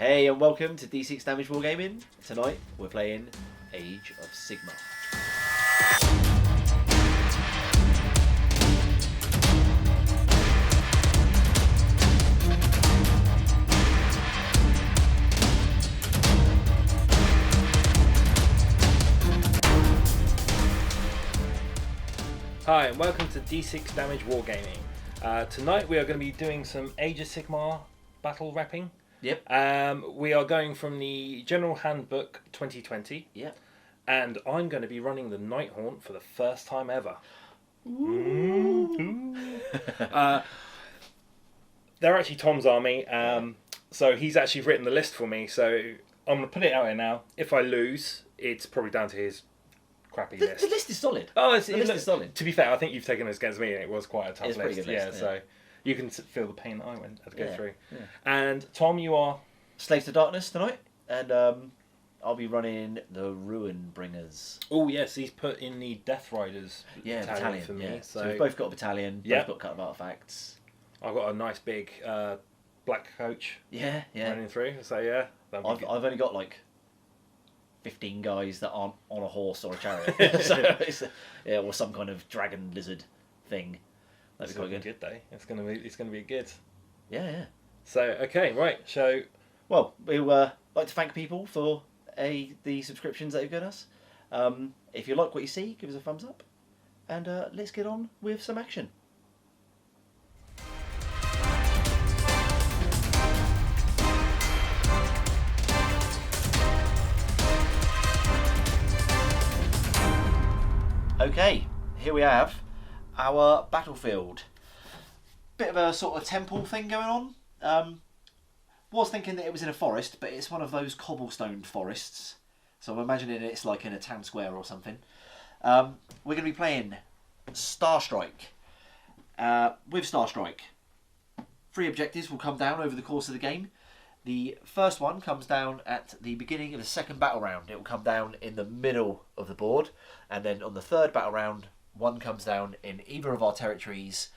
Hey and welcome to D6 Damage Wargaming. Tonight we're playing Age of Sigmar. Hi and welcome to D6 Damage Wargaming. Tonight we are going to be doing some Age of Sigmar battle repping. Yep. We are going from the General Handbook 2020. Yep. And I'm going to be running the Nighthaunt for the first time ever. They're actually Tom's army, so he's actually written the list for me, so I'm going to put it out here now. If I lose, it's probably down to his crappy list. The list is solid. Oh, the list is solid. To be fair, I think you've taken this against me, and it was quite a tough It's a pretty list. good list, yeah. So you can feel the pain that I had to go through. Yeah. And Tom, you are Slaves to Darkness tonight, and I'll be running the Ruin Bringers. Oh yes, he's put in the Death Riders battalion for me. Yeah. So we've both got a battalion. Yeah. Both got a couple of artifacts. I've got a nice big black coach Yeah. running through. So yeah, I've only got like 15 guys that aren't on a horse or a chariot. So it's, or some kind of dragon lizard thing. That'd be quite good. Day. It's gonna be good. Yeah. So okay, right. So well, we'd like to thank people for the subscriptions that you've given us. If you like what you see, give us a thumbs up, and let's get on with some action. Okay, here we have our battlefield. Bit of a sort of temple thing going on. Was thinking that it was in a forest, but it's one of those cobblestone forests. So I'm imagining it's like in a town square or something. We're going to be playing Starstrike. With Starstrike, 3 objectives will come down over the course of the game. The first one comes down at the beginning of the second battle round. It will come down in the middle of the board. And then on the third battle round, one comes down in either of our territories.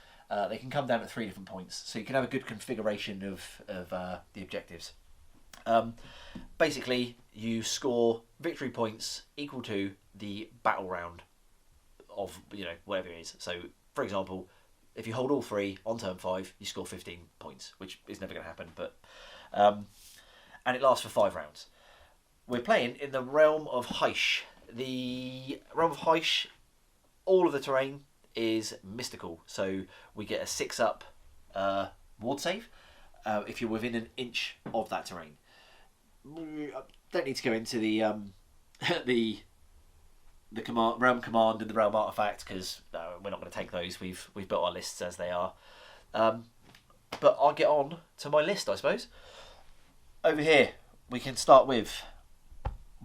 They can come down at 3 different points. So you can have a good configuration of the objectives. Basically, you score victory points equal to the battle round of, whatever it is. So, for example, if you hold all 3 on turn 5, you score 15 points, which is never going to happen, but... and it lasts for 5 rounds. We're playing in the Realm of Hysh. The Realm of Hysh, all of the terrain is mystical, so we get a 6-up ward save if you're within an inch of that terrain. I don't need to go into the Realm Command and the Realm Artifact because we're not going to take those. We've built our lists as they are. But I'll get on to my list, I suppose. Over here, we can start with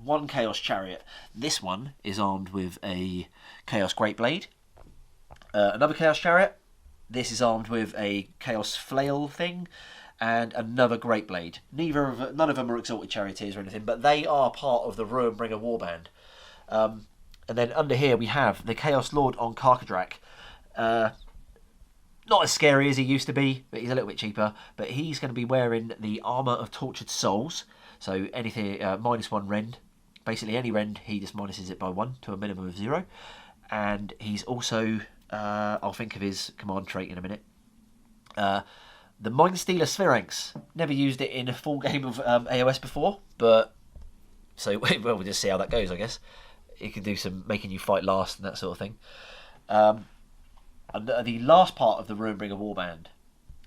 1 Chaos Chariot. This one is armed with a Chaos Great Blade. Another Chaos Chariot. This is armed with a Chaos Flail thing. And another Great Blade. None of them are Exalted Charioteers or anything, but they are part of the Ruinbringer Warband. And then under here we have the Chaos Lord on Karkadrak. Not as scary as he used to be, but he's a little bit cheaper. But he's going to be wearing the Armour of Tortured Souls. So anything, -1 rend. Basically any rend, he just minuses it by 1 to a minimum of 0. And he's also, I'll think of his command trait in a minute. The Mind Stealer Sphinx. Never used it in a full game of AoS before. But, so, well, we'll just see how that goes, I guess. It can do some making you fight last and that sort of thing. And the last part of the Ruinbringer Warband,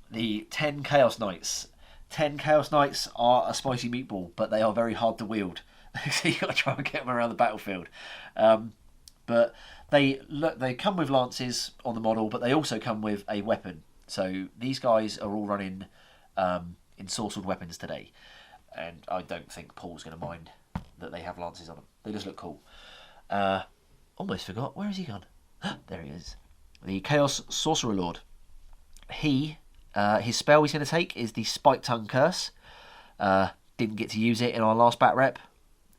the 10 Chaos Knights. 10 Chaos Knights are a spicy meatball, but they are very hard to wield. So you've got to try and get them around the battlefield. But they come with lances on the model, but they also come with a weapon. So these guys are all running ensorcelled weapons today. And I don't think Paul's going to mind that they have lances on them. They just look cool. Almost forgot. Where has he gone? There he is. The Chaos Sorcerer Lord. His spell he's going to take is the Spike Tongue Curse. Didn't get to use it in our last BatRep.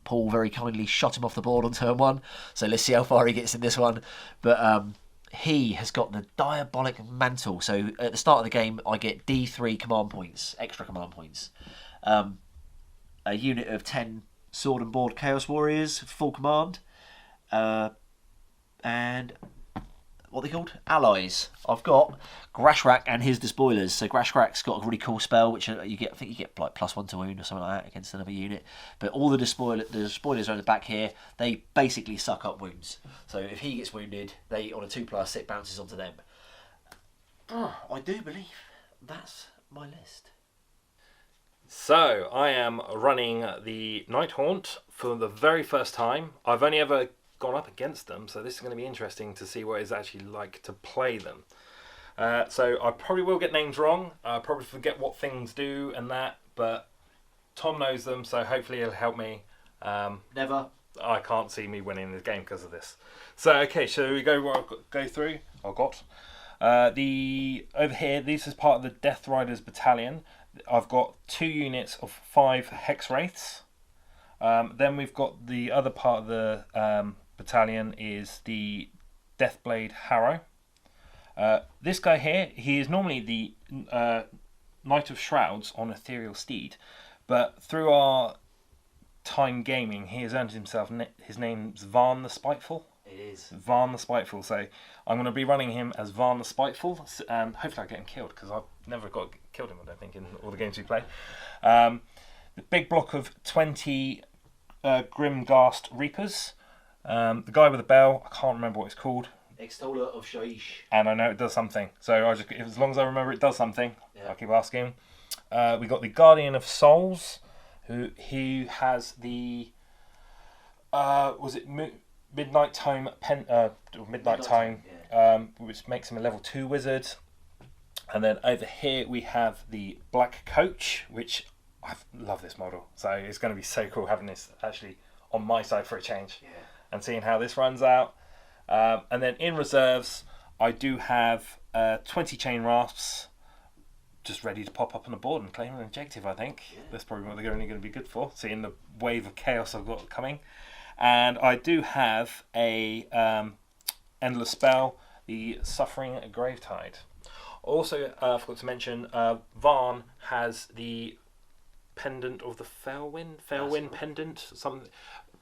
Paul very kindly shot him off the board on turn 1. So let's see how far he gets in this one. But he has got the Diabolic Mantle. So at the start of the game, I get D3 command points, extra command points. a unit of 10 Sword and Board Chaos Warriors, full command, and what are they called? Allies. I've got Grashrak and his Despoilers. So Grashrak's got a really cool spell, which you get. I think you get like +1 to wound or something like that against another unit. But all the Despoilers are in the back here. They basically suck up wounds. So if he gets wounded, they on a 2+, it bounces onto them. I do believe that's my list. So I am running the Nighthaunt for the very first time. I've only ever gone up against them, so this is going to be interesting to see what it's actually like to play them. So I probably will get names wrong. I probably forget what things do and that, but Tom knows them, so hopefully he'll help me. Never. I can't see me winning this game because of this. So okay, so we go through. I've got the over here. This is part of the Death Riders Battalion. I've got 2 units of 5 Hex Wraiths. Then we've got the other part of the battalion is the Deathblade Harrow. This guy here, he is normally the Knight of Shrouds on Ethereal Steed, but through our time gaming, he has earned himself. His name's Varn the Spiteful. It is Varn the Spiteful. So I'm going to be running him as Varn the Spiteful, and hopefully I get him killed because I've never killed him. I don't think in all the games we play. The big block of 20 Grimghast Reapers. The guy with the bell, I can't remember what it's called. Extoller of Shaish. And I know it does something. So as long as I remember it does something, yeah. I'll keep asking. We got the Guardian of Souls, who has the was it Midnight Time Midnight Time, yeah. Which makes him a level 2 wizard. And then over here we have the Black Coach, which I love this model. So it's going to be so cool having this actually on my side for a change, yeah. And seeing how this runs out. And then in reserves, I do have 20 Chain Rasps just ready to pop up on the board and claim an objective, I think. Yeah. That's probably what they're only going to be good for, seeing the wave of chaos I've got coming. And I do have a Endless Spell, the Suffering Gravetide. Also, I forgot to mention, Varn has the Pendant of the Failwind Pendant, something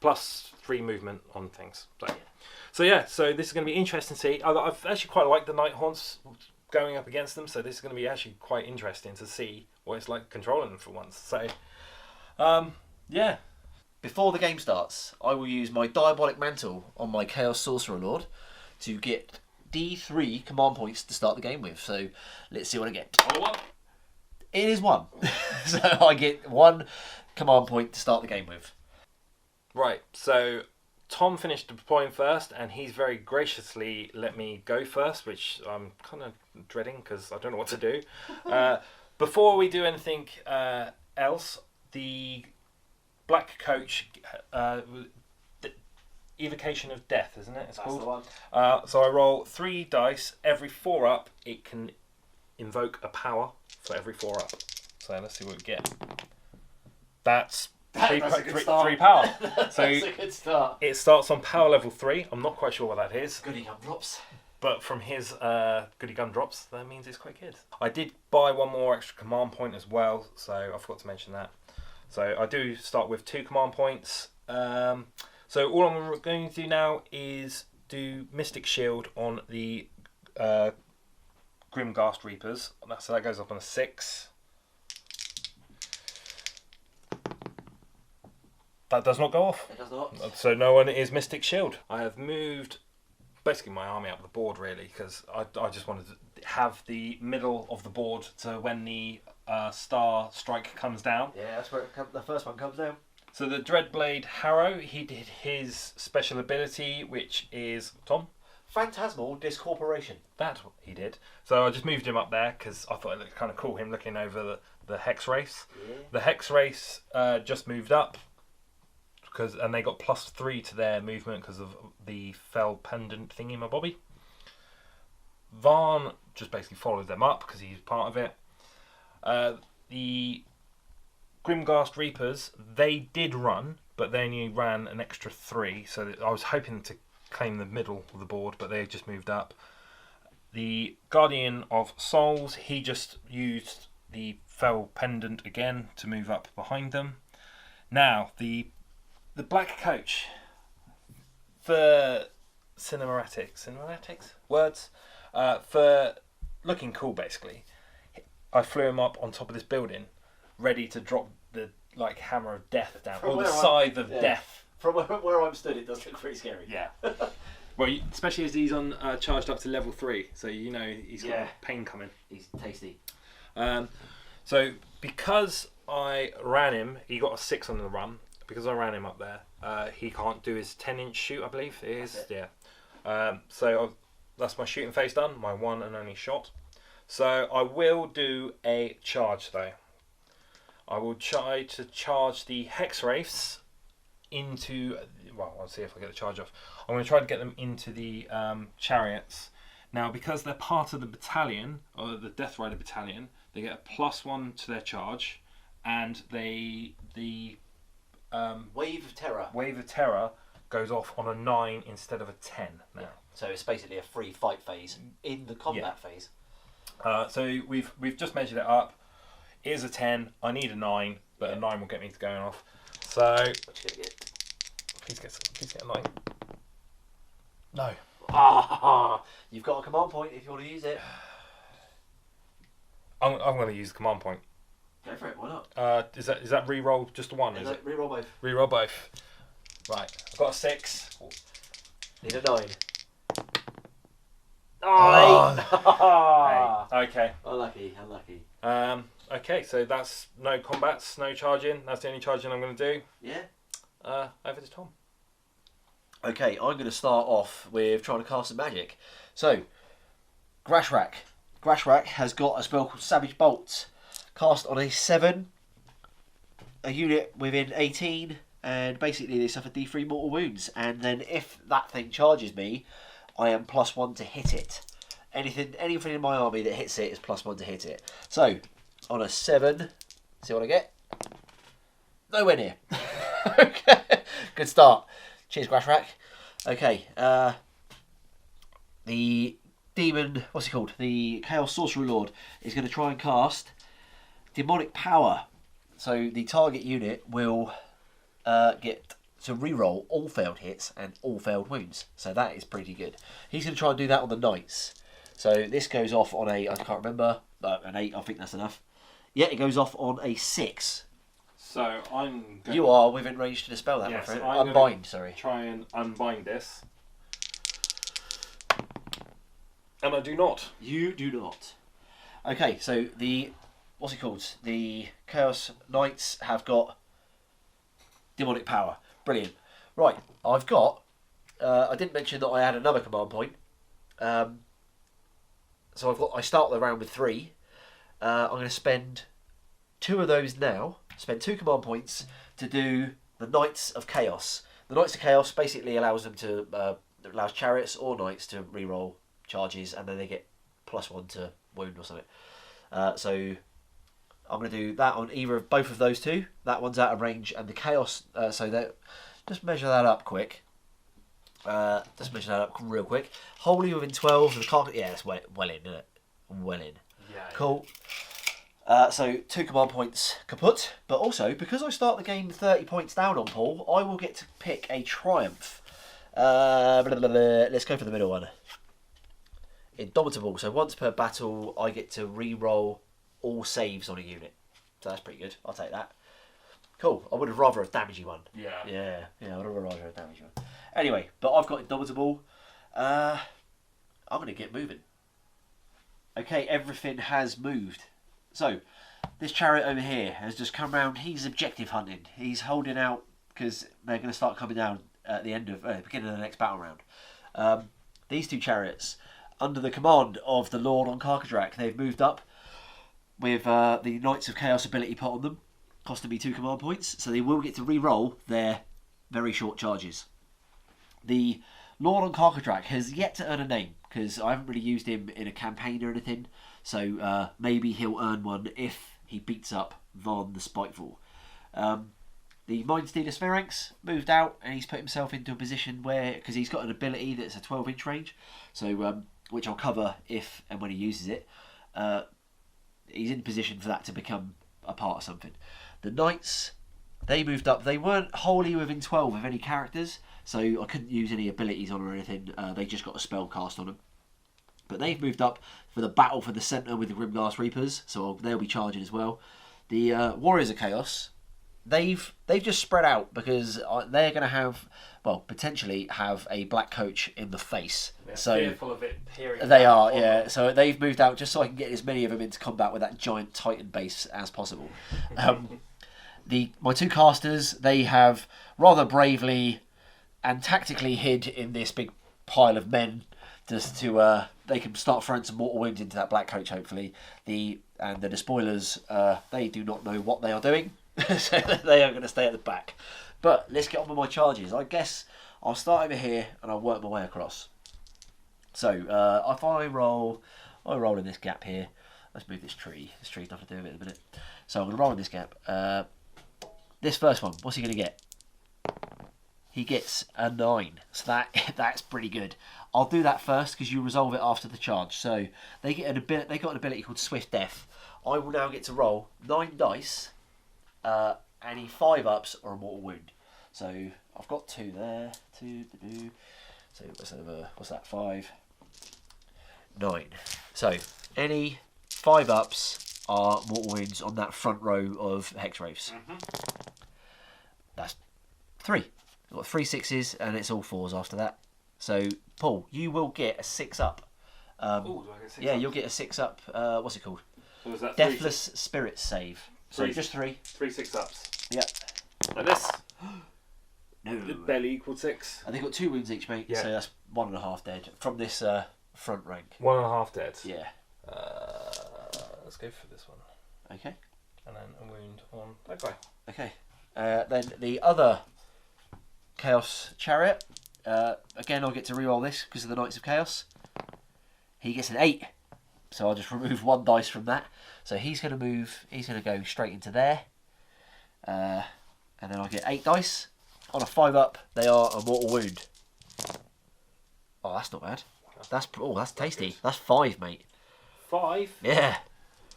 +3 movement on things. So this is going to be interesting to see. I've actually quite liked the Nighthaunts going up against them, so this is going to be actually quite interesting to see what it's like controlling them for once. So, yeah. Before the game starts, I will use my Diabolic Mantle on my Chaos Sorcerer Lord to get D3 command points to start the game with. So let's see what I get. It is 1. So I get 1 command point to start the game with. Right, so Tom finished deploying first, and he's very graciously let me go first, which I'm kind of dreading because I don't know what to do. Before we do anything else, the Black Coach, Evocation of Death, isn't it? It's That's called. The one. So I roll 3 dice. Every 4 up, it can invoke a power for every 4 up. So let's see what we get. That's three power. That's a good start. It starts on power level 3. I'm not quite sure what that is. Goody gumdrops. But from his goody gumdrops, that means it's quite good. I did buy 1 more extra command point as well, so I forgot to mention that. So I do start with 2 command points. So all I'm going to do now is do Mystic Shield on the Grimghast Reapers. So that goes up on a 6. That does not go off. It does not. So no one is Mystic Shield. I have moved basically my army up the board really because I just wanted to have the middle of the board so when the Star Strike comes down. Yeah, that's where the first one comes down. So the Dreadblade Harrow, he did his special ability, which is Tom. Phantasmal Discorporation. That he did. So I just moved him up there because I thought it looked kind of cool, him looking over the Hex Race. Yeah. The Hex Race just moved up and they got +3 to their movement because of the Fell Pendant thingy, my bobby. Varn just basically followed them up because he's part of it. The Grimghast Reapers, they did run, but they only ran an extra 3, so I was hoping to claim the middle of the board, but they just moved up. The Guardian of Souls, he just used the Fell Pendant again to move up behind them. Now, the black coach for cinematics words for looking cool. Basically, I flew him up on top of this building, ready to drop the hammer of death down, or the scythe of death. From where I'm stood, it does look pretty scary. Yeah. Well, especially as he's on charged up to level 3, so you know he's got pain coming. He's tasty. So because I ran him, he got a 6 on the run. Because I ran him up there, he can't do his 10-inch shoot, I believe it is. Yeah. So that's my shooting phase done, my one and only shot. So I will do a charge though. I will try to charge the Hex Wraiths into. Well, I'll see if I get the charge off. I'm going to try to get them into the chariots. Now, because they're part of the battalion, or the Death Rider battalion, they get a +1 to their charge, and the Wave of Terror. Wave of Terror goes off on a 9 instead of a 10 now. So it's basically a free fight phase in the combat phase. So we've just measured it up. It is a 10. I need a 9, but a 9 will get me to going off. So What you gonna get? please get a 9. No. Ah, you've got a command point if you want to use it. I'm going to use the command point. Go for it. Why not? Is that re-roll just a 1? Is it? Reroll both. Re-roll both. Right. I've got a 6. Need a 9. Oh. 8. Okay. Unlucky. Okay, so that's no combats, no charging. That's the only charging I'm going to do. Yeah. Over to Tom. Okay, I'm going to start off with trying to cast some magic. So, Grashrak. Grashrak has got a spell called Savage Bolt. Cast on a 7. A unit within 18. And basically they suffer D3 mortal wounds. And then if that thing charges me, I am +1 to hit it. Anything in my army that hits it is +1 to hit it. So, on a 7, see what I get? Nowhere near. Okay, good start. Cheers, Grashrak. Okay, the demon, what's he called? The Chaos Sorcerer Lord is going to try and cast Demonic Power. So the target unit will get to reroll all failed hits and all failed wounds. So that is pretty good. He's going to try and do that on the knights. So this goes off on a, I can't remember, an 8, I think that's enough. Yeah, it goes off on a 6. So I'm going You are within range to dispel that, Yes, my friend. I'm Unbind, sorry. try and unbind this. And I do not. You do not. Okay, so the, what's it called? The Chaos Knights have got Demonic Power. Brilliant. Right, I've got, I didn't mention that I had another command point. So I start the round with 3. I'm going to spend 2 of those now. Spend 2 command points to do the Knights of Chaos. The Knights of Chaos basically allows them to allows chariots or knights to reroll charges, and then they get +1 to wound or something. So I'm going to do that on either of both of those 2. That one's out of range, and the Chaos. So that just measure that up quick. Just measure that up real quick. Wholly within 12 of the carcass. Yeah, that's well in, isn't it? Well in. Yeah. Cool. So 2 command points kaput, but also because I start the game 30 points down on Paul, I will get to pick a triumph. Let's go for the middle one. Indomitable. So once per battle, I get to re-roll all saves on a unit. So that's pretty good. I'll take that. Cool. I would have rather a damagey one. Yeah. Yeah. I would have rather a damagey one. Anyway, but I've got Indomitable. I'm going to get moving. Okay, everything has moved. So, this chariot over here has just come round. He's objective hunting. He's holding out because they're going to start coming down at the end of beginning of the next battle round. These 2 chariots, under the command of the Lord on Carcadrak, they've moved up with the Knights of Chaos ability put on them, costing me 2 command points. So they will get to re-roll their very short charges. The Lord on Carcadrak has yet to earn a name because I haven't really used him in a campaign or anything. So maybe he'll earn one if he beats up Von the Spiteful. The Mindstealer Spheranx moved out and he's put himself into a position where, because he's got an ability that's a 12-inch range, so which I'll cover if and when he uses it, he's in position for that to become a part of something. The Knights, They moved up. They weren't wholly within 12 of any characters, so I couldn't use any abilities on or anything. They just got a spell cast on them. But they've moved up for the battle for the centre with the Grimghast Reapers, so they'll be charging as well. The Warriors of Chaos, they've just spread out because they're going to have, well, potentially have a black coach in the face. They're so fearful of it peering they down are, on yeah. them. So they've moved out just so I can get as many of them into combat with that giant Titan base as possible. My two casters, they have rather bravely and tactically hid in this big pile of men, just to they can start throwing some mortal wounds into that black coach. Hopefully, the despoilers, they do not know what they are doing, so they are going to stay at the back. But let's get on with my charges. I guess I'll start over here and I'll work my way across. So if I roll in this gap here. Let's move this tree. This tree's nothing to do with it in a minute. So I'm going to roll in this gap. This first one, what's he going to get? He gets a 9. So that's pretty good. I'll do that first because you resolve it after the charge. So they get they got an ability called Swift Death. I will now get to roll 9 dice, any 5-ups or a mortal wound. So I've got 2 there. 2. So what's that? 5, 9. So any 5-ups are mortal wounds on that front row of Hex Wraiths. That's 3. I've got 3 6s and it's all 4s after that. So Paul, you will get a 6-up. Do I get 6 yeah, ups? you'll get a 6-up. What's it called? So is that Deathless Spirit save. So Three- just 3. 3 6-ups. Yeah. Like this? No. Barely equal 6. And they've got 2 wounds each, mate. Yeah. So that's 1.5 dead from this front rank. 1.5 dead. Yeah. Let's go for this one. Okay. And then a wound on that guy. Okay. Then the other Chaos Chariot. Again, I'll get to reroll this because of the Knights of Chaos. He gets an 8. So I'll just remove 1 dice from that. So he's going to move. He's going to go straight into there. And then I'll get 8 dice. On a 5-up, they are a mortal wound. Oh, that's not bad. That's tasty. That's 5, mate. 5? Yeah.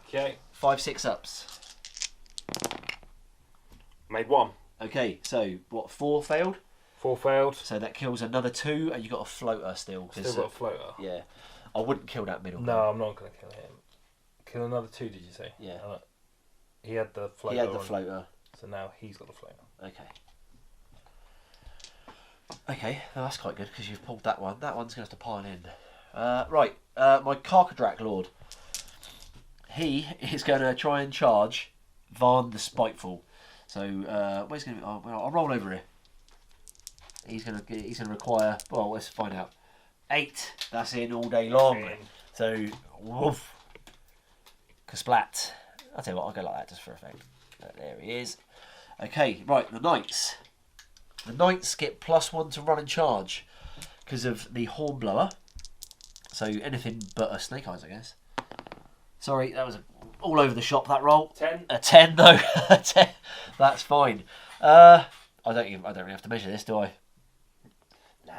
Okay. 5 6-ups. Made 1. Okay, so what? 4 failed. 4 failed. So that kills another 2, and you got a floater still. Still got a floater. Yeah, I wouldn't kill that middle. No, I'm not going to kill him. Kill another 2, did you say? Yeah. He had the floater. He had the on, floater. So now he's got the floater. Okay. Okay, well, that's quite good because you've pulled that one. That one's going to have to pile in. Right, my Karkadrak Lord. He is going to try and charge Varn the Spiteful. So where's going to be? Oh, well, I'll roll over here. He's going to require. Well, let's find out. 8. That's in all day long. So woof. Kasplat. I'll tell you what. I'll go like that just for effect. There he is. Okay, right. The Knights. The Knights get +1 to run and charge because of the Hornblower. So anything but a Snake Eyes, I guess. Sorry, that was all over the shop, that roll. 10? A 10, though. A 10. That's fine. I don't really have to measure this, do I? Nah.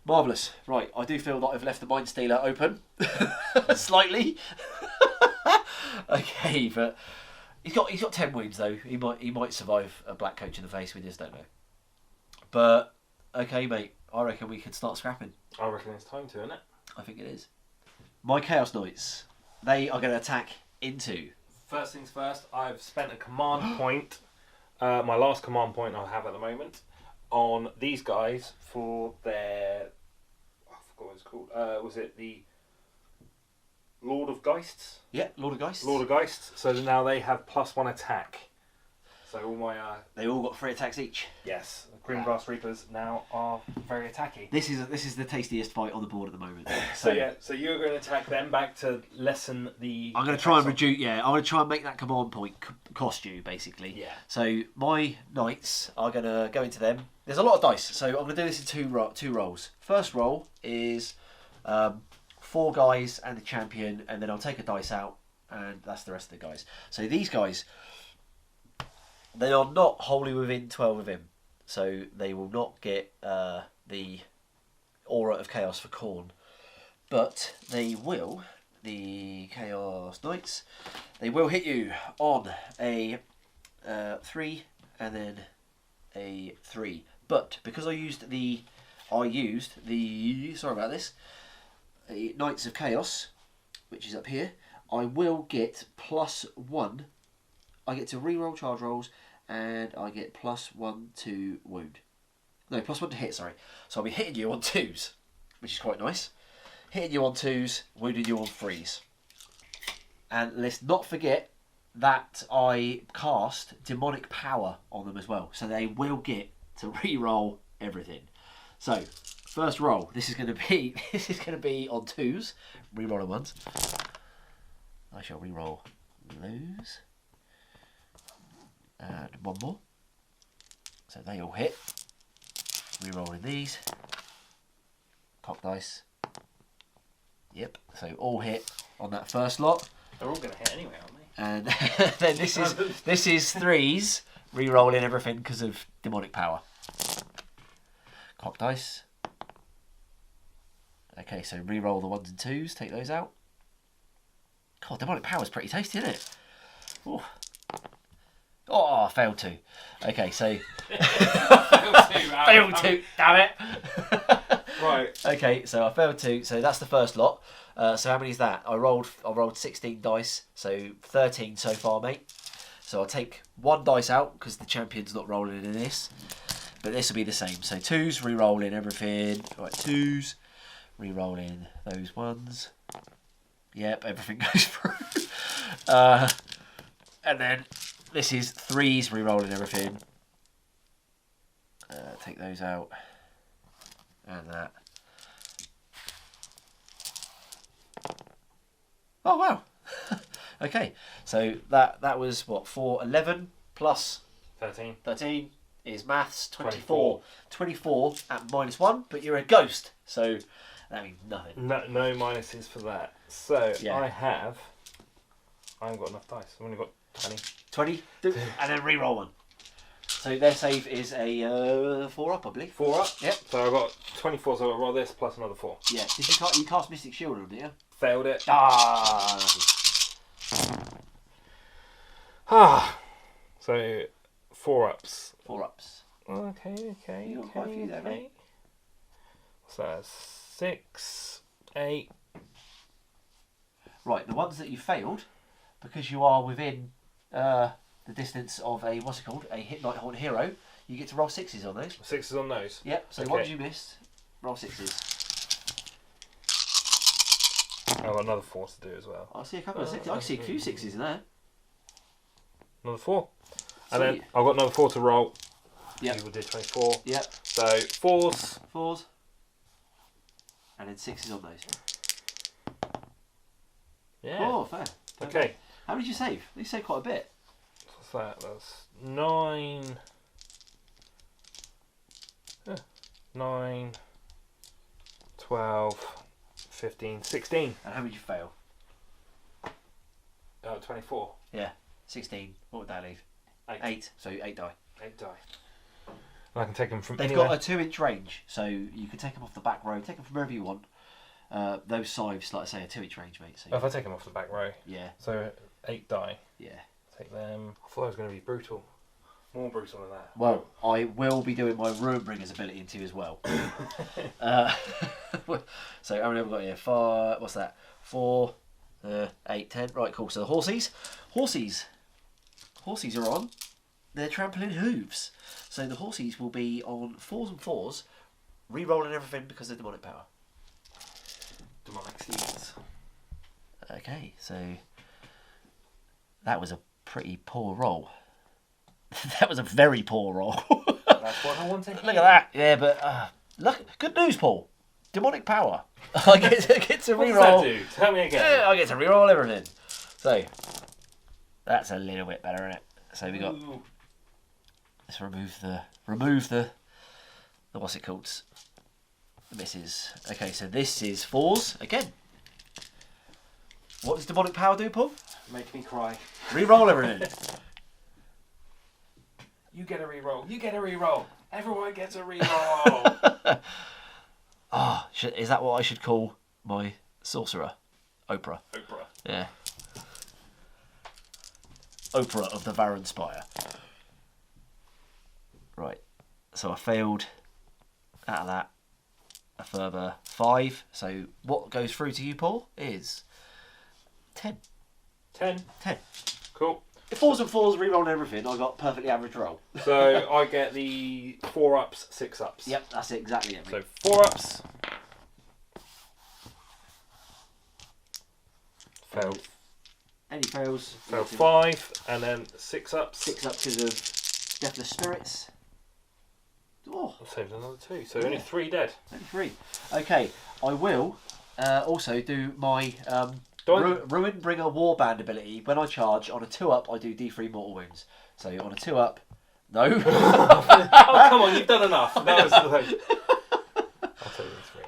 Marvellous. Right, I do feel that I've left the Mind Stealer open. Slightly. Okay, but he's got 10 wounds, though. He might survive a black coach in the face, we just don't know. But, okay, mate, I reckon we could start scrapping. I reckon it's time to, isn't it? I think it is. My Chaos Knights, they are going to attack into... First things first, I've spent a command point, my last command point I have at the moment, on these guys for their... I forgot what it's called. Was it the Lord of Geists? Yeah, Lord of Geists. Lord of Geists. So now they have +1 attack. So all my... They all got 3 attacks each. Yes, the Grimghast Reapers now are very attacky. This is the tastiest fight on the board at the moment. So you're going to attack them back to lessen the... I'm going to try and reduce... Yeah, I'm going to try and make that command point cost you, basically. Yeah. So my Knights are going to go into them. There's a lot of dice, so I'm going to do this in two rolls. First roll is 4 guys and the champion, and then I'll take a dice out, and that's the rest of the guys. So these guys... They are not wholly within 12 of him, so they will not get the Aura of Chaos for Khorne. But they will, the Chaos Knights, they will hit you on a 3 and then a 3. But because I used the sorry about this, the Knights of Chaos, which is up here, I will get +1. I get to reroll charge rolls, and I get +1 to wound. No, +1 to hit, sorry. So I'll be hitting you on 2s, which is quite nice. Hitting you on 2s, wounding you on 3s. And let's not forget that I cast Demonic Power on them as well. So they will get to re-roll everything. So, first roll. This is going to be on 2s, re-rolling ones. I shall re-roll those. And one more. So they all hit. Re-rolling these. Cock dice. Yep. So all hit on that first lot. They're all going to hit anyway, aren't they? And then this is 3s, re-rolling everything because of Demonic Power. Cock dice. Okay, so re-roll the 1s and 2s, take those out. God, Demonic Power is pretty tasty, isn't it? Ooh. Oh, I failed 2. Okay, so... failed 2, damn it! Right. Okay, so I failed 2, so that's the first lot. So how many is that? I rolled 16 dice, so 13 so far, mate. So I'll take 1 dice out because the champion's not rolling in this. But this will be the same. So 2s, re-rolling everything. Right, 2s, re-rolling those 1s. Yep, everything goes through. And then this is 3s, re-rolling everything. Take those out. And that. Oh wow. Okay, so that was what, 11 plus 13 is maths. 24 at -1, but you're a ghost, so that means nothing. No minuses for that. So Yeah. I haven't got enough dice. I've only got 20 and then re-roll 1. So their save is a 4 up, I believe. 4 up. Yep. So I've got 24. So I'll roll this plus another 4. Yeah. Did you cast Mystic Shield on, did you? Failed it. So 4 ups. 4 ups. Okay. You got quite a few there, mate. So that's 6, 8. Right, the ones that you failed, because you are within the distance of a hit Nighthaunt hero, you get to roll 6s on those. 6s on those. Yep. So Okay. ones you missed, roll 6s. I've got another 4 to do as well. I see a couple of 6s. I can see a few 6s in there. Another 4. And then Sweet. I've got another 4 to roll. Yep. People did 24. Yep. So 4s. 4s. And then 6s on those. Yeah. Oh, fair. Okay. How many did you save? You saved quite a bit. What's that? That's 9. 9, 12, 15, 16. And how many did you fail? 24. Yeah. 16. What would that leave? 8. So 8 die. 8 die. And I can take them from They've anywhere. got a 2-inch range, so you can take them off the back row, take them from wherever you want. Those scythes, like I say, are 2-inch range, mate. So Oh, if I take them off the back row. yeah. So 8 die. Yeah. Take them. I thought it was going to be brutal. More brutal than that. Well, I will be doing my Ruinbringer's ability into as well. So how many have we got here? 5. What's that? 4, 8, 10. Right, cool. So the horsies are on their trampoline hooves. So the horsies will be on 4s and 4s, re-rolling everything because of demonic power. Demonic seeds. Okay, so that was a pretty poor roll. That was a very poor roll. That's what I wanted. Look at that. Yeah, but look, good news, Paul. Demonic power. I get to What does re-roll. that do? Tell me again. Yeah, I get to re-roll everything. So that's a little bit better, isn't it? So we got. Ooh. Let's remove the what's it called? The misses. Okay, so this is 4s again. What does demonic power do, Paul? Make me cry. Re-roll everything. You get a reroll. You get a reroll. Everyone gets a reroll. Is that what I should call my sorcerer? Oprah. Oprah. Yeah. Oprah of the Varan Spire. Right. So I failed out of that a further 5. So what goes through to you, Paul, is 10. 10. 10. Cool. If 4s and 4s, re-roll everything, I got perfectly average roll. So I get the 4 ups, 6 ups. Yep, that's it, exactly it. So 4 ups. Failed. Any fails? Failed 5, and then 6 ups. 6 up because of Deathless Spirits. Oh, I saved another 2, so only 3 dead. only 3. Okay, I will also do my Ruin Bringer Warband ability. When I charge, on a 2 up, I do D3 mortal wounds. So on a 2 up, no. Oh, come on, you've done enough. That was I'll take these 3.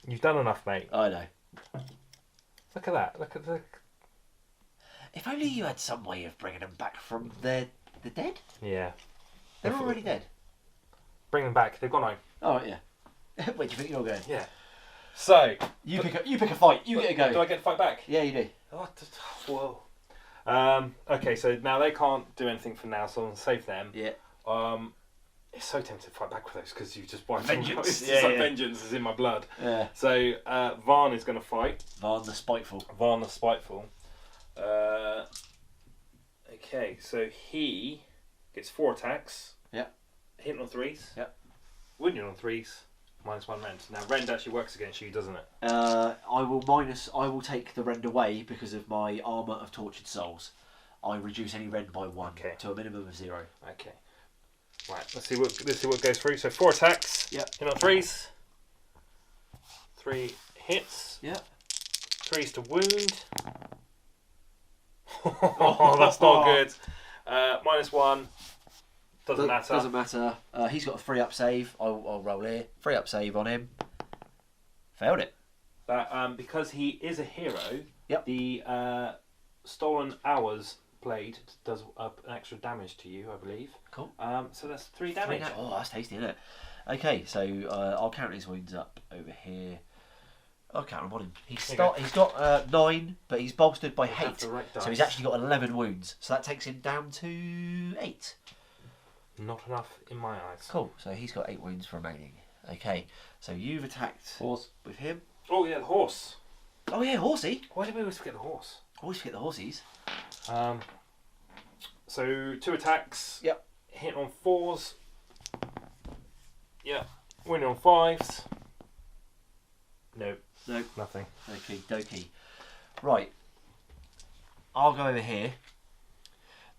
You've done enough, mate. I know. Look at that. Look at the... If only you had some way of bringing them back from the dead. Yeah. They're already dead. Bring them back. They've gone home. Oh, yeah. Where do you think you're going? Yeah. So... You pick a fight. You get a go. Do I get to fight back? Yeah, you do. Oh, whoa. Okay, so now they can't do anything for now, so I'm going to save them. Yeah. It's so tempted to fight back with those because you just wiped Vengeance. them out. It's Yeah, like yeah. vengeance is in my blood. Yeah. So Varn is going to fight. Varn the Spiteful. Varn the Spiteful. Okay, so he gets 4 attacks. Yeah. Hitting on 3s. Yeah. Wounding on 3s. -1 rend. Now rend actually works against you, doesn't it? I will take the rend away because of my armour of Tortured Souls. I reduce any rend by 1 to a minimum of 0. Okay. Right. Let's see what goes through. So 4 attacks. Yep. Hitting on 3s. 3 hits. Yeah. 3s to wound. Oh, that's not good. -1. Doesn't matter. Doesn't matter. He's got a 3 up save. I'll roll here. 3 up save on him. Failed it. But because he is a hero, Yep. the Stolen Hours blade does up an extra damage to you, I believe. Cool. So that's 3 damage. Oh, that's tasty, isn't it? Okay, so I'll count his wounds up over here. I'll count them on him. He's got 9, but he's bolstered by hate. So he's actually got 11 wounds. So that takes him down to 8. Not enough in my eyes. Cool. So he's got 8 wounds remaining. Okay. So you've attacked Horse. with him. Oh yeah, the horse. Oh yeah, horsey. Why did we always forget the horse? Always forget the horsies. So 2 attacks. Yep. Hit on 4s. Yep. Winning on 5s. Nope. Nope. Nothing. Okie dokie. Right. I'll go over here.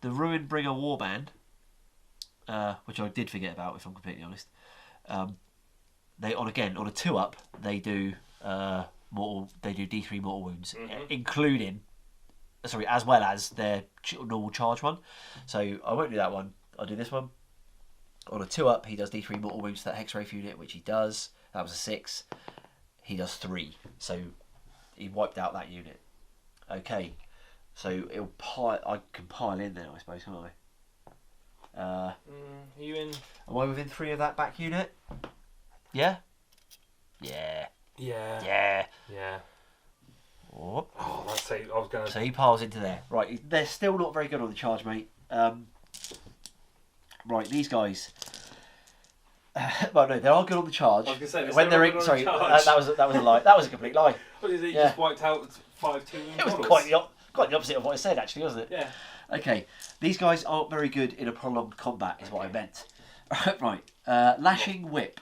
The Ruin Bringer Warband, which I did forget about, if I'm completely honest. They on a 2-up, they do D3 mortal wounds, including, as well as their normal charge one. So I won't do that one. I'll do this one. On a 2-up, he does D3 mortal wounds to that Hexwraith unit, which he does. That was a 6. He does 3. So he wiped out that unit. Okay. So I can pile in there, I suppose, can't I? Are you in? Am I within 3 of that back unit? Yeah? Yeah. Yeah. Yeah. Yeah. Oh. Oh, that's I was going to... So he piles into there. Right, they're still not very good on the charge, mate. Right, these guys... well, no, they are good on the charge. I was going to say, when they're in, sorry, that was a lie. That was a complete lie. What is it? You Yeah. just wiped out 5 2 It was models. quite the opposite of what I said, actually, wasn't it? Yeah. Okay, these guys aren't very good in a prolonged combat, is what I meant. Right, Lashing Whip.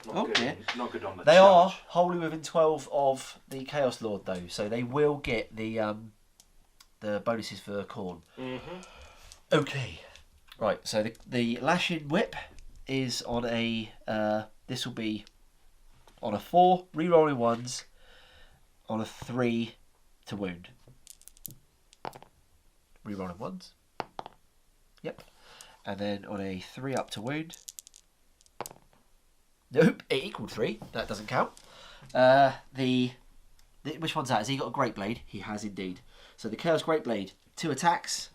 Not good. Yeah. Not good on the They charge. are wholly within 12 of the Chaos Lord, though, so they will get the bonuses for Khorne. Okay. Right, so the Lashing Whip is on a... this will be on a 4, re-rolling 1s, on a 3 to wound. Re-rolling 1s. Yep. And then on a 3 up to wound. Nope, it equaled 3. That doesn't count. Which one's that? Has he got a Great Blade? He has indeed. So the Chaos Great Blade, 2 attacks.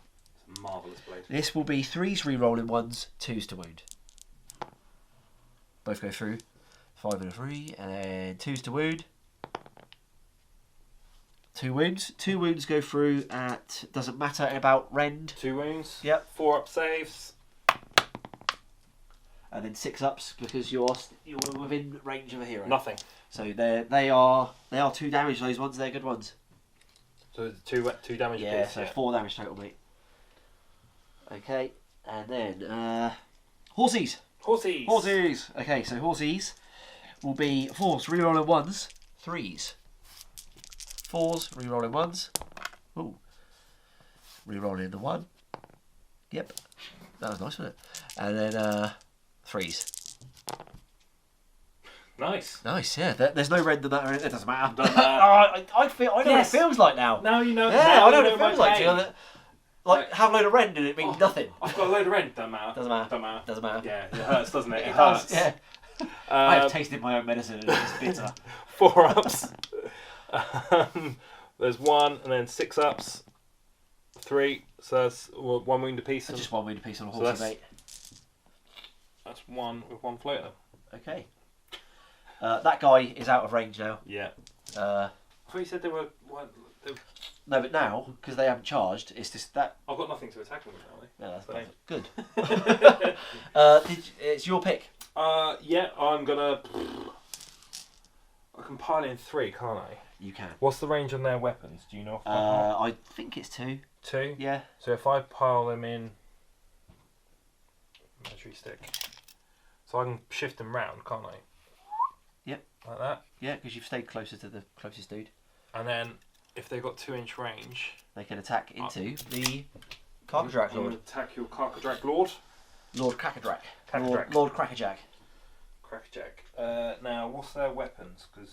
It's a marvellous blade. This will be 3s re-rolling 1s, 2s to wound. Both go through. 5 and a 3, and then 2s to wound. 2 wounds. 2 wounds go through at, doesn't matter about rend. 2 wounds. Yep. 4 up saves. and then 6 ups because you're within range of a hero. Nothing. So they are 2 damage. Those ones, they're good ones. So two damage. Yeah, apiece, so 4 damage total, mate. Okay, and then horsies. Horsies. Okay, so horsies will be 4s, rerolling 1s, 3s. 4s, rerolling 1s. Ooh. Rerolling the 1. Yep. That was nice, wasn't it? And then 3s. Nice. Nice, yeah. There's no red than that. It doesn't matter. Doesn't matter. I know what it feels like now. Now you know. Yeah, now I know you what it feels like. Like, have a load of rend and it means nothing. I've got a load of rent. Doesn't matter. Doesn't matter. Don't matter. Doesn't matter. Yeah, it hurts, doesn't it? It does, hurts. yeah. I have tasted my own medicine and it's bitter. 4 ups. There's 1 and then 6 ups. 3. So that's 1 wound apiece. So just 1 wound apiece on a So horsey, mate. That's 1 with 1 floater. Okay. That guy is out of range now. Yeah. Uh, I thought you said they were. no, but now, because they haven't charged, it's just that... I've got nothing to attack them with, have Yeah, that's So- good. It's your pick. Yeah, I'm gonna. I can pile in 3, can't I? You can. What's the range on their weapons? Do you know? Off by heart? I think it's 2. 2. Yeah. So if I pile them in, measuring stick, so I can shift them round, can't I? Yep. Like that. Yeah, because you've stayed closer to the closest dude. And then if they've got 2-inch range, They can attack into the Carcadrak I'm gonna Lord. attack your Carcadrak Lord. Lord Crackerjack. Crackerjack. Lord Crackerjack. Crackjack. Now, what's their weapons? Because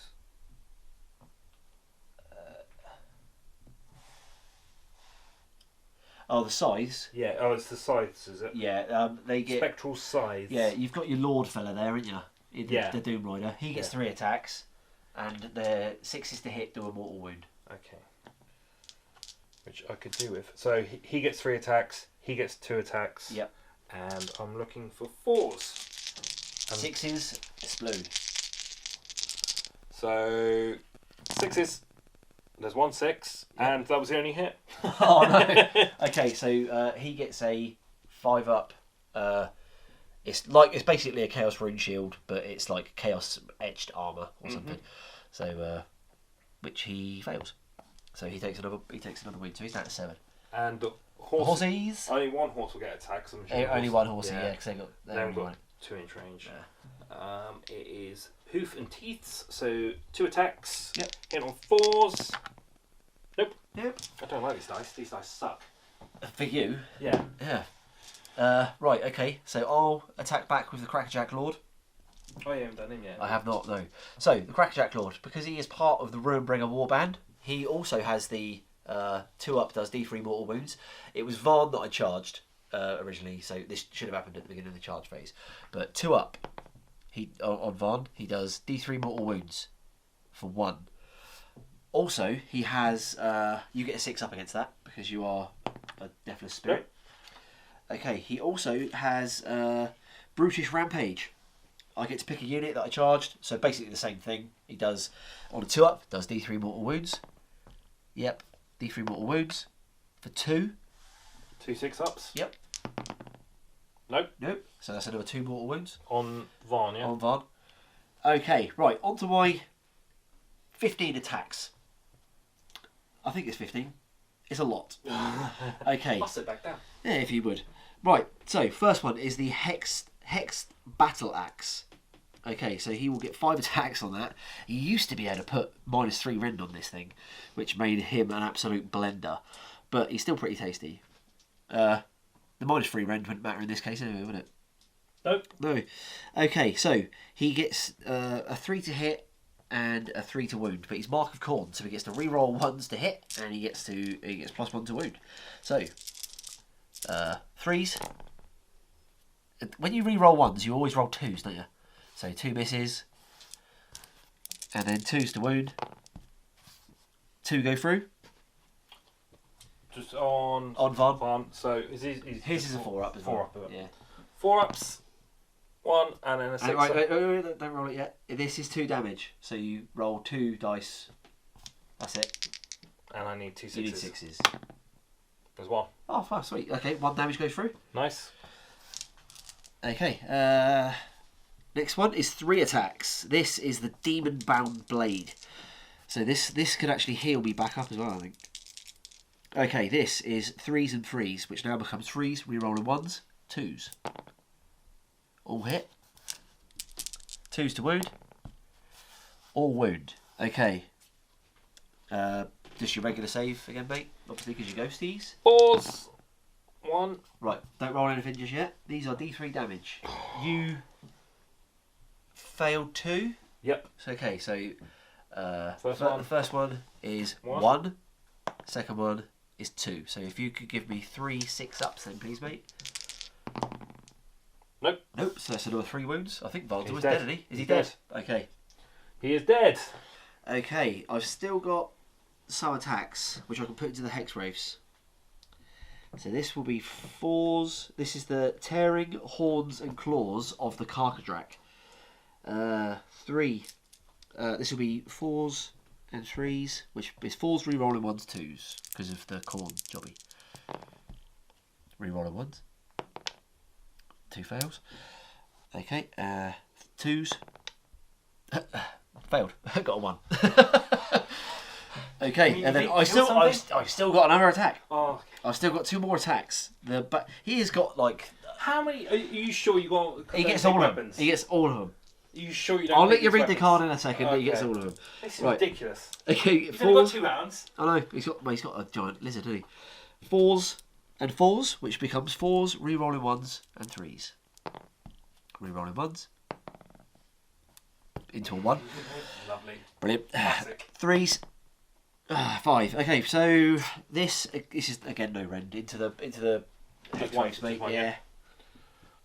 Oh, the size. yeah, oh, it's the scythes, is it? Yeah, they get... Spectral scythes. Yeah, you've got your Lord fella there, haven't you? Yeah. The Doom Rider. He gets 3 attacks, and the 6s to hit do a mortal wound. Okay. Which I could do with. So he gets 3 attacks. He gets 2 attacks. Yep. And I'm looking for 4s. 6s explode. So 6s. There's 1 6, Yep. and that was the only hit. Oh no. Okay, so he gets a 5 up. It's basically a Chaos Rune Shield, but it's like Chaos Etched Armor or something. So which he fails. So he takes another wound. So he's down to 7. And Horsies. only 1 horse will get attacked. So I'm assuming Only 1 horsey, yeah. yeah, because they They haven't got. got 2-inch range. Yeah. It is hoof and teeth, so 2 attacks. Yep. Hit on 4s. Nope. Yep. I don't like these dice. These dice suck. For you. Yeah. Yeah. Right. Okay. So I'll attack back with the Crackerjack Lord. Oh, you haven't done him yet. I have not, no. So, the Crackerjack Lord, because he is part of the Ruinbringer Warband, he also has the 2-up does D3 mortal wounds. It was Varn that I charged originally, so this should have happened at the beginning of the charge phase. But 2-up, on Varn, he does D3 mortal wounds for 1. Also, he has, you get a 6-up against that, because you are a Deathless Spirit. Yep. Okay, he also has Brutish Rampage. I get to pick a unit that I charged, so basically the same thing. He does, on a 2-up, does D3 mortal wounds. Yep, D3 mortal wounds for 2. 2 6-ups? Yep. Nope. Nope. So that's another 2 mortal wounds. On Varn, yeah? On Varn. Okay, right, on to my 15 attacks. I think it's 15. It's a lot. Okay. I'll sit back down. Yeah, if you would. Right, so first one is the Hexed Battle Axe. Okay, so he will get 5 attacks on that. He used to be able to put -3 rend on this thing, which made him an absolute blender. But he's still pretty tasty. The -3 rend wouldn't matter in this case anyway, would it? Nope. No. Okay, so he gets a 3 to hit and a 3 to wound, but he's Mark of Khorne, so he gets to re-roll 1s to hit, and he gets +1 to wound. So 3s. When you re-roll 1s, you always roll 2s, don't you? So 2 misses, and then 2s to wound. 2 go through. Just on Varn. Varn. So is his His is a 4-up as 4-up, well. Yeah. 4-ups. 1 and then a 6. Wait, don't roll it yet. This is 2 damage, so you roll 2 dice. That's it. And I need 2 6s. You need 6s. There's 1. Oh, sweet. Okay, 1 damage goes through. Nice. Okay. Next one is 3 attacks. This is the Demon Bound Blade. So this could actually heal me back up as well, I think. Okay, this is 3s and 3s, which now becomes 3s, rerolling 1s, 2s. All hit. 2s to wound. All wound. Okay. Just your regular save again, mate. Obviously, because you ghosties. Pause. 1. Right, don't roll anything just yet. These are D3 damage. You failed 2. Yep. So, okay, so First the first one is 1. Second one is 2. So if you could give me 3 6-ups then, please, mate. Nope. Nope. So that's another 3 wounds. I think Valdor He's is dead. dead, isn't he? Is he He's dead? dead. Okay. He is dead. Okay, I've still got some attacks which I can put into the Hex Wraiths. So this will be 4s. This is the Tearing Horns and Claws of the Karkadrak. 3. This will be 4s and 3s, which is 4s rerolling 1s, 2s because of the corn jobby. Rerolling 1s. 2 fails. Okay, 2s. Failed. Got a 1. Okay, and then I've still got another attack. Oh, okay. I've still got 2 more attacks. But he has got like. How many? Are you sure you got? He gets all of them. He gets all of them. Are you sure you don't? I'll let you read weapons? the card in a second, but he gets all of them. This is Right. ridiculous. Okay, He's only got 4s. 2 rounds. I know he's got a giant lizard, doesn't he? 4s and 4s, which becomes 4s, rerolling 1s and 3s. Rerolling 1s into a 1. Lovely. Brilliant. Classic. 3s. 5. Okay, so this is again no rend into the Just Hex one, Wraiths, mate. just one, Yeah.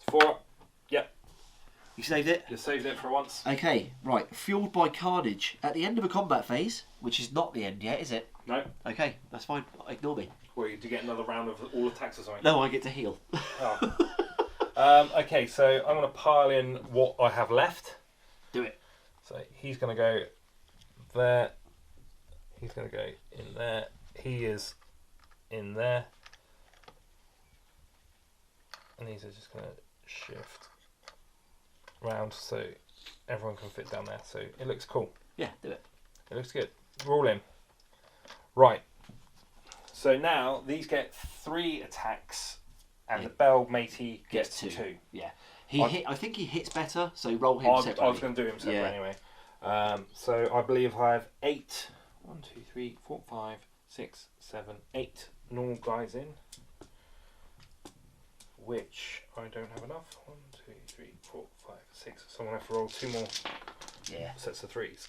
4. Yep. You saved it. Just saved it for once. Okay, right. Fueled by Carnage at the end of a combat phase, which is not the end yet, is it? No. Okay, that's fine. Ignore me. Or you do get another round of all attacks or something. No, I get to heal. Oh. Okay, so I'm going to pile in what I have left. Do it. So he's going to go there. He's going to go in there. He is in there. And these are just going to shift round so everyone can fit down there. So it looks cool. Yeah, do it. It looks good. Roll in. Right. So now these get 3 attacks, and Yeah. the Bell Matey gets Gets 2. Yeah. I think he hits better, so roll him separately. I was going to do him separate anyway. So I believe I have 8. 1, 2, 3, 4, 5, 6, 7, 8 normal guys in. Which I don't have enough. 1, 2, 3, 4, 5, 6. So I'm going to have to roll 2 more sets of 3s.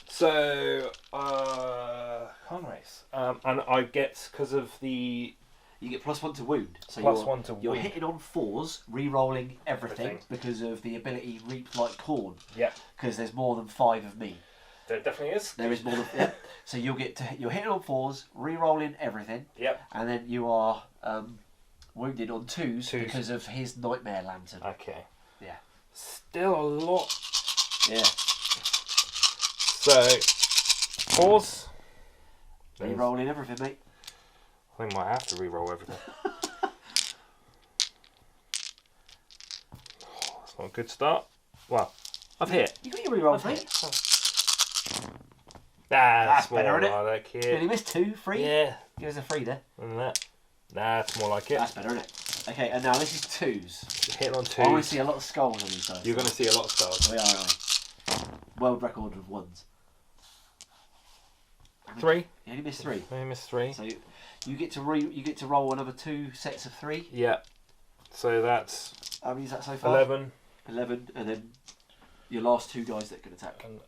So, con race. And I get, because of the... You get +1 to wound. So +1 to you're wound. hitting on 4s, re-rolling everything Everything. because of the ability Reap Like Corn. Yeah, Because there's more than 5 of me. there definitely is. There is more than... Yeah. So you're hitting on 4s, re-rolling everything. Yep. And then you are wounded on 2s Twos. because of his Nightmare Lantern. Okay. Yeah. Still a lot. Yeah. So, pause. Re-rolling everything, mate. I think I might have to re-roll everything. That's not a good start. Well, I've hit. You got your re-rolls, I've mate. hit. That's more better, like innit? it, You kid. only missed 2, 3. Yeah. Give us a 3 there. And that. That's more like it. That's better, isn't it? Okay, and now this is 2s. Hitting on I want 2s. to see a lot of skulls on these guys. You're going to see a lot of stars. We are. World record of 1s. 3. You only missed 3. I missed 3. So you get to roll another 2 sets of 3. Yeah. So that's How many is that so far? 11. 11, and then your last 2 guys that can attack. And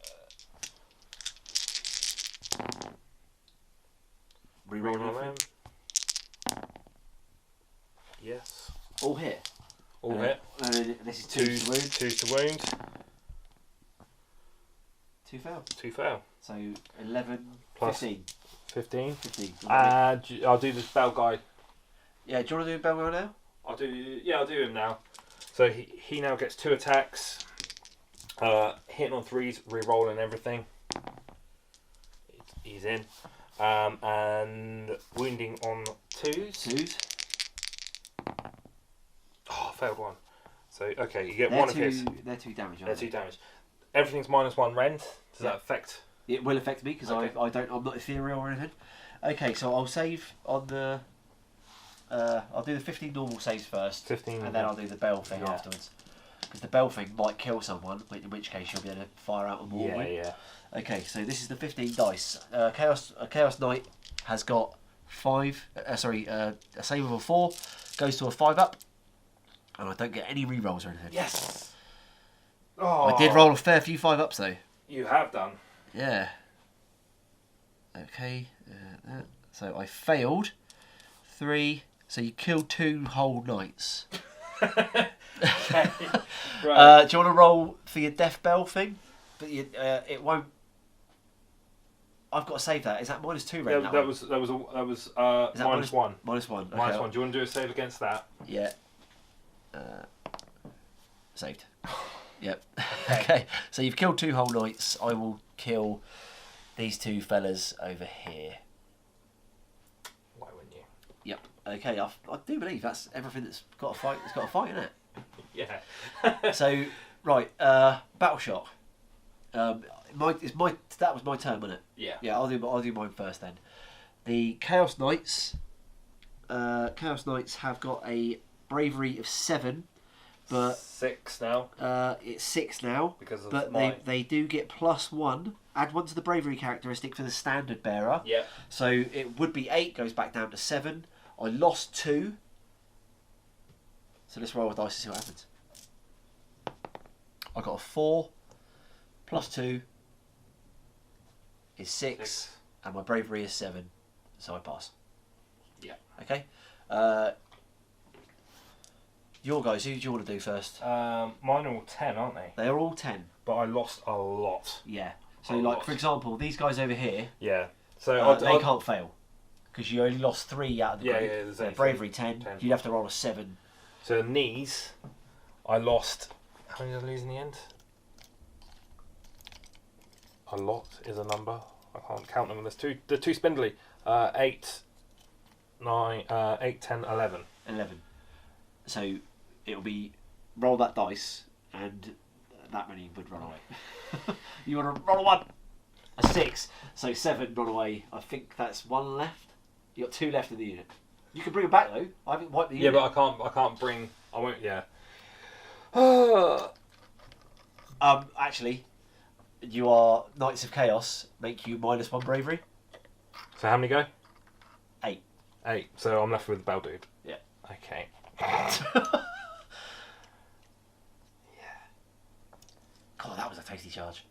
Reroll reroll everything. them. Yes. All hit. All And hit. then- and then this is 2 to wound. 2 to wound. 2 fail. 2 fail. So 11, Plus 15. 15. 15. I'll do this bell guy. Yeah, do you want to do Belwell now? I'll do him now. So he now gets 2 attacks. Hitting on 3s, re-rolling everything. He's in. And wounding on 2s. 2s. Oh, failed 1. So okay, you get They're one two, of his. They're 2 damage. They're Aren't 2 they? damage. Everything's -1 rend. Does that affect? It will affect me because Okay. I'm not ethereal or anything. Okay, so I'll save on the. I'll do the 15 normal saves first, 15, and then I'll do the bell thing Yeah. afterwards. Because the bell thing might kill someone, in which case you'll be able to fire out a more. Yeah. Okay, so this is the 15 dice. Chaos Knight has got 5. A save of a 4 goes to a 5 up, and I don't get any re-rolls or anything. Yes. Oh, I did roll a fair few 5 ups though. You have done. Yeah. Okay. So I failed 3. So you killed 2 whole knights. Okay. Right. Do you want to roll for your death bell thing? But it won't. I've got to save that. Is that -2 Yeah, rate? that was Is that -1. -1. Okay. -1. Do you want to do a save against that? Yeah. Saved. Yep. Okay. So you've killed 2 whole knights. I will kill these 2 fellas over here. Why wouldn't you? Yep. Okay. I do believe that's everything that's got a fight. It's got a fight in it. Yeah. So right. Battle shock. That was my turn, wasn't it? Yeah. Yeah. I'll do mine first then. The Chaos Knights. Chaos Knights have got a bravery of 7. But 6 now. it's 6 now. Because of but my... they do get +1. Add 1 to the bravery characteristic for the standard bearer. Yeah. So it would be 8, goes back down to 7. I lost 2. So let's roll a dice to see what happens. I got a 4. +2 is 6. And my bravery is 7. So I pass. Yeah. Okay. Your guys, who do you want to do first? Mine are all 10, aren't they? They are all 10. But I lost a lot. Yeah. So, A like, lot. for example, these guys over here, Yeah. So they can't fail. Because you only lost 3 out of the Yeah, group. yeah, there's Their only bravery 10. 10. You'd have to roll a 7. So knees, I lost. How many did I lose in the end? A lot is a number. I can't count them. They're too spindly. 8, 9, 8, 10, 11. 11. So it'll be roll that dice, and that many would run away. You want to roll a 1, a 6, so 7 run away. I think that's 1 left. You got 2 left in the unit. You can bring them back though. I haven't wiped the Yeah, unit. but I can't bring. I won't. Yeah. Actually, you are Knights of Chaos. Make you -1 bravery. So how many go? 8. 8. So I'm left with the bell dude. Yeah. Okay. God, that was a tasty charge.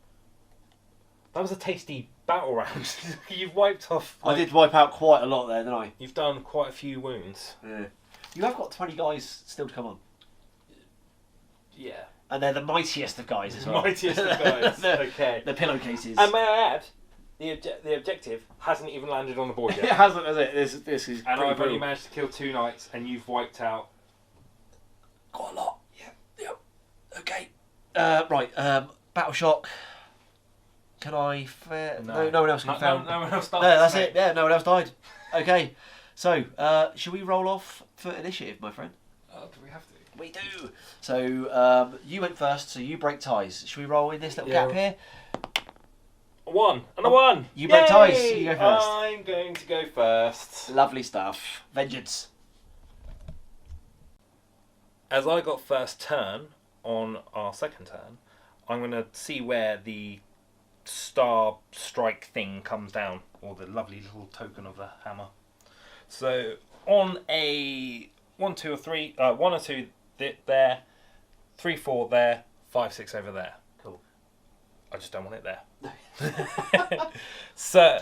That was a tasty battle round. You've wiped off. I did wipe out quite a lot there, didn't I? You've done quite a few wounds. Yeah. You have got 20 guys still to come on. Yeah. And they're the mightiest of guys as well. Mightiest of guys. Okay. The pillowcases. And may I add, the objective hasn't even landed on the board It yet. hasn't, has it? This is And pretty I've only brutal. managed to kill 2 knights, and you've wiped out. Got a lot. Yep. Okay. Right. Battle shock. Can I? No one else can fail. No one else No, starts. that's it. Yeah, no one else died. Okay. So, should we roll off for initiative, my friend? Do we have to? We do. So, you went first, so you break ties. Should we roll in this little gap here? A 1 and a 1. You break ties. Yay! You go first. I'm going to go first. Lovely stuff. Vengeance. As I got first turn on our second turn, I'm going to see where the star strike thing comes down, or the lovely little token of the hammer. So on a 1, 2 or 3, 1 or 2 there, 3, 4 there, 5, 6 over there. Cool. I just don't want it there. So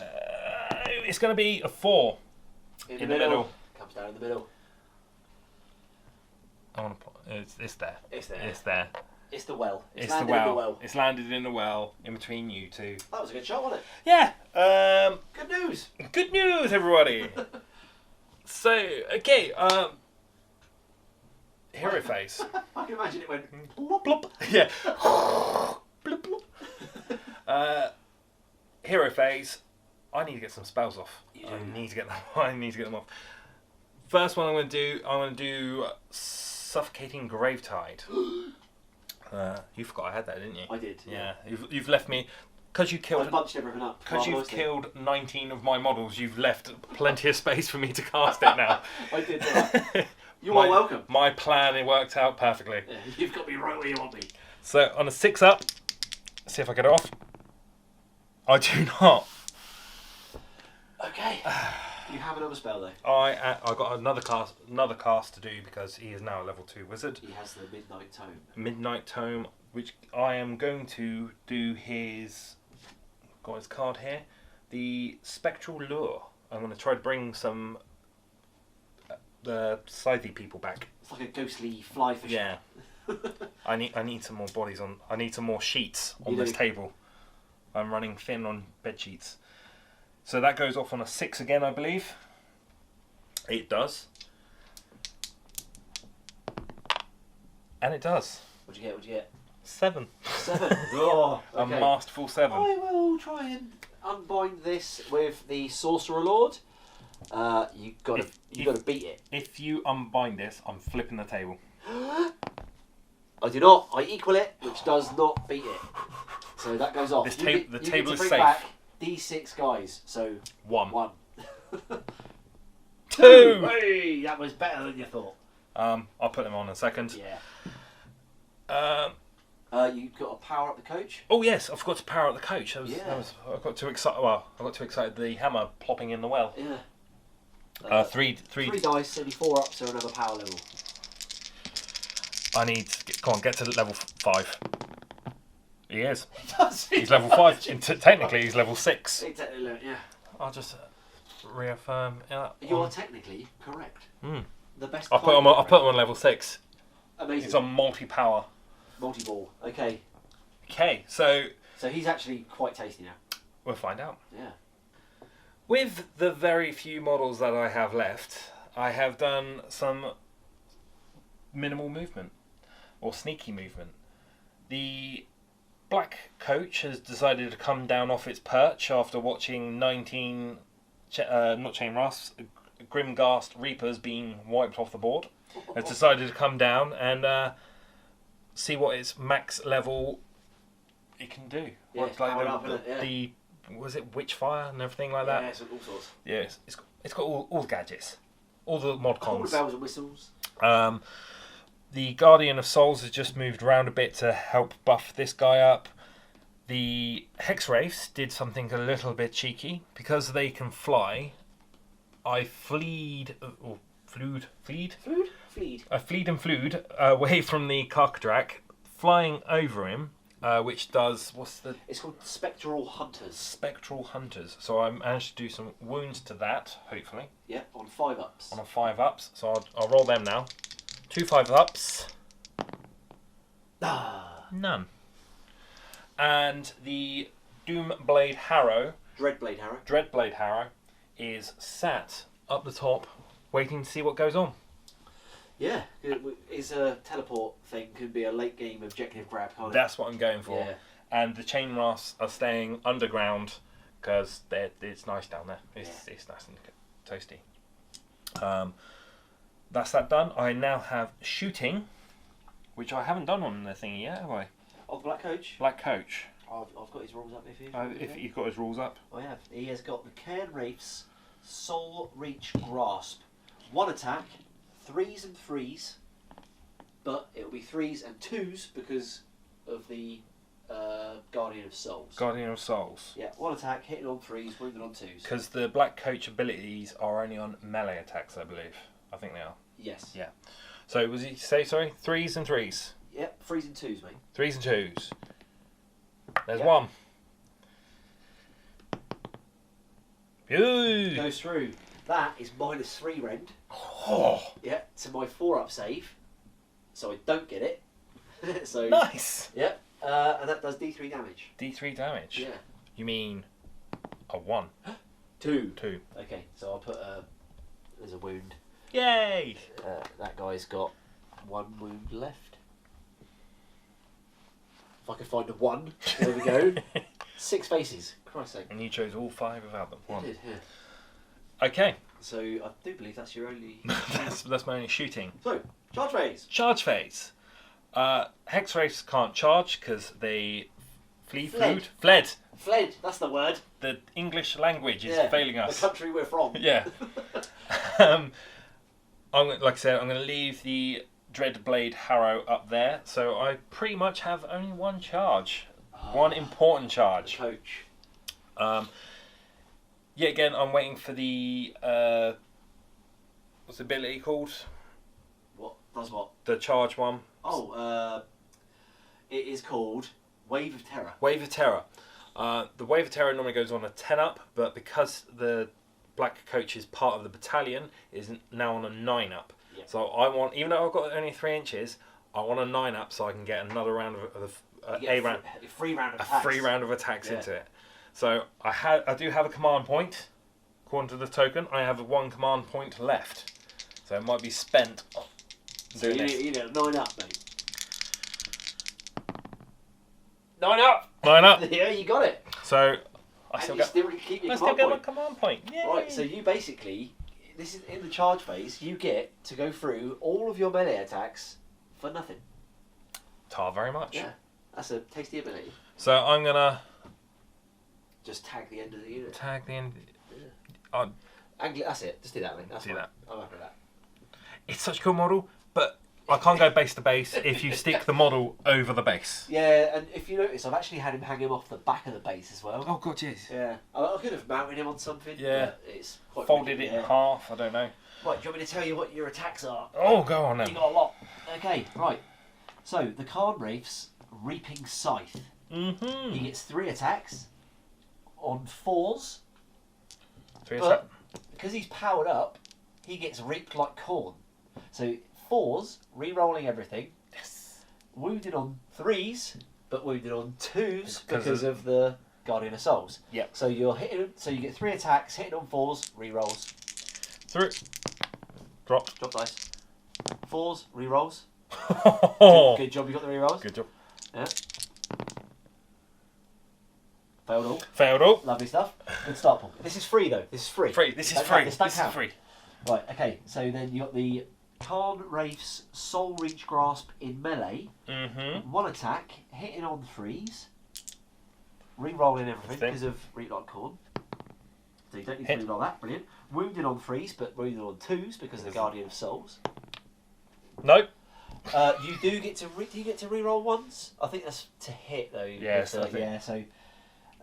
it's going to be a 4 In the middle. Comes down in the middle. I want to put it's there. It's there. It's there. It's the well. It's the landed in well. the well. It's landed in the well in between you two. That was a good shot, wasn't it? Yeah. Good news. Good news, everybody. So, okay. Hero face. I can imagine it went. Blop, blop. Yeah. Blop, blop. Hero phase. I need to get some spells off. I need to get them off. First one I'm going to do Suffocating Gravetide. You forgot I had that, didn't you? I did. Yeah. You've left me because you killed. I bunched everything up. Because you've killed 19 of my models, you've left plenty of space for me to cast it now. I did that. You are welcome. My plan, it worked out perfectly. Yeah, you've got me right where you want me. So on a 6-up, see if I get it off. I do not. Okay. You have another spell though. I got another cast to do because he is now a level 2 wizard. He has the Midnight Tome. Midnight Tome, which I am going to do his. Got his card here, the Spectral Lure. I'm going to try to bring some the scythy people back. It's like a ghostly fly fish. Yeah. I need some more bodies on. I need some more sheets on this table. I'm running thin on bed sheets. So that goes off on a 6 again, I believe. It does. And it does. What'd you get? 7. 7. Oh, okay. A masterful 7. I will try and unbind this with the Sorcerer Lord. You got to beat it. If you unbind this, I'm flipping the table. I do not. I equal it, which does not beat it. So that goes off. The table is safe. Back D6 guys. So 1. 2. Hey, that was better than you thought. I'll put them on in a second. Yeah. You got to power up the coach. Oh yes, I forgot to power up the coach. I got too excited. Well, I got too excited. The hammer plopping in the well. Yeah. Three dice, only 4 ups or another power level. I need to get to level 5. He is. He does. He's level 5. Technically, he's level 6. Technically, yeah. I'll just reaffirm. You are technically correct. The best. I'll put him on level 6. Amazing. He's on multi-power. Multi-ball. Okay. Okay, so he's actually quite tasty now. We'll find out. Yeah. With the very few models that I have left, I have done some minimal movement or sneaky movement. The black coach has decided to come down off its perch after watching 19 not Chain Rasps, Grimghast Reapers being wiped off the board. Has decided to come down and see what its max level it can do. Yeah, What's like the was it Witchfire and everything like that? Yeah, it's all sorts. Yeah, it's got all the gadgets, all the mod All cons. the bells and whistles. The Guardian of Souls has just moved around a bit to help buff this guy up. The Hex Wraiths did something a little bit cheeky. Because they can fly, I fleed and flew away from the Karkadrak, flying over him, which does, It's called Spectral Hunters. Spectral Hunters. So I managed to do some wounds to that, hopefully. Yeah, on 5 ups. On a 5 ups. So I'll roll them now. 2 5 ups. None. And the Doomblade Harrow. Dreadblade Harrow is sat up the top, waiting to see what goes on. Yeah, his teleport thing could be a late game objective grab, can't it? That's what I'm going for. Yeah. And the Chain Rasps are staying underground because it's nice down there. It's nice and toasty. That's that done. I now have shooting, which I haven't done on the thingy yet, have I? Oh, the Black Coach? Black Coach. I've got his rules up if you. If you've got his rules up. I have. He has got the Cairn Wraith's Soul Reach Grasp. 1 attack, 3s and 3s, but it'll be 3s and 2s because of the Guardian of Souls. Guardian of Souls. Yeah, 1 attack, hitting on 3s, wounded on 2s. Because the Black Coach abilities are only on melee attacks, I believe. I think they are. Yes. Yeah. So was he say, sorry? 3s and 3s? Yep, 3s and 2s, mate. 3s and 2s. There's Yep. 1. Ooh. Goes through. That is -3 rend. Oh. Yeah, to my 4-up save. So I don't get it. So Nice. Yep. And that does D3 damage. D3 damage? Yeah. You mean a 1? 2. 2. Okay, so I'll put there's a wound. Yay! That guy's got 1 wound left. If I can find a 1, there we go. 6 faces. Christ's sake. And you chose all 5 without them. I 1. did, yeah. Okay, So I do believe that's your only. that's my only shooting. So charge phase. Charge phase. Hex Wraiths can't charge because they fled. Fled. That's the word. The English language is failing us. The country we're from. Yeah. Like I said, I'm going to leave the Dreadblade Harrow up there. So I pretty much have only one charge. One important charge. Coach. Yet again, I'm waiting for the... what's the ability called? What? Does what? The charge one. Oh, it is called Wave of Terror. Wave of Terror. The Wave of Terror normally goes on a 10 up, but because the Black Coach is part of the battalion, it is now on a 9 up. Yeah. So I want, even though I've got only 3 inches, I want a 9 up so I can get another round of a free round of attacks. Into it. So I do have a command point. According to the token, I have 1 command point left. So it might be spent. So you need a 9 up, mate. 9 up. 9 up. Yeah, you got it. So I and still you get. still keep your I still command get my point. command point. Yay. Right. So you basically, this is in the charge phase. You get to go through all of your melee attacks for nothing. Tar very much. Yeah, that's a tasty ability. So I'm gonna just tag the end of the unit. Tag the end. Yeah. That's it. Just do that, mate. That's do fine. that. I'm happy with that. It's such a cool model, but I can't go base to base if you stick the model over the base. Yeah, and if you notice, I've actually had him hang him off the back of the base as well. Oh god, yes. Yeah, I could have mounted him on something. Yeah. But it's quite Folded it in half. I don't know. Right, do you want me to tell you what your attacks are? Oh, go on then. You got a lot. Okay, right. So the Khan Wraith's Reaping Scythe. Mm-hmm. He gets 3 attacks on 4s. 3 but attacks. Because he's powered up, he gets reaped like corn. So 4s, re-rolling everything. Yes. Wounded on 3s, but wounded on 2s because of the Guardian of Souls. Yep. So you're hitting. So you get 3 attacks, hitting on 4s, re-rolls. Through. Drop. Drop dice. 4s, re-rolls. Oh. Good job, you got the re-rolls. Good job. Yeah. Failed all. Failed all. Lovely stuff. Good start, Paul. This is free though. This is free. Free. This is Don't free. count, This don't is count. free. Right. Okay. So then you got the Khan Wraith's Soul Reach Grasp in melee. Mm-hmm. 1 attack, hitting on 3s, re-rolling everything Thing. because of Reap Like Corn. So you don't need Hit. to re-roll that. Brilliant. Wounded on 3s, but wounded on 2s because of the Guardian of Souls. Nope. You do get to do you get to re-roll once? I think that's to hit though. Yes, I think. Yeah. So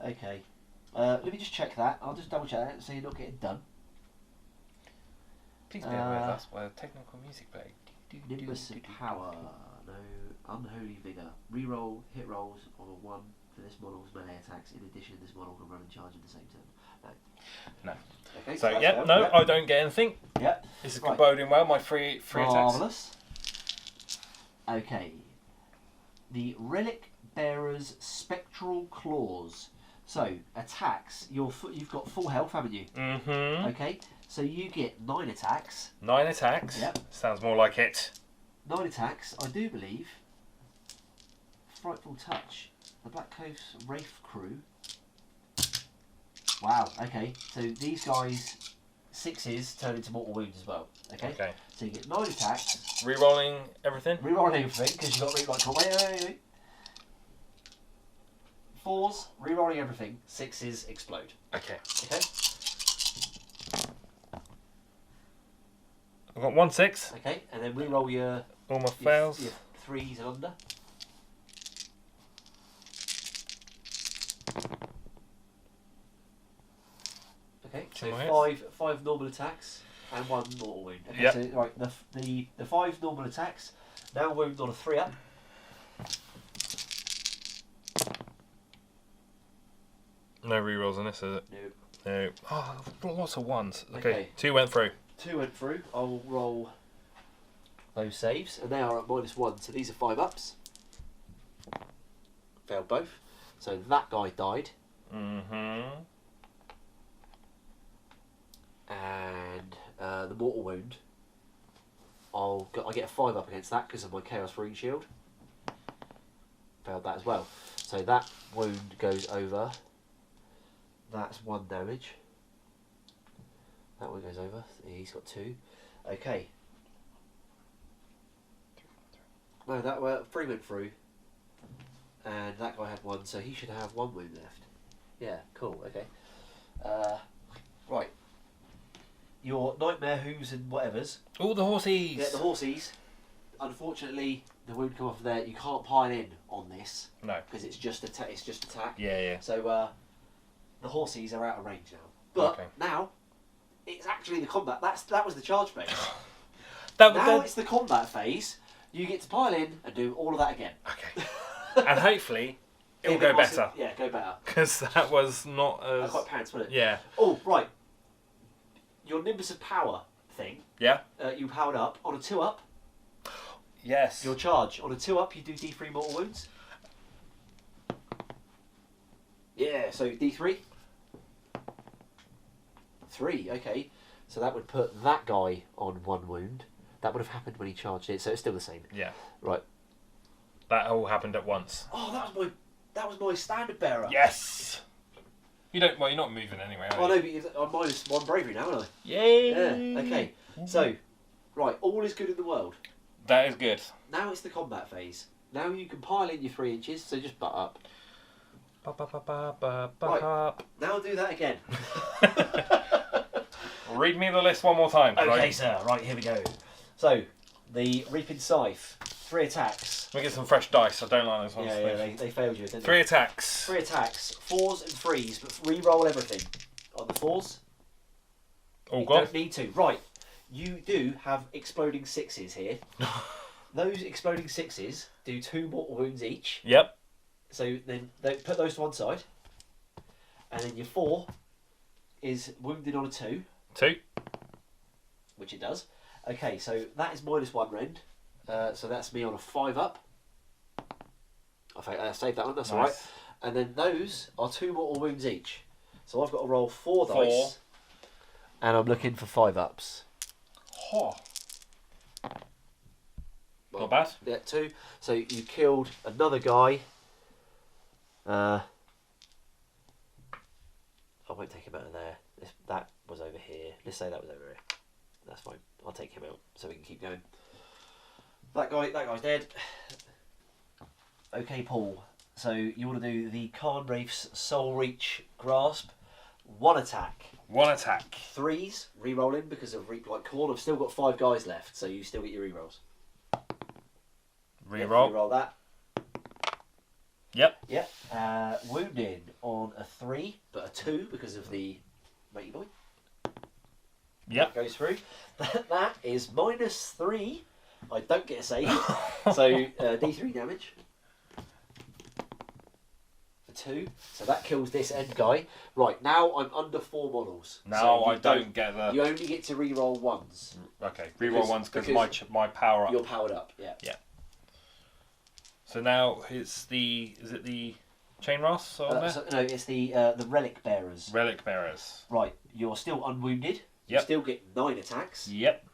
okay. Let me just check that. I'll just double check that so you're not getting done. Please bear with us while technical music play. Nimbus of Power. No. Unholy Vigour. Reroll hit rolls on a 1 for this model's melee attacks. In addition, this model can run and charge at the same turn. No. No. Okay. So that's yeah, fair. no, Yep. I don't get anything. Yep. This is Right. boding well. My free attacks. Marvellous. Okay. The Relic Bearer's Spectral Claws. So, attacks. You've got full health, haven't you? Mm-hmm. Okay. So you get 9 attacks. 9 attacks. Yep. Sounds more like it. 9 attacks, I do believe. Frightful Touch. The Black Coast Wraith Crew. Wow, okay. So these guys, 6s turn into mortal wounds as well. Okay? Okay. So you get 9 attacks. Re-rolling everything. Rerolling everything, because you've got Reap Like Corn. Wait. 4s, rerolling everything. 6s explode. Okay. Okay? I've got 1 6. Okay, and then reroll your All my fails. Your 3s and under. Okay, so Two five normal attacks and 1 mortal wound. Okay, Yep. so right, the 5 normal attacks now wound on a 3 up. No re-rolls on this, is it? No. No. Oh, lots of 1s. Okay. Okay. 2 went through. 2 went through. I'll roll those saves, and they are at -1. So these are 5 ups. Failed both. So that guy died, Mm-hmm. and the mortal wound. I get a 5 up against that because of my Chaos Ring Shield. Failed that as well. So that wound goes over. That's 1 damage. That one goes over. He's got 2. Okay. No, that 3 went through. And that guy had 1, so he should have 1 wound left. Yeah, cool, okay. Right. Your Nightmare Who's and whatevers. All the horsies! Yeah, the horsies. Unfortunately, the wound come off there. You can't pile in on this. No. Because it's just attack. Yeah, yeah. So, the horsies are out of range now. But now, it's actually the combat. That was the charge phase. Now it's the combat phase. You get to pile in and do all of that again. Okay. And hopefully, it will go better. Yeah, go better. Because that was not as... Quite pants, wasn't it? Yeah. Oh, right. Your Nimbus of Power thing. Yeah. You powered up. On a 2-up, yes. your charge. On a 2-up, you do D3 mortal wounds. Yeah, so D3. 3, okay. So that would put that guy on 1 wound. That would have happened when he charged it, so it's still the same. Yeah. Right. That all happened at once. Oh, that was my standard bearer. Yes! You don't... Well, you're not moving anyway, are you? Oh, no, but I'm -1 bravery now, aren't I? Yay! Yeah, okay. So, right, all is good in the world. That is good. Now it's the combat phase. Now you can pile in your 3 inches, so just butt up. Right, now do that again. Read me the list one more time. Okay, right? sir. Right, here we go. So, the Reaping Scythe, 3 attacks. Let me get some fresh dice. I don't like those ones. Yeah, they failed you, didn't 3 they? attacks. 3 attacks, 4s and 3s, but re-roll everything. On the 4s, All you gone. don't need to. Right, you do have exploding 6s here. Those exploding 6s do 2 mortal wounds each. Yep. So then put those to one side. And then your 4 is wounded on a 2. 2. Which it does. Okay, so that is -1 rend. So that's me on a 5-up. I saved that one, that's Nice. alright. And then those are 2 mortal wounds each. So I've got to roll 4 4. dice. And I'm looking for 5-ups. Oh. Not bad. Yeah, 2. So you killed another guy. I won't take him out of there. That was over here. Let's say that was over here. That's fine. I'll take him out so we can keep going. That guy's dead. Okay, Paul. So you want to do the Khan Wraith's Soul Reach Grasp. 1 attack. 1 attack. 3s, re-rolling because of Reap Like Corn. I've still got 5 guys left, so you still get your re-rolls. Reroll. Re-roll that. Yep. Yep. Wounded on a 3, but a 2 because of the matey boy. Yep. That goes through. That is -3. I don't get a save. So D3 damage. For 2. So that kills this end guy. Right, now I'm under 4 models. Now so I don't get the... You only get to re-roll 1s. Okay, reroll ones because my power up. You're powered up, yeah. Yeah. So now it's the... Is it the Chain Ross on there? No, it's the Relic Bearers. Relic Bearers. Right, you're still unwounded. You Yep. still get 9 attacks. Yep.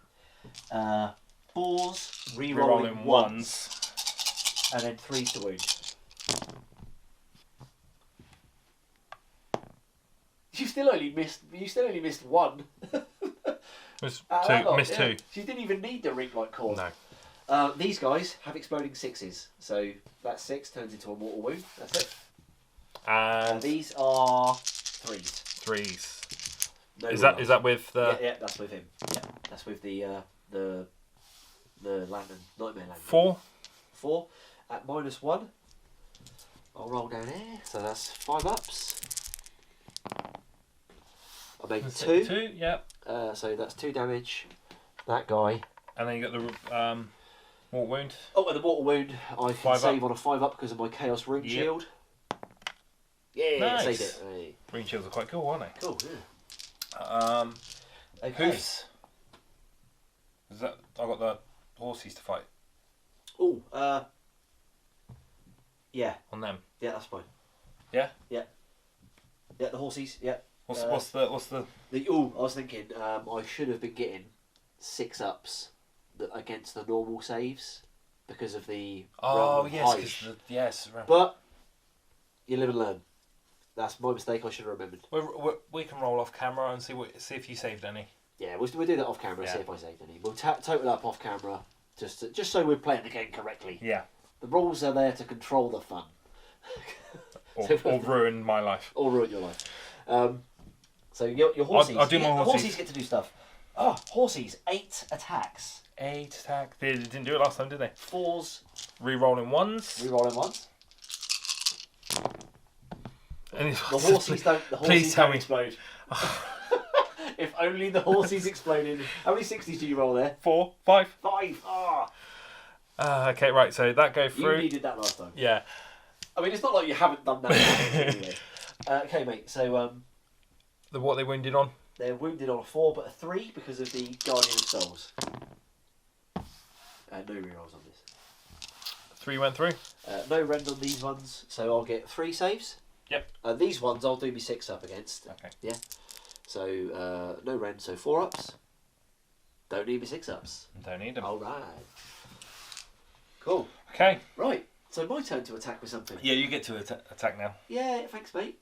4s, re-rolling 1s, and then 3s to wound. You still only missed 1. Missed Out of two. that lot, Missed yeah. 2. So you didn't even need the Reap Like Corn. No. These guys have exploding 6s, so that 6 turns into a mortal wound. That's it. And These are 3s. 3s. No Is re-rolls. that with the... Yeah, that's with him. Yeah, that's with the Landon Nightmare Landon. 4? 4 at -1. I'll roll down here, so that's 5-ups. I made 2. 2, yep. So that's 2 damage. That guy. And then you got the mortal wound. Oh, and the mortal wound I can 5 save up. on a 5-up because of my Chaos Rune Yep. Shield. Yeah, Nice. saved it. Hey. Green shields are quite cool, aren't they? Cool. Yeah. Okay. Hoofs. Is that... I got the horsies to fight Oh, yeah, on them. yeah, that's fine. Yeah? Yeah, the horsies. Yeah. What's the... I was thinking I should have been getting 6-ups against the normal saves because of the Oh, realm of yes, Heish. because yes. But you live and learn. That's my mistake. I should have remembered. We can roll off camera and see if you saved any. Yeah, we'll do that off camera. See if I saved any. We'll total up off camera, just so we're playing the game correctly. Yeah. The rules are there to control the fun. or ruin my life. Or ruin your life. So your horsies. I'll do my horsies. Horsies get to do stuff. Oh, horsies, 8 attacks. 8 attack. They didn't do it last time, did they? 4s. Re-rolling 1s. Re-rolling 1s. And the horsies don't. The horsies Please tell don't me. explode. If only the horsies exploded. How many 60s do you roll there? 4, 5. 5. Ah. Okay, right. So that go through. You needed that last time. Yeah. I mean, it's not like you haven't done that anyway. Okay, mate. So What they wounded on? they're wounded on a 4, but a 3 because of the Guardian of Souls. No rerolls on this. 3 went through. No rend on these ones, so I'll get 3 saves. Yep. These ones I'll do me 6 up against. Okay. Yeah. So no rend, so 4 ups. Don't need me 6 ups. Don't need them. All right. Cool. Okay. Right. So my turn to attack with something. Yeah, you get to attack now. Yeah. Thanks, mate.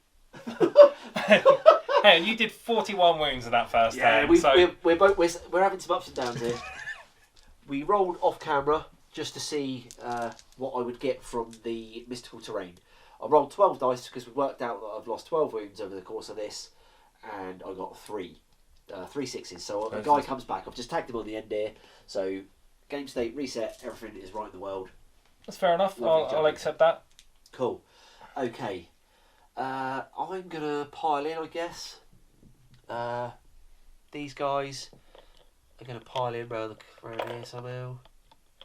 Hey, and you did 41 wounds in that first Yeah, turn. we're having some ups and downs here. We rolled off camera just to see what I would get from the mystical terrain. I rolled 12 dice because we worked out that I've lost 12 wounds over the course of this, and I got 3 6s. So a guy comes back. I've just tagged him on the end here. So game state reset. Everything is right in the world. That's fair enough. I'll accept that. Cool. Okay. I'm gonna pile in, I guess. These guys are gonna pile in around here somehow.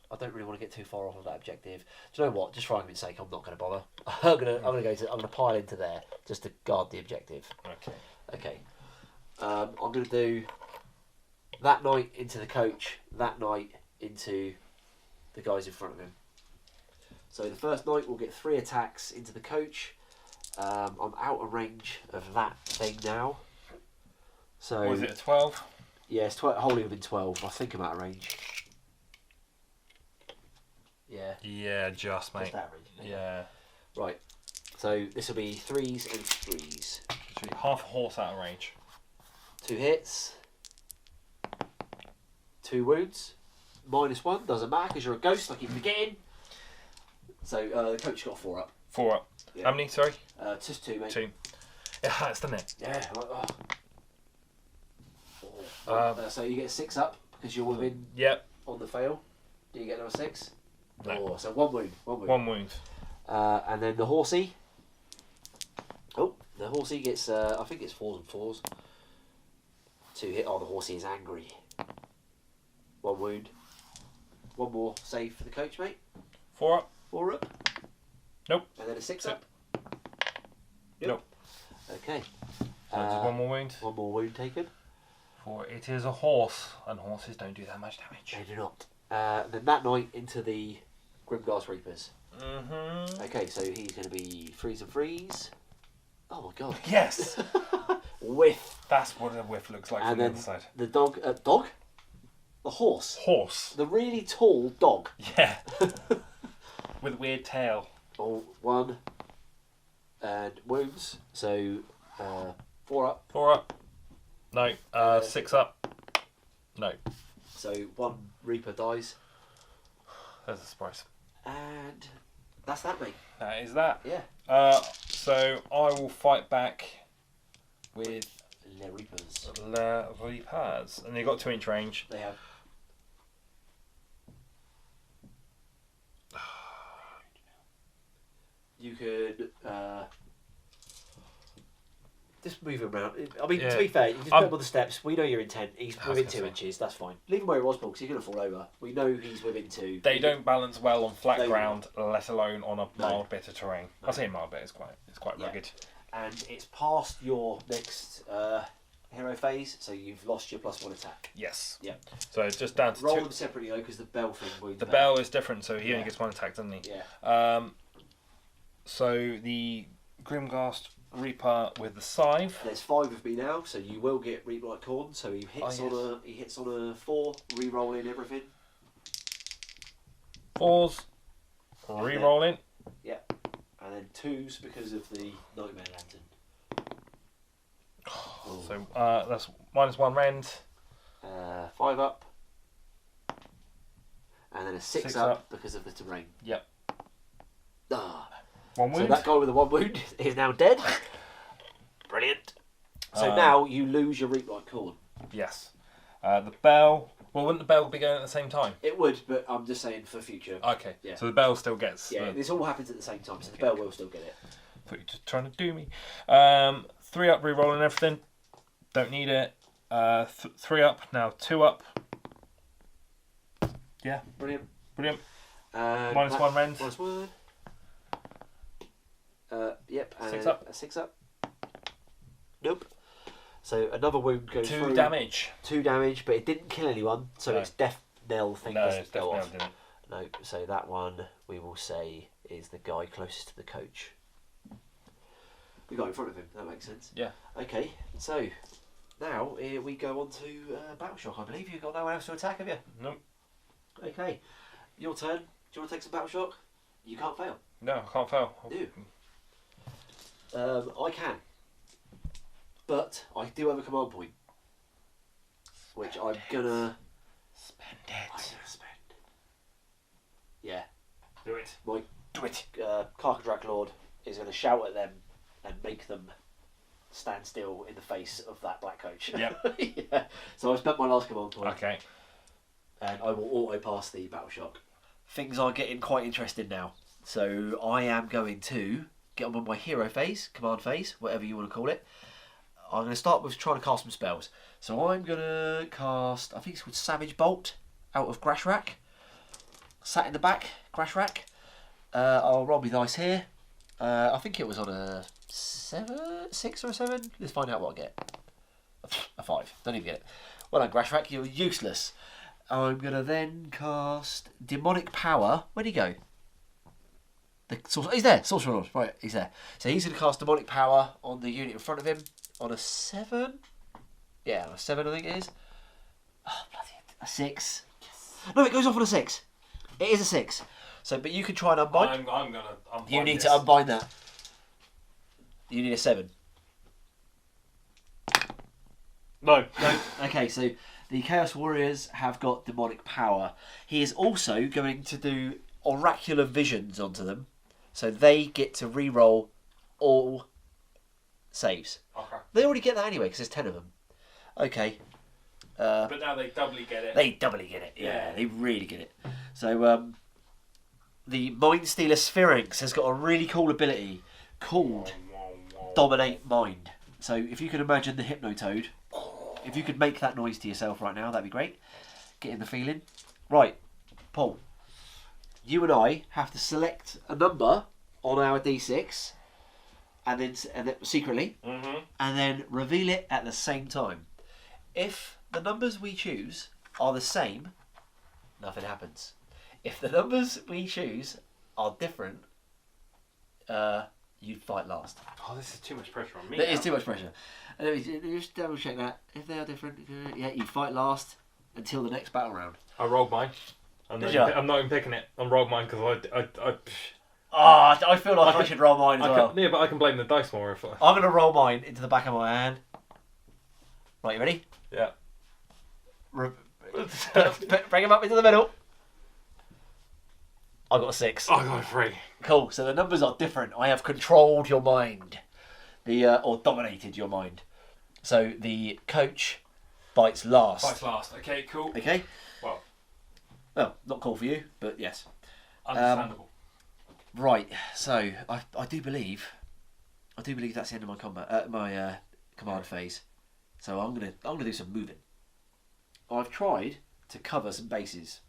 I don't really want to get too far off of that objective. Do you know what? Just for argument's sake, I'm not gonna bother. I'm gonna pile into there just to guard the objective. Okay. Okay. I'm gonna do that knight into the coach. That knight into the guys in front of him. So the first knight will get 3 attacks into the coach. I'm out of range of that thing now. So Was it a 12? yeah, it's wholly within 12. I think I'm out of range. Yeah. Yeah, just mate. Just average. Yeah. Right. So this will be 3s and 3s. So half a horse out of range. 2 hits. 2 wounds. -1 doesn't matter because you're a ghost. I keep forgetting. So the coach got a 4 up. 4 up. Yeah. How many? Sorry. Just 2, mate. 2. It hurts, doesn't it? Yeah. So you get 6 up because you're within Yep. on the fail. Do you get another 6? No. Oh, so 1 wound. 1 wound. 1 wound. And then the horsey. Oh, the horsey gets, I think it's 4s and 4s. 2 hit. Oh, the horsey is angry. 1 wound. 1 more save for the coach, mate. 4 up. 4 up. Nope. And then a 6 up. Nope. Okay. So just 1 more wound. 1 more wound taken. For it is a horse, and horses don't do that much damage. They do not. Then that night into the Grimghast Reapers. Mm-hmm. Okay, so he's going to be 3s and 3s. Oh my god. Yes! Whiff. That's what a whiff looks like And from the then other side. the dog. Dog? The horse. Horse. The really tall dog. Yeah. With a weird tail. Oh, 1. And wounds. So 4 up. 4 up. No. 6 up. No. So 1 Reaper dies. There's a surprise. And that's that, mate. That is that. Yeah. So I will fight back with Le Reapers. Le Reapers. And they've got 2-inch range. They have. You could just move him around. I mean, Yeah. to be fair, you just put him on the steps. We know your intent. He's was within gonna 2 say. inches. That's fine. Leave him where he was, Paul, because he's going to fall over. We know he's within 2. They don't balance well on flat They ground, let alone on a No. mild bit of terrain. No. I say mild bit, it's quite Yeah. rugged. And it's past your next hero phase, so you've lost your +1 attack. Yes. Yeah. So it's just down to Roll 2. them separately though, because the bell thing wounds The better. bell is different, so he Yeah. only gets 1 attack, doesn't he? Yeah. So the Grimghast Reaper with the scythe. There's 5 of me now, so you will get Reap Like Corn. So he hits Oh, he hits on a 4, re-rolling everything. 4s. Re-rolling. Yeah. And then 2s because of the Nightmare Lantern. So that's -1 rend. 5 up. And then a 6 up because of the terrain. Yep. Ah. 1 wound. So that guy with the 1 wound is now dead. Brilliant. So now you lose your Reap Like Corn. Yes. The bell. Well, wouldn't the bell be going at the same time? It would, but I'm just saying for future. Okay. Yeah. So the bell still gets. Yeah, this all happens at the same time, so the bell will still get it. I thought you were just trying to do me. 3 up, re-rolling everything. Don't need it. 3 up, now 2 up. Yeah. Brilliant. Brilliant. -1 rend. -1. Yep. 6 up. A 6 up. Nope. So another wound goes 2 through. damage. 2 damage, but it didn't kill anyone, so No. its death knell thing No, doesn't it's go definitely off. didn't. No, so that one we will say is the guy closest to the coach. The guy in front of him, that makes sense. Yeah. Okay, so now we go on to Battle Shock. I believe you've got no one else to attack, have you? Nope. Okay, your turn. Do you want to take some Battle Shock? You can't fail. No, I can't fail. Do. I can. But I do have a command point. Which I'm gonna... Spend I'm gonna spend. Yeah. Do it. My Do it. Karkadrak Lord is going to shout at them and make them stand still in the face of that black coach. Yep. Yeah. So I've spent my last command point. Okay. And I will auto pass the Battle Shock. Things are getting quite interesting now. So I am going to get on with my hero phase, command phase, whatever you want to call it. I'm going to start with trying to cast some spells. So I'm going to cast, I think it's called Savage Bolt, out of Grashrak. Sat in the back, Grashrak. I'll roll my dice here. I think it was on a 6 or a 7. Let's find out what I get. A 5. Don't even get it. Well done, Grashrak. You're useless. I'm going to then cast Demonic Power. Where'd he go? He's there. Sorcerer Lord. Right, he's there. So he's going to cast Demonic Power on the unit in front of him on a 7. Yeah, on a 7 I think it is. Oh, bloody a 6. Yes. No, it goes off on a 6. It is a 6. So, but you can try and unbind. I'm going to unbind You need this. to unbind that. You need a 7. No. No. Okay, so the Chaos Warriors have got Demonic Power. He is also going to do Oracular Visions onto them. So they get to re-roll all saves. Okay. They already get that anyway because there's 10 of them. Okay. But now they doubly get it. They doubly get it. Yeah, they really get it. So the Mind Stealer Sphinx has got a really cool ability called Dominate Mind. So if you could imagine the Hypnotoad, if you could make that noise to yourself right now, that'd be great. Getting the feeling. Right, Paul. You and I have to select a number on our D6 and then secretly, and then reveal it at the same time. If the numbers we choose are the same, nothing happens. If the numbers we choose are different, you fight last. Oh, this is too much pressure on me. There is too much pressure. Let me just double check that. If they are different, yeah, you fight last until the next battle round. I rolled mine. I'm not even picking it. I'm rolled mine because I feel like I should roll mine as well. Yeah, but I can blame the dice more if I'm going to roll mine into the back of my hand. Right, you ready? Yeah. Bring him up into the middle. I got a 6. I got a 3. Cool. So the numbers are different. I have controlled your mind, or dominated your mind. So the coach bites last. Bites last. Okay, cool. Okay. Well, not cool for you, but yes. Understandable. Right. So I do believe that's the end of my combat. My command phase. So I'm gonna do some moving. I've tried to cover some bases.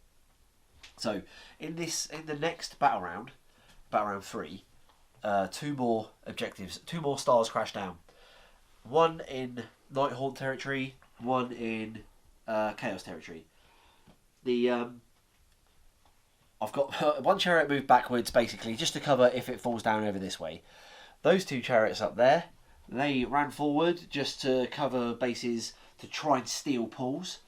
So in the next battle round 3, 2 more objectives, 2 more stars crash down. One in Nighthaunt territory, one in Chaos territory. I've got one chariot moved backwards basically just to cover if it falls down over this way. Those 2 chariots up there, they ran forward just to cover bases to try and steal pulls.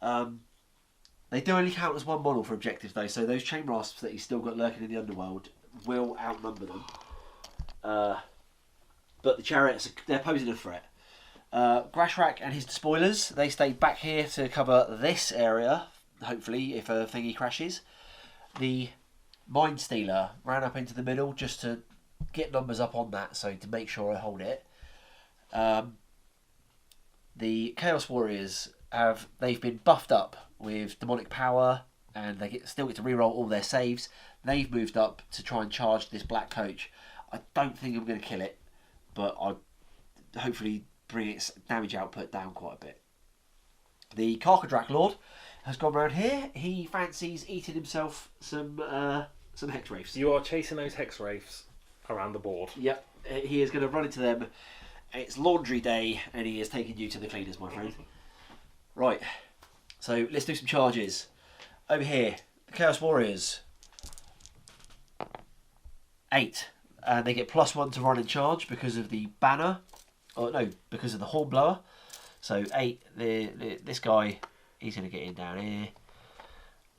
They do only count as 1 model for objectives though, so those chain rasps that he's still got lurking in the underworld will outnumber them. But the chariots, they're posing a threat. Grashrak and his despoilers, they stay back here to cover this area, hopefully, if a thingy crashes. The Mind Stealer ran up into the middle just to get numbers up on that, so to make sure I hold it. The Chaos Warriors they've been buffed up with demonic power, and they still get to reroll all their saves. They've moved up to try and charge this black coach. I don't think I'm going to kill it, but I'll hopefully bring its damage output down quite a bit. The Karkadrak Lord has gone around here. He fancies eating himself some Hex Wraiths. You are chasing those Hex Wraiths around the board. Yep, he is going to run into them. It's laundry day, and he is taking you to the cleaners, my friend. Right, so let's do some charges. Over here, the Chaos Warriors. 8. And they get +1 to run and charge because of the banner. Oh no, because of the Hornblower. So 8, this guy, he's going to get in down here.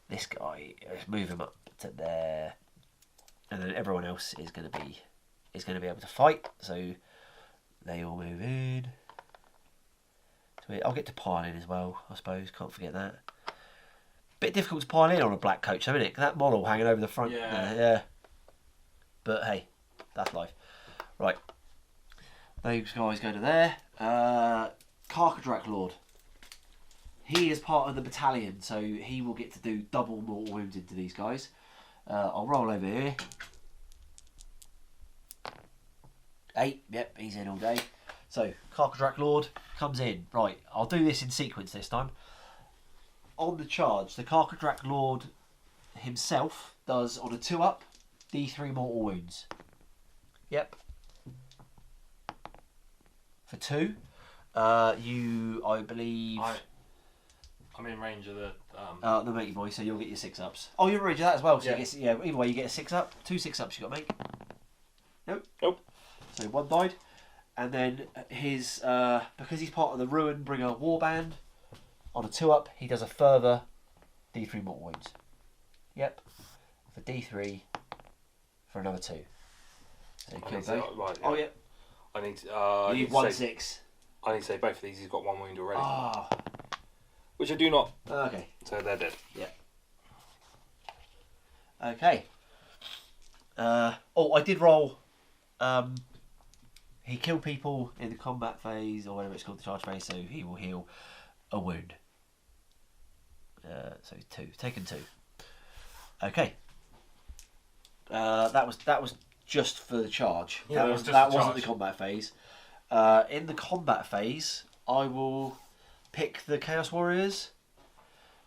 This guy, let's move him up to there. And then everyone else is going to be able to fight. So they all move in. I'll get to pile in as well, I suppose. Can't forget that. Bit difficult to pile in on a black coach, though, isn't it? That model hanging over the front. Yeah. But hey, that's life. Right. Those guys go to there. Karkadrak Lord. He is part of the battalion, so he will get to do double mortal wounds into these guys. I'll roll over here. 8. Yep, he's in all day. So, Karkadrak Lord comes in. Right, I'll do this in sequence this time. On the charge, the Karkadrak Lord himself does, on a 2-up, D3 mortal wounds. Yep. For 2. I believe... I'm in range of the... the matey boy, so you'll get your 6-ups. Oh, you're in range of that as well, so yeah. Either way, you get a 6-up. 2 6-ups you got to make. Nope. So 1 died. And then his, because he's part of the Ruinbringer Warband, on a 2-up, he does a further D3 mortal wounds. Yep. For D3 for another 2. So you kill both. Right, yeah. Oh, yeah. I need to... you need 1 6. I need to say both of these, he's got 1 wound already. Ah. Which I do not. Okay. So they're dead. Yeah. Okay. I did roll... he killed people in the combat phase, or whatever it's called, the charge phase, so he will heal a wound. So 2. Taken 2. Okay. That was just for the charge. Yeah, that wasn't the combat phase. In the combat phase, I will pick the Chaos Warriors.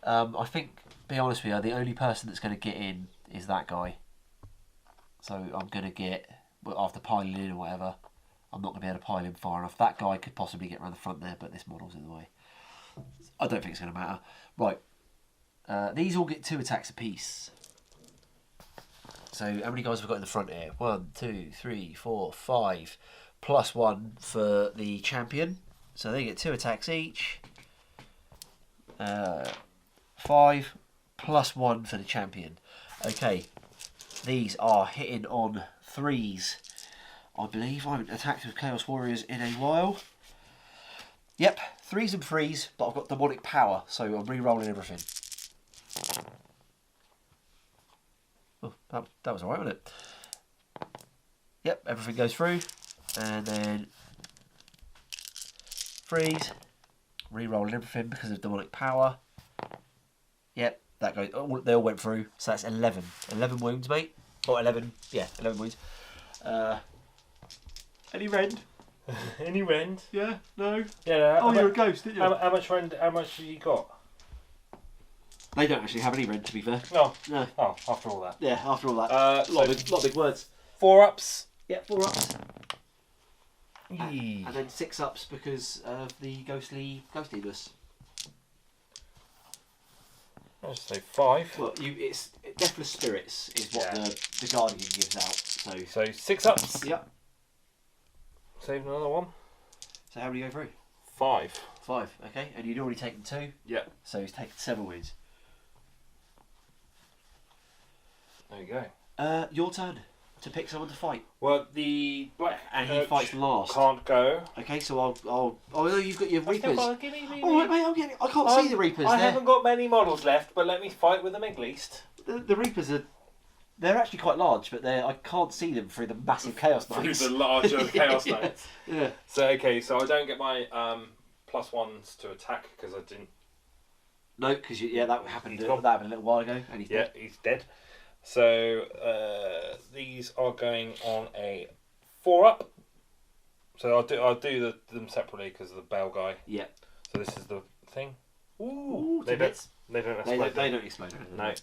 I think, be honest with you, the only person that's going to get in is that guy. So I'm going to get, after piling in or whatever, I'm not going to be able to pile in far enough. That guy could possibly get around the front there, but this model's in the way. I don't think it's going to matter. Right. These all get 2 attacks apiece. So how many guys have we got in the front here? 1, 2, 3, 4, 5. +1 for the champion. So they get 2 attacks each. 5 +1 for the champion. Okay. These are hitting on 3s. I believe I haven't attacked with Chaos Warriors in a while. Yep, 3s and 3s, but I've got demonic power, so I'm re-rolling everything. Oh, that was alright, wasn't it? Yep, everything goes through. And then 3s. Re-rolling everything because of demonic power. Yep, that goes. Oh, they all went through, so that's 11. 11 wounds, mate. Or 11, yeah, 11 wounds. Any rend? Any rend? Yeah, no. Yeah. Oh, you're a ghost, didn't you? How much rend? How much have you got? They don't actually have any rend, to be fair. No. No. Oh, after all that. Yeah, after all that. lot of big words. 4-ups. Yeah, 4-ups. Yee. And then 6-ups because of the ghostiness. I'll just say 5. Well, it's Deathless Spirits is what the Guardian gives out. So 6-ups. Yep. Save another one. So how many go through? 5. 5. Okay, and you'd already taken 2. Yeah. So he's taken 7 wounds. There you go. Your turn. to pick someone to fight. Well, the black And he fights last. Can't go. Okay, so I'll. Oh no, you've got your Reapers. All Give me. right, mate. I'm getting. I can't see the Reapers. I haven't got many models left, but let me fight with them at least. The Reapers are. They're actually quite large, but I can't see them through the massive Chaos Knights. Through the larger Chaos Knights. Yeah. So okay, so I don't get my +1s to attack because I didn't. No, because that happened. That happened a little while ago, and he's dead. He's dead. So these are going on a 4-up. So I'll do them separately because of the bell guy. Yeah. So this is the thing. Ooh, they don't explode. They don't explode. No.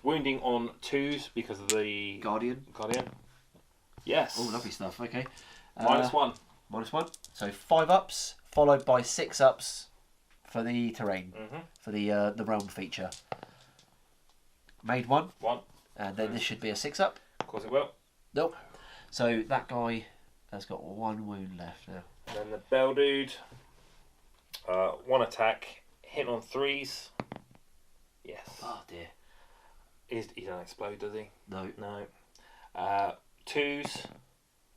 Wounding on 2s because of the Guardian. Yes. Oh, lovely stuff. Okay. -1. -1. So 5 ups followed by 6 ups for the terrain, for the realm feature. Made 1. 1. And then this should be a 6 up. Of course it will. Nope. So that guy has got 1 wound left now. And then the bell dude, 1 attack, hit on 3s. Yes. Oh dear. He don't explode, does he? No. 2s.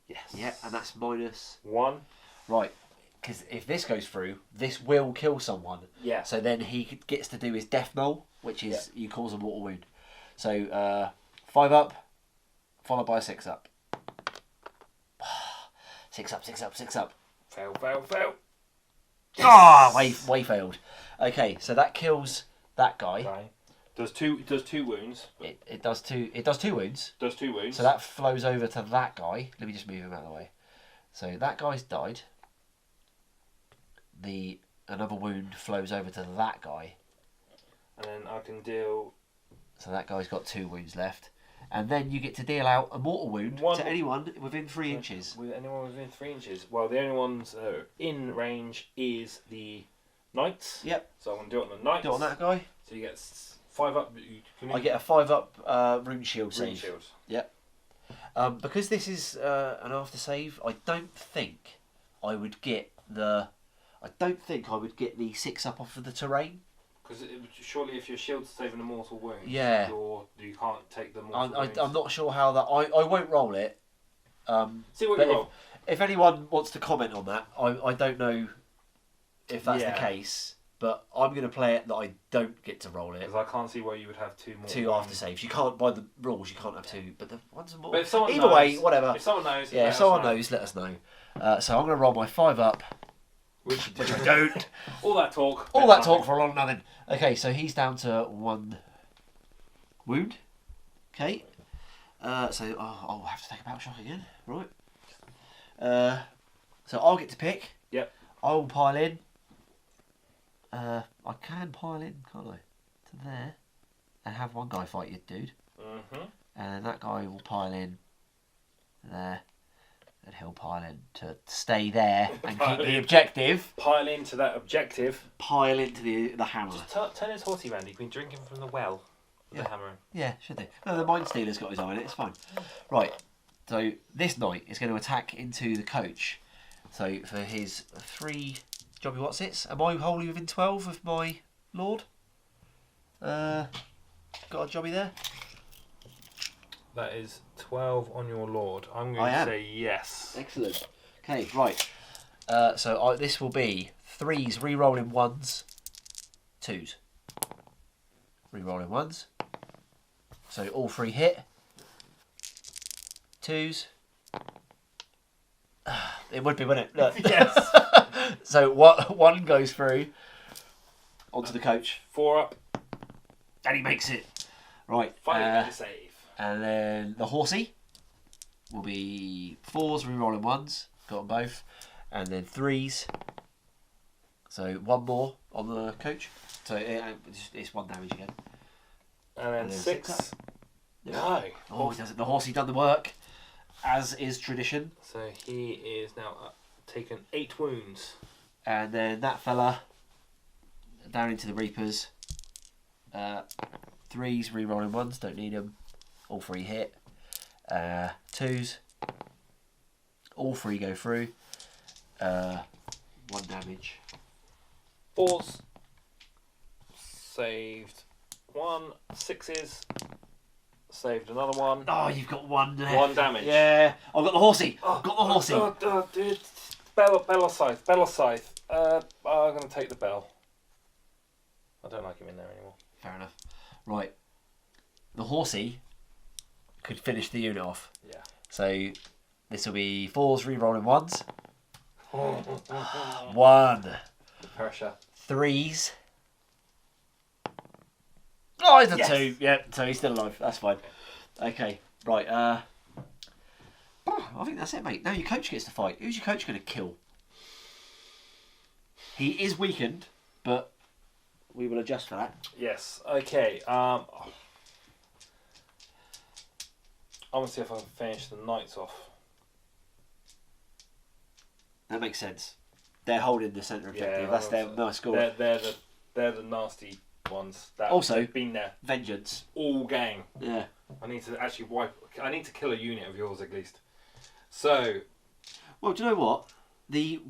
Yes. Yeah, and that's -1. Right. Because if this goes through, this will kill someone. Yeah. So then he gets to do his death knell, which is you cause a mortal wound. So 5 up, followed by a 6 up. 6 up, 6 up, 6 up. Fail. Yes. Ah, way failed. Okay, so that kills that guy. Okay. Does two wounds. It does two wounds. Does 2 wounds. So that flows over to that guy. Let me just move him out of the way. So that guy's died. Another wound flows over to that guy. And then I can deal. So that guy's got 2 wounds left. And then you get to deal out a mortal wound to anyone within 3 inches. With anyone within 3 inches. Well, the only ones in range is the knights. Yep. So I'm going to do it on the knights. Do it on that guy. So you get 5 up. I get a 5 up rune shield save. Rune shields. Yep. Because this is an after save, I don't think I would get the 6 up off of the terrain. Because surely if your shield's saving a mortal wound, yeah, you can't take the mortal wound. I'm not sure how that. I won't roll it. See what you roll. If anyone wants to comment on that, I don't know if that's the case. But I'm going to play it that I don't get to roll it. Because I can't see why you would have 2 more. 2 after saves. You can't, by the rules, you can't have 2. But the ones are more. But if someone Either knows, way, whatever. If someone knows, if someone knows, let us know. So I'm going to roll my 5 up. Which I don't. All that talk. All that talk for a lot of nothing. Okay, so he's down to 1 wound. Okay. So I'll have to take a battle shock again. Right. So I'll get to pick. Yep. I will pile in. I can pile in, can't I? To there. And have one guy fight your dude. Mm-hmm. And then that guy will pile in there. And he'll pile in to stay there and keep the objective. Pile into that objective. Pile into the hammer. Just turn his horsey round. He's been drinking from the well with the hammer. Yeah, should do. No, the Mind Stealer's got his eye on it. It's fine. Right. So this knight is going to attack into the coach. So for his 3 jobby whatsits, am I wholly within 12 of my lord? Got a jobby there? That is 12 on your lord. I'm going to say yes. Excellent. Okay, right. So this will be 3s re-rolling 1s, 2s. Re-rolling 1s. So all 3 hit. 2s. It would be, wouldn't it? Look. Yes. So one goes through onto the coach. 4 up. And he makes it. Right. Finally made a save. And then the horsey will be 4s, re-rolling 1s. Got them both. And then 3s. So 1 more on the coach. So it's 1 damage again. And then 6. No. Oh, the horsey done the work, as is tradition. So he is now taken 8 wounds. And then that fella down into the Reapers. 3s, re-rolling 1s, don't need them. All 3 hit. 2s. All 3 go through. 1 damage. 4s. Saved 1. 6s. Saved another one. Oh, you've got one left. 1 damage. Yeah. I've got the horsey. I've got the horsey. Dude. Bell Scythe. I'm going to take the bell. I don't like him in there anymore. Fair enough. Right. The horsey could finish the unit off. Yeah. So this will be 4s re-rolling 1s. 1. The pressure. 3s. Oh, it's a Yes. 2. Yeah, so he's still alive. That's fine. Okay, right. I think that's it, mate. Now your coach gets to fight. Who's your coach going to kill? He is weakened, but we will adjust for that. Yes. Okay. I'm going to see if I can finish the knights off. That makes sense. They're holding the centre objective. Yeah, That's their nice score. They're the nasty ones. That Also, have been there vengeance. all game. Yeah. I need to actually I need to kill a unit of yours at least. So. Well, do you know what? The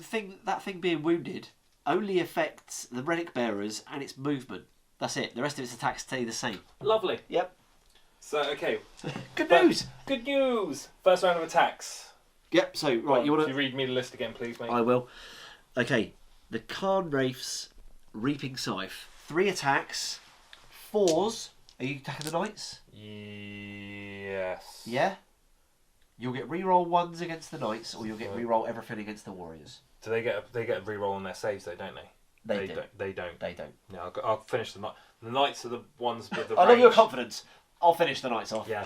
thing being wounded only affects the relic bearers and its movement. That's it. The rest of its attacks stay the same. Lovely. Yep. So okay. Good news. Good news. First round of attacks. Yep. So right, you want to read me the list again, please, mate? I will. Okay. The Khan Wraith's Reaping Scythe. 3 attacks. 4s. Are you attacking the knights? Yes. Yeah. You'll get reroll 1s against the knights, or you'll get reroll everything against the warriors. Do they get a reroll on their saves though, don't they? They do. They don't. They don't. No, I'll finish the knights. The knights are the ones with the. I love your confidence. I'll finish the knights off. Yeah.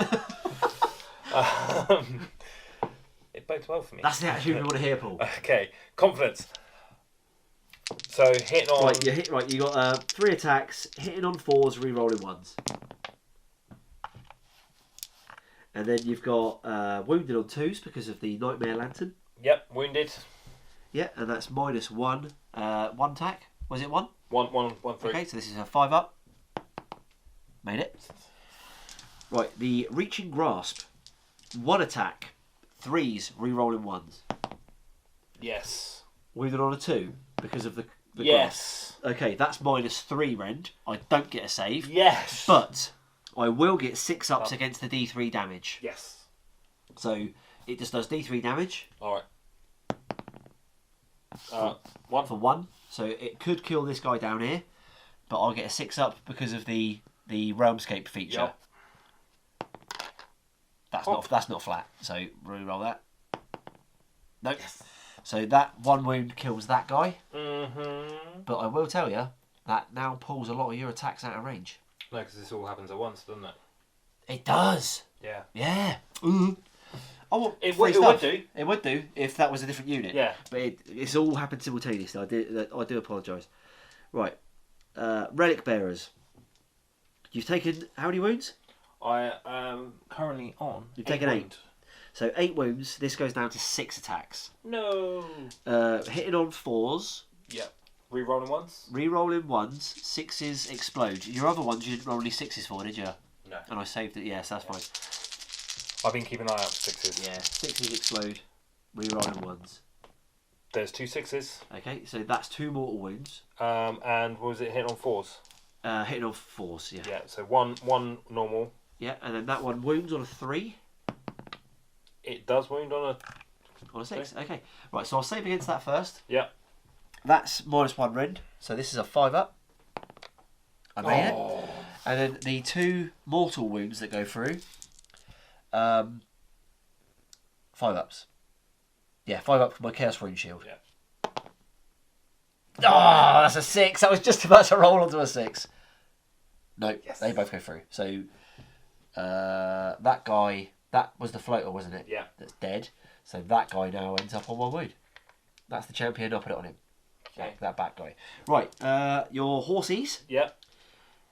It bodes well for me. That's the attitude we want to hear, Paul. Okay, confidence. So hitting on. Right, you got 3 attacks, hitting on 4s, re-rolling 1s. And then you've got wounded on 2s because of the Nightmare Lantern. Yep, wounded. Yeah, and that's -1. 1 attack. Was it 1? 1, 3. Okay, so this is a 5 up. Made it. Right, the Reaching Grasp. 1 attack. 3s, re-rolling 1s. Yes. Wounded on a 2 because of the yes. grasp. Okay, that's -3 rend. I don't get a save. Yes. But I will get 6 ups against the D3 damage. Yes. So it just does D3 damage. All right. 1 for 1. So it could kill this guy down here, but I'll get a 6 up because of the Realmscape feature. Yep. That's not flat. So re-roll that. Nope. Yes. So that 1 wound kills that guy. Mm-hmm. But I will tell you that now pulls a lot of your attacks out of range. No, because this all happens at once, doesn't it? It does. Yeah. Yeah. Mm. Oh, It would do. It would do if that was a different unit. Yeah. But it's all happened simultaneously. I do apologise. Right. Relic Bearers. You've taken how many wounds? I am currently on. You've taken 8. So 8 wounds. This goes down to 6 attacks. No. Hitting on 4s. Yep. Re-rolling once. Re-rolling 1s. 6s explode. Your other ones you didn't roll any 6s for, did you? No. And I saved it. Yes, that's fine. I've been keeping an eye out for 6s. Yeah, 6s explode. Re-rolling 1s. There's 2 6s. Okay, so that's 2 mortal wounds. And what was it hitting on 4s? Hitting on 4s, yeah. Yeah, so one normal. Yeah, and then that one wounds on a 3. It does wound on a 6. Okay, right. So I'll save against that first. Yeah. That's -1 rend. So this is a 5 up. I made it. And then the 2 mortal wounds that go through. 5 ups. Yeah, 5 up for my Chaos Rune Shield. Yeah. Oh, that's a 6. I was just about to roll onto a 6. No, yes. They both go through. So that guy, that was the floater, wasn't it? Yeah. That's dead. So that guy now ends up on 1 wound. That's the champion. I'll put it on him. Okay. That back guy. Right, your horsies. Yeah.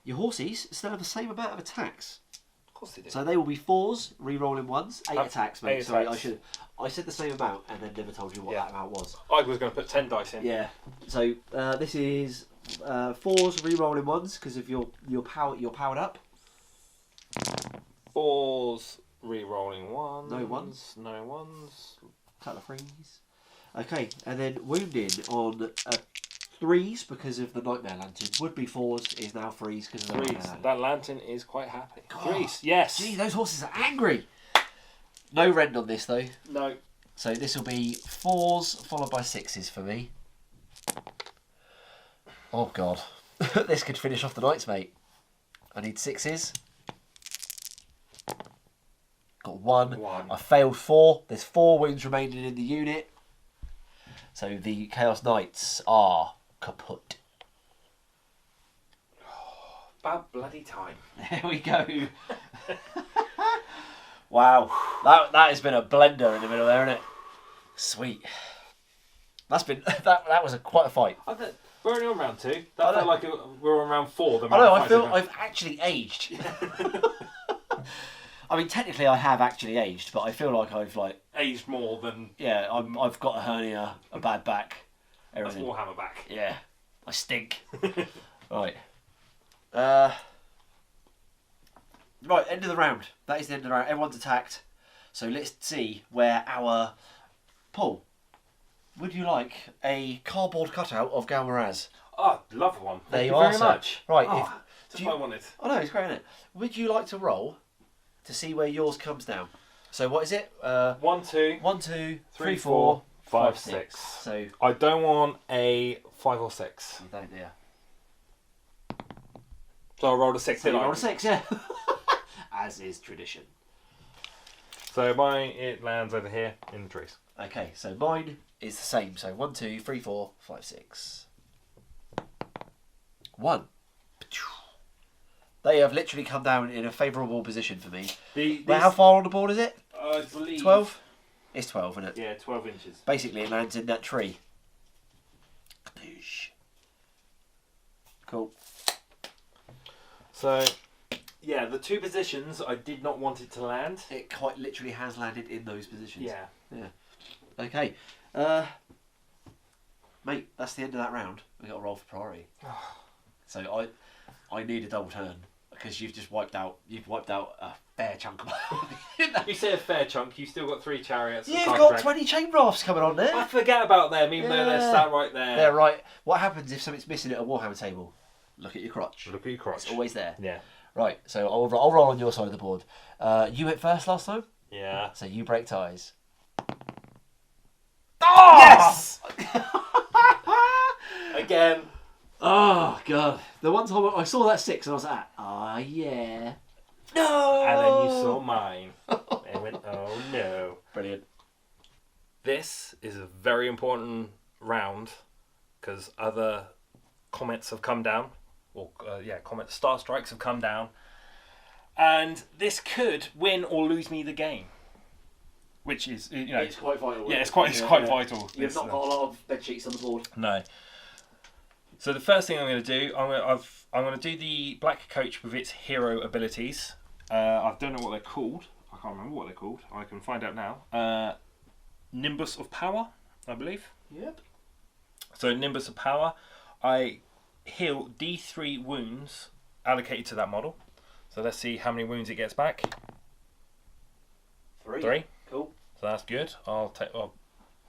Your horsies still have the same amount of attacks. Of course they do. So they will be 4s, re-rolling 1s, 8 attacks, mate. 8 Sorry, attacks. I said the same amount and then never told you what that amount was. I was going to put 10 dice in. Yeah. So this is 4s, re-rolling 1s because of your power. You're powered up. 4s, re-rolling 1s. No 1s. No 1s. Couple of 3s. Okay, and then wounding on a 3s because of the Nightmare Lantern. Would be 4s, is now 3s because of the Nightmare Threes. Lantern. That lantern is quite happy. God. 3s, yes. Gee, those horses are angry. No rend on this though. No. So this will be 4s followed by 6s for me. Oh God. This could finish off the Knights, mate. I need 6s. Got 1. I failed 4. There's 4 wounds remaining in the unit. So the Chaos Knights are kaput. Bad bloody time. There we go. Wow. That has been a blender in the middle there, isn't it? Sweet. That's been that was quite a fight. We're only on round 2. That felt like we're on round 4. I know, I feel I've actually aged. I mean, technically I have actually aged, but I feel like I've aged more than... Yeah, I've got a hernia, a bad back, everything. That's Warhammer back. Yeah, I stink. Right. Right, end of the round. That is the end of the round. Everyone's attacked. So let's see where our... Paul, would you like a cardboard cutout of Galmaraz? Oh, love one. Thank you are, very sir. much. Right, That's what I wanted. Oh no, it's great, isn't it? Would you like to roll to see where yours comes down? So what is it? 1, 2, 1, 2, 3, 4, 4, 5, 6. 6. So I don't want a 5 or 6. you don't, dear. So I rolled a 6. So you didn't I? roll a 6, yeah. As is tradition. So it lands over here in the trees. Okay, so mine is the same. So 1, 2, 3, 4, 5, 6. 1. They have literally come down in a favourable position for me. How far on the board is it? I believe 12? It's 12, isn't it? Yeah, 12 inches. Basically, it lands in that tree. Cool. So, yeah, the 2 positions I did not want it to land. It quite literally has landed in those positions. Yeah. Yeah. Okay. Mate, that's the end of that round. We got to roll for priority. So I need a double turn because you've just wiped out a fair chunk of my... You say a fair chunk, you've still got 3 chariots. You've got 20 chain rafts coming on there. I forget about them, even though they're sat right there. They're right. What happens if something's missing at a Warhammer table? Look at your crotch. Look at your crotch. It's always there. Yeah. Right, so I'll roll on your side of the board. You went first last time? Yeah. So you break ties. Oh! Yes! Again. Oh, God. The one time I saw that 6 and I was like, yeah. No! And then you saw mine. And went, oh no. Brilliant. This is a very important round because other comets have come down. Or, comet star strikes have come down. And this could win or lose me the game. Which is, It's quite vital. Yeah, it's quite vital. You've not got a lot of bed sheets on the board. No. So the first thing I'm going to do, I'm going to do the black coach with its hero abilities. I don't know what they're called. I can't remember what they're called. I can find out now. Nimbus of Power, I believe. Yep. So Nimbus of Power, I heal D3 wounds allocated to that model. So let's see how many wounds it gets back. 3. Cool. So that's good. I'll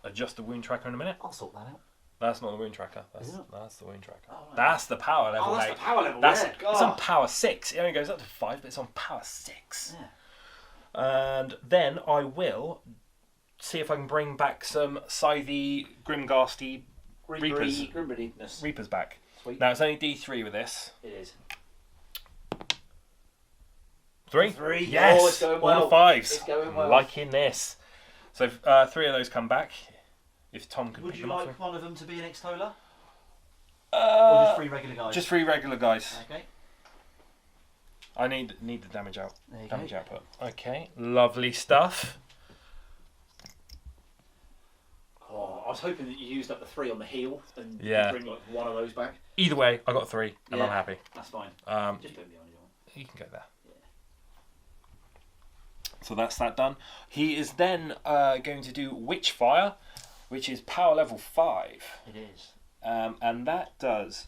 adjust the wound tracker in a minute. I'll sort that out. That's not the wound tracker. That's the wound tracker. Oh, right. That's the power level, that's mate. the power level, That's, yeah. It's on power 6. It only goes up to 5, but it's on power 6. Yeah. And then I will see if I can bring back some Scythe Grimghasty Reapers back. Sweet. Now it's only D3 with this. It is. 3? 3. Yes. Oh, it's going well. All 5s. It's going well. Liking this. So 3 of those come back. If Tom could Would pick you them up. like one of them to be an Extola? Or just 3 regular guys? Just 3 regular guys. Okay. I need the damage out. There you Damage go. output. Okay, lovely stuff. Oh, I was hoping that you used up the 3 on the heel and Yeah. bring like one of those back. Either way, I got 3 and I'm happy. That's fine. Just put them behind you. You can go there. Yeah. So that's that done. He is then going to do Witchfire, which is power level 5. It is. And that does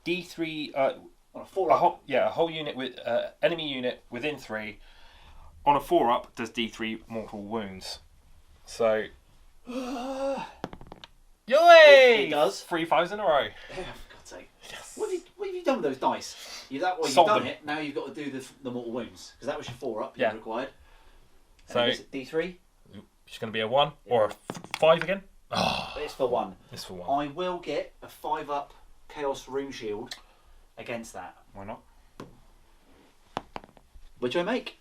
D3. On a 4 a whole unit with enemy unit within 3. On a 4-up, does D3 mortal wounds. So Yay! It does. 3 5s in a row. Yeah, for God's sake. Yes. What have you done with those dice? You've done them. it. Now you've got to do the mortal wounds because that was your 4 up. Yeah. You required. So D3. It's going to be a 1 or a 5 again. Oh, It's for 1. it's for 1. I will get a 5 up Chaos Rune Shield against that. Why not? Which I make.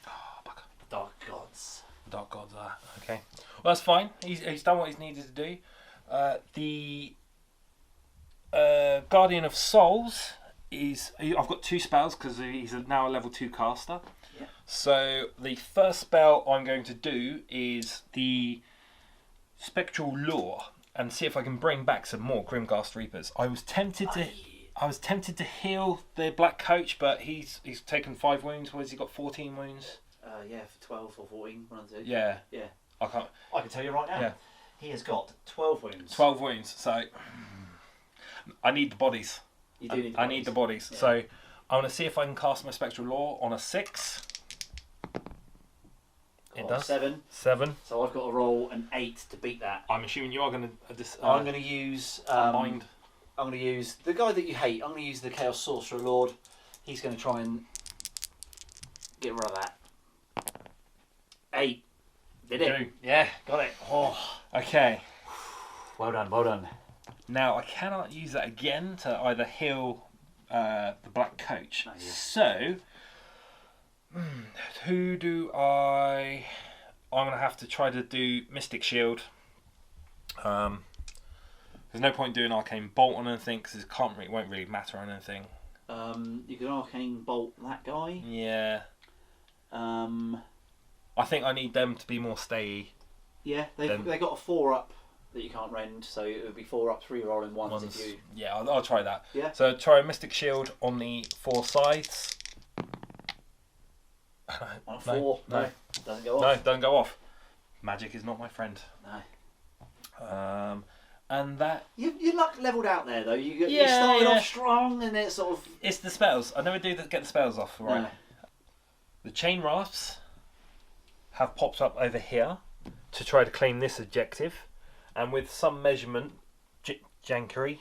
Oh, bugger. Dark Gods. Dark Gods are okay. Well, that's fine. He's done what he's needed to do. The Guardian of Souls is. I've got 2 spells because he's now a level 2 caster. Yeah. So the first spell I'm going to do is the Spectral Lure and see if I can bring back some more Grimghast Reapers. I was tempted to heal the Black Coach, but he's taken 5 wounds. What has he got? 14 wounds. Yeah, for 12 or 14. One of the two. Yeah. Yeah. I can't. I can tell you right now. Yeah. He has got 12 wounds. 12 wounds. So I need the bodies. You do need the bodies. I need the bodies. Yeah. So I'm going to see if I can cast my Spectral Lore on a 6. It does. 7. 7. So I've got to roll an 8 to beat that. I'm assuming you are going to. I'm going to use. Mind. I'm going to use the guy that you hate. I'm going to use the Chaos Sorcerer Lord. He's going to try and get rid of that. 8. Did it? Yeah, got it. Oh. Okay. Well done, well done. Now I cannot use that again to either heal the Black Coach. Oh, yeah. So who do I'm going to have to try to do Mystic Shield. There's no point doing Arcane Bolt on anything because it won't really matter on anything. You can Arcane Bolt that guy. Yeah. I think I need them to be more stayy. Yeah, they got a 4 up that you can't rend, so it would be 4 up, 3 rolling ones if you. Yeah, I'll try that. Yeah. So try a Mystic Shield on the 4 sides. On a 4, no, doesn't go off. No, don't go off. Magic is not my friend. No. And that Your luck levelled out there though. You Yeah, started yeah. off strong and then sort of. it's the spells. I never do get the spells off. Right. No. The Chain Rasps have popped up over here to try to claim this objective, and with some measurement jankery,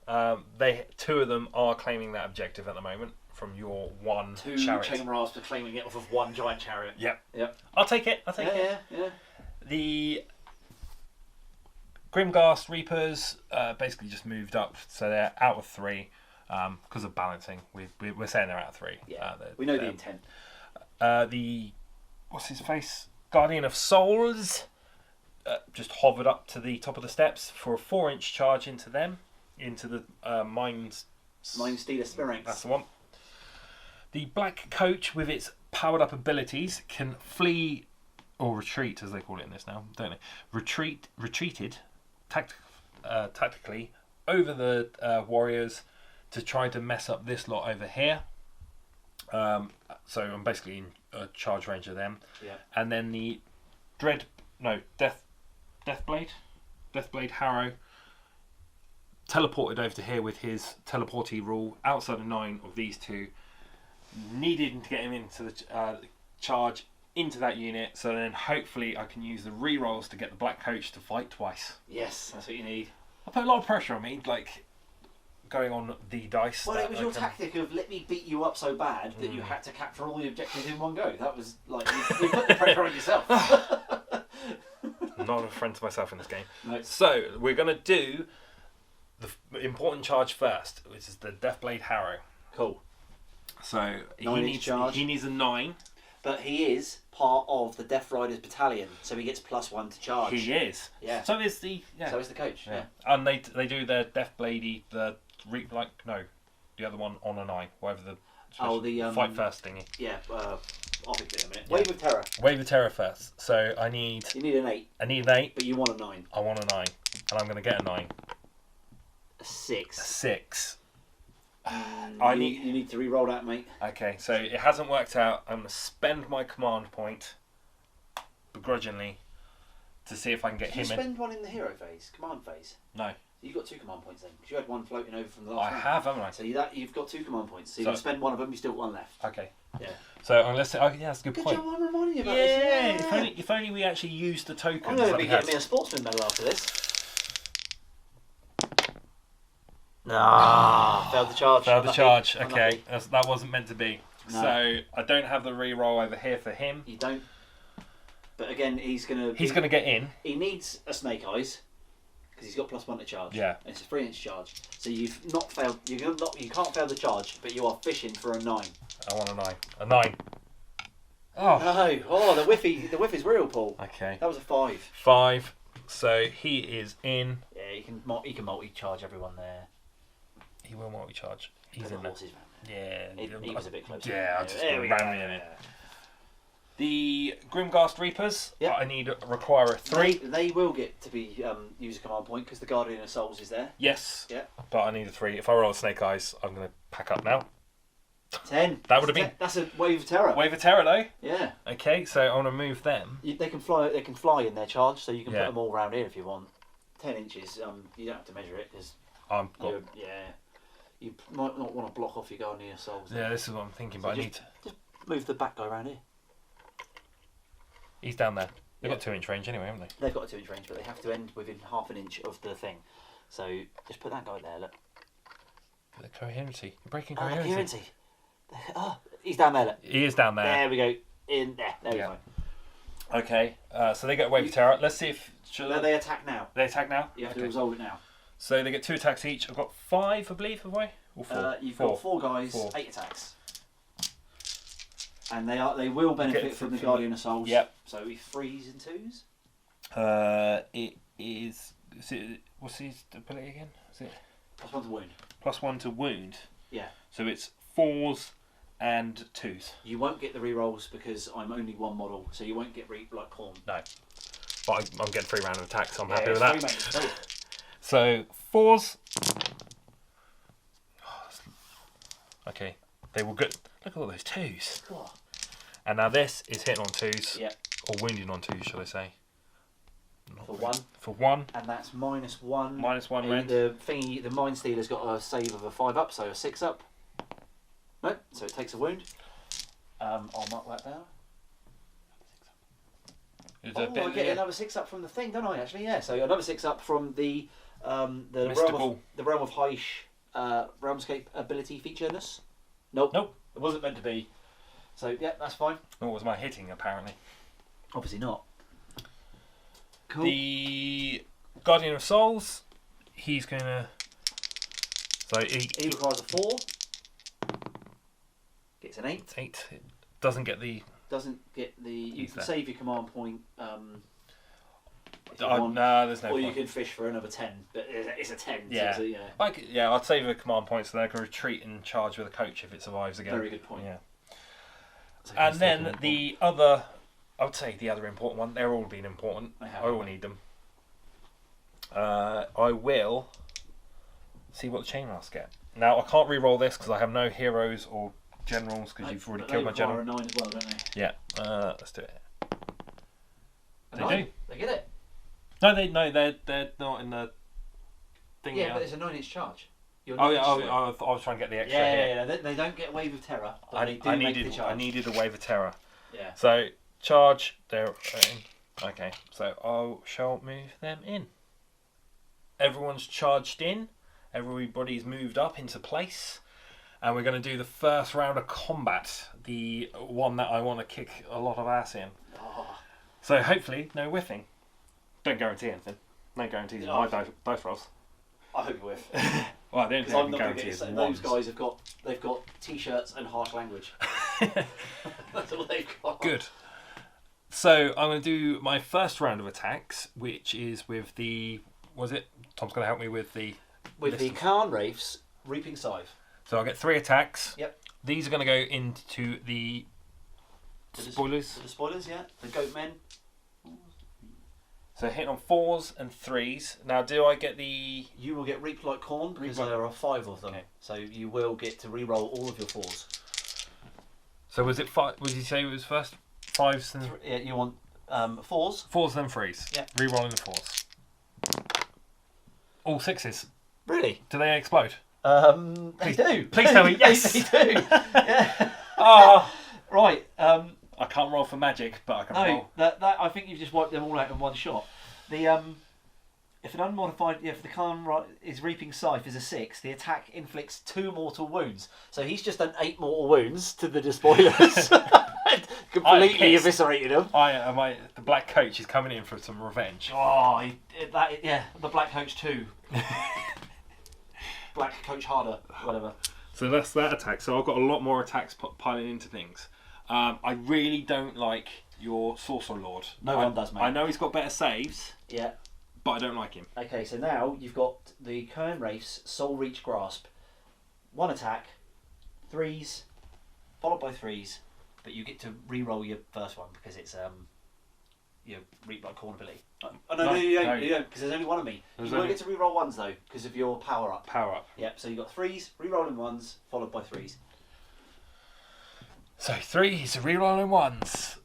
2 of them are claiming that objective at the moment from your 1 2 chariot. Chain Rasps are claiming it off of 1 giant chariot. Yep. Yep. I'll take it. I'll take it. Yeah. The Grimghast Reapers basically just moved up, so they're out of 3 because of balancing. We're saying they're out of 3. Yeah. We know the intent. The what's his face? Guardian of Souls just hovered up to the top of the steps for a 4-inch charge into them, into the Mind Stealer Spiranx. That's the one. The Black Coach, with its powered up abilities, can flee or retreat, as they call it in this now, don't they? Retreated tactically over the warriors to try to mess up this lot over here. So I'm basically in charge range of them. Yeah. And then the Deathblade Harrow teleported over to here with his teleporty rule outside of 9 of these 2, needing to get him into the charge into that unit, so then hopefully I can use the re-rolls to get the Black Coach to fight twice. Yes, that's what you need. I put a lot of pressure on me, like going on the dice. Well, it was your tactic of let me beat you up so bad that you had to capture all the objectives in one go. That was like you put the pressure on yourself. Not a friend to myself in this game. No. So we're going to do the important charge first, which is the Deathblade Harrow. Cool. So 9-inch charge. He needs a 9. But he is part of the Death Riders battalion, so he gets +1 to charge. He is. Yeah. So is the So is the coach. Yeah. And they do their Deathbladey, the other one on a 9, whatever the fight first thingy. Yeah. I'll pick it in a minute. Yeah. Wave of Terror. Wave of Terror first. So You need an 8. I need an 8. But you want a 9. I want a 9, and I'm going to get a 9. A 6. 6. You need to re-roll that, mate. Okay, so it hasn't worked out. I'm going to spend my command point begrudgingly to see if I can get Did you him in. spend one in the hero phase, command phase? No. You've got 2 command points then, because you had one floating over from the last I round. have, haven't I? So you've got 2 command points. So you can spend one of them, you still got 1 left. Okay. Yeah. So unless yeah, that's a good Good point. job, I'm reminding you about Yeah, this. if only we actually used the tokens. I'm going to that be we had. getting me a sportsman medal after this. Failed the charge. Failed the charge. Unlucky. Okay, that wasn't meant to be. No. So I don't have the re-roll over here for him. You don't. But again, he's gonna get in. He needs a snake eyes because he's got +1 to charge. Yeah. And it's a 3-inch charge. So you've not failed. You can't fail the charge, but you are fishing for a 9. I want a 9. A 9. Oh. No. Oh, the whiff is real, Paul. Okay. That was a 5. 5. So he is in. Yeah, he can multi-charge everyone there. He will multi-charge. He's Put in the there. horses round there. Yeah. He was a bit closer. Yeah, I'll just There we go. ram him in. The Grimghast Reapers. Yep. I require a 3. They will get to be use a command point because the Guardian of Souls is there. Yes. Yeah. But I need a 3. If I roll a Snake Eyes, I'm going to pack up now. 10. That would have been. That's a wave of terror. Wave of Terror, though. Yeah. Okay, so I want to move them. They can fly. They can fly in their charge, so you can Yeah. put them all around here if you want. 10 inches. You don't have to measure it because you might not want to block off your Guardian of Souls. Yeah, this is what I'm thinking, but I need to. Just move the back guy around here. He's down there. They've got 2-inch range anyway, haven't they? They've got a 2-inch range, but they have to end within half an inch of the thing. So just put that guy there. Look. The coherency. You're breaking Oh, coherency. coherency. Oh, he's down there. Look. He is down there. There we go. In there. There Yeah. we go. Okay, so they get Wave of Terror. Let's see if. They attack now. They attack now? You have Okay. to resolve it now. So they get 2 attacks each. I've got 5, I believe, have I? Or 4? You've got 4 guys, 8 attacks. And they will benefit from the Guardian of Souls. Yep. So he 3s and 2s. It is. What's his ability again? Is it +1 to wound. +1 to wound? Yeah. So it's 4s and 2s. You won't get the rerolls because I'm only 1 model, so you won't get like Corn. No. But I'm getting 3 round of attacks, so I'm happy it's with that. 3 mates, 3. So 4s. Okay. They will get. Look at all those 2s. Oh. And now this is hitting on 2s. Yeah. Or wounding on 2s, shall I say. For 1. For 1. And that's -1. -1 rend. The thingy, the Mind Stealer's got a save of a 5 up, so a 6 up. No, so it takes a wound. I'll mark that down. I get another 6 up from the thing, don't I? Actually, yeah. So another 6 up from the Mystical. realm of Heish Realmscape ability featureness. Nope. It wasn't meant to be. So yeah, that's fine. What was my hitting apparently? Obviously not. Cool. The Guardian of Souls, he's gonna. So he requires a 4. Gets an 8. 8. It doesn't get the. Doesn't get the. You can that. save your command point. If you Oh, want, no, there's no or point. you can fish for another 10, but it's a 10. Yeah. So it's I'd save a command point so they can retreat and charge with a coach if it survives again. Very good point. Yeah. So And then the other, I would say the other important one. They're all being important. I all need them. I will see what the chain rasps get. Now I can't re-roll this because I have no heroes or generals because you've already killed my general. They require a 9 as well, don't they? Yeah. Let's do it. A They 9? do. They get it. No, they're not in the thing. Yeah, but it's a 9-inch charge. You're Oh 9 yeah, inches away. I was trying to get the extra Yeah, hit. yeah, yeah. They don't get Wave of Terror, but I they do make the needed charge. I needed a Wave of Terror. Yeah. So charge. They're in. Okay. So I shall move them in. Everyone's charged in. Everybody's moved up into place. And we're going to do the first round of combat. The one that I want to kick a lot of ass in. Oh. So hopefully no whiffing. Don't guarantee anything. No guarantees in my dice rolls. I hope you whiff. Well, the only thing I I'm can not going to guarantee get is those ones. guys they've got t-shirts and harsh language. That's all they've got. Good. So I'm going to do my first round of attacks, which is with the. Was it? Tom's going to help me with the. With the Khan Wraith's Reaping Scythe. So I'll get 3 attacks. Yep. These are going to go into the spoilers. The spoilers, yeah. The Goatmen. So hitting on 4s and 3s. Now, do I get the? You will get Reap Like Corn because Reap like- there are 5 of them. Okay. So you will get to re-roll all of your 4s. So was it 5? What did you say it was first? 5s and Yeah, you want 4s. 4s and 3s. Yeah. Rerolling the 4s. All 6s. Really? Do they explode? They do. Please tell me yes. They do. Yeah. Oh, Right. I can't roll for magic, but I can No, roll. that I think you've just wiped them all out in one shot. The If an unmodified, if the Khan is reaping scythe is a 6, the attack inflicts 2 mortal wounds. So he's just done 8 mortal wounds to the despoilers. Completely eviscerated them. The black coach is coming in for some revenge. Oh, the black coach too. Black coach harder, whatever. So that's that attack. So I've got a lot more attacks piling into things. I really don't like your Sorcerer Lord. No one does, mate. I know he's got better saves. Yeah. But I don't like him. Okay, so now you've got the Kern Wraith's Soul Reach Grasp. 1 attack, 3s, followed by 3s, but you get to re-roll your first one because it's your reap by corn ability. No, you don't, because there's only one of me. You won't get to re-roll 1s though, because of your power up. Yep, so you've got 3s, re-rolling 1s, followed by 3s. So 3s, re-rolling 1s.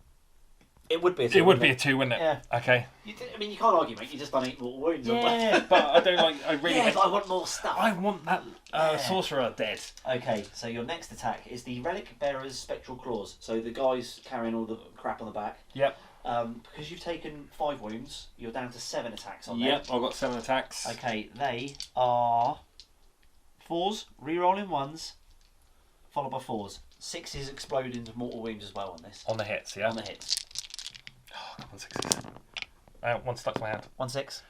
It would be a 2. It would be a 2, wouldn't it? Yeah. Okay. You can't argue, mate. You just done 8 mortal wounds. Yeah, but I don't like. I really. Yeah, but I want more stuff. I want that sorcerer dead. Okay, so your next attack is the Relic Bearer's Spectral Claws. So the guys carrying all the crap on the back. Yep. Because you've taken 5 wounds, you're down to 7 attacks on there. Yep, I've got 7 attacks. Okay, they are 4s, re-rolling 1s, followed by 4s. 6s explode into mortal wounds as well on this. On the hits, yeah. On the hits. Oh, I got 1 6s. 1 stuck to my hand. 1 6.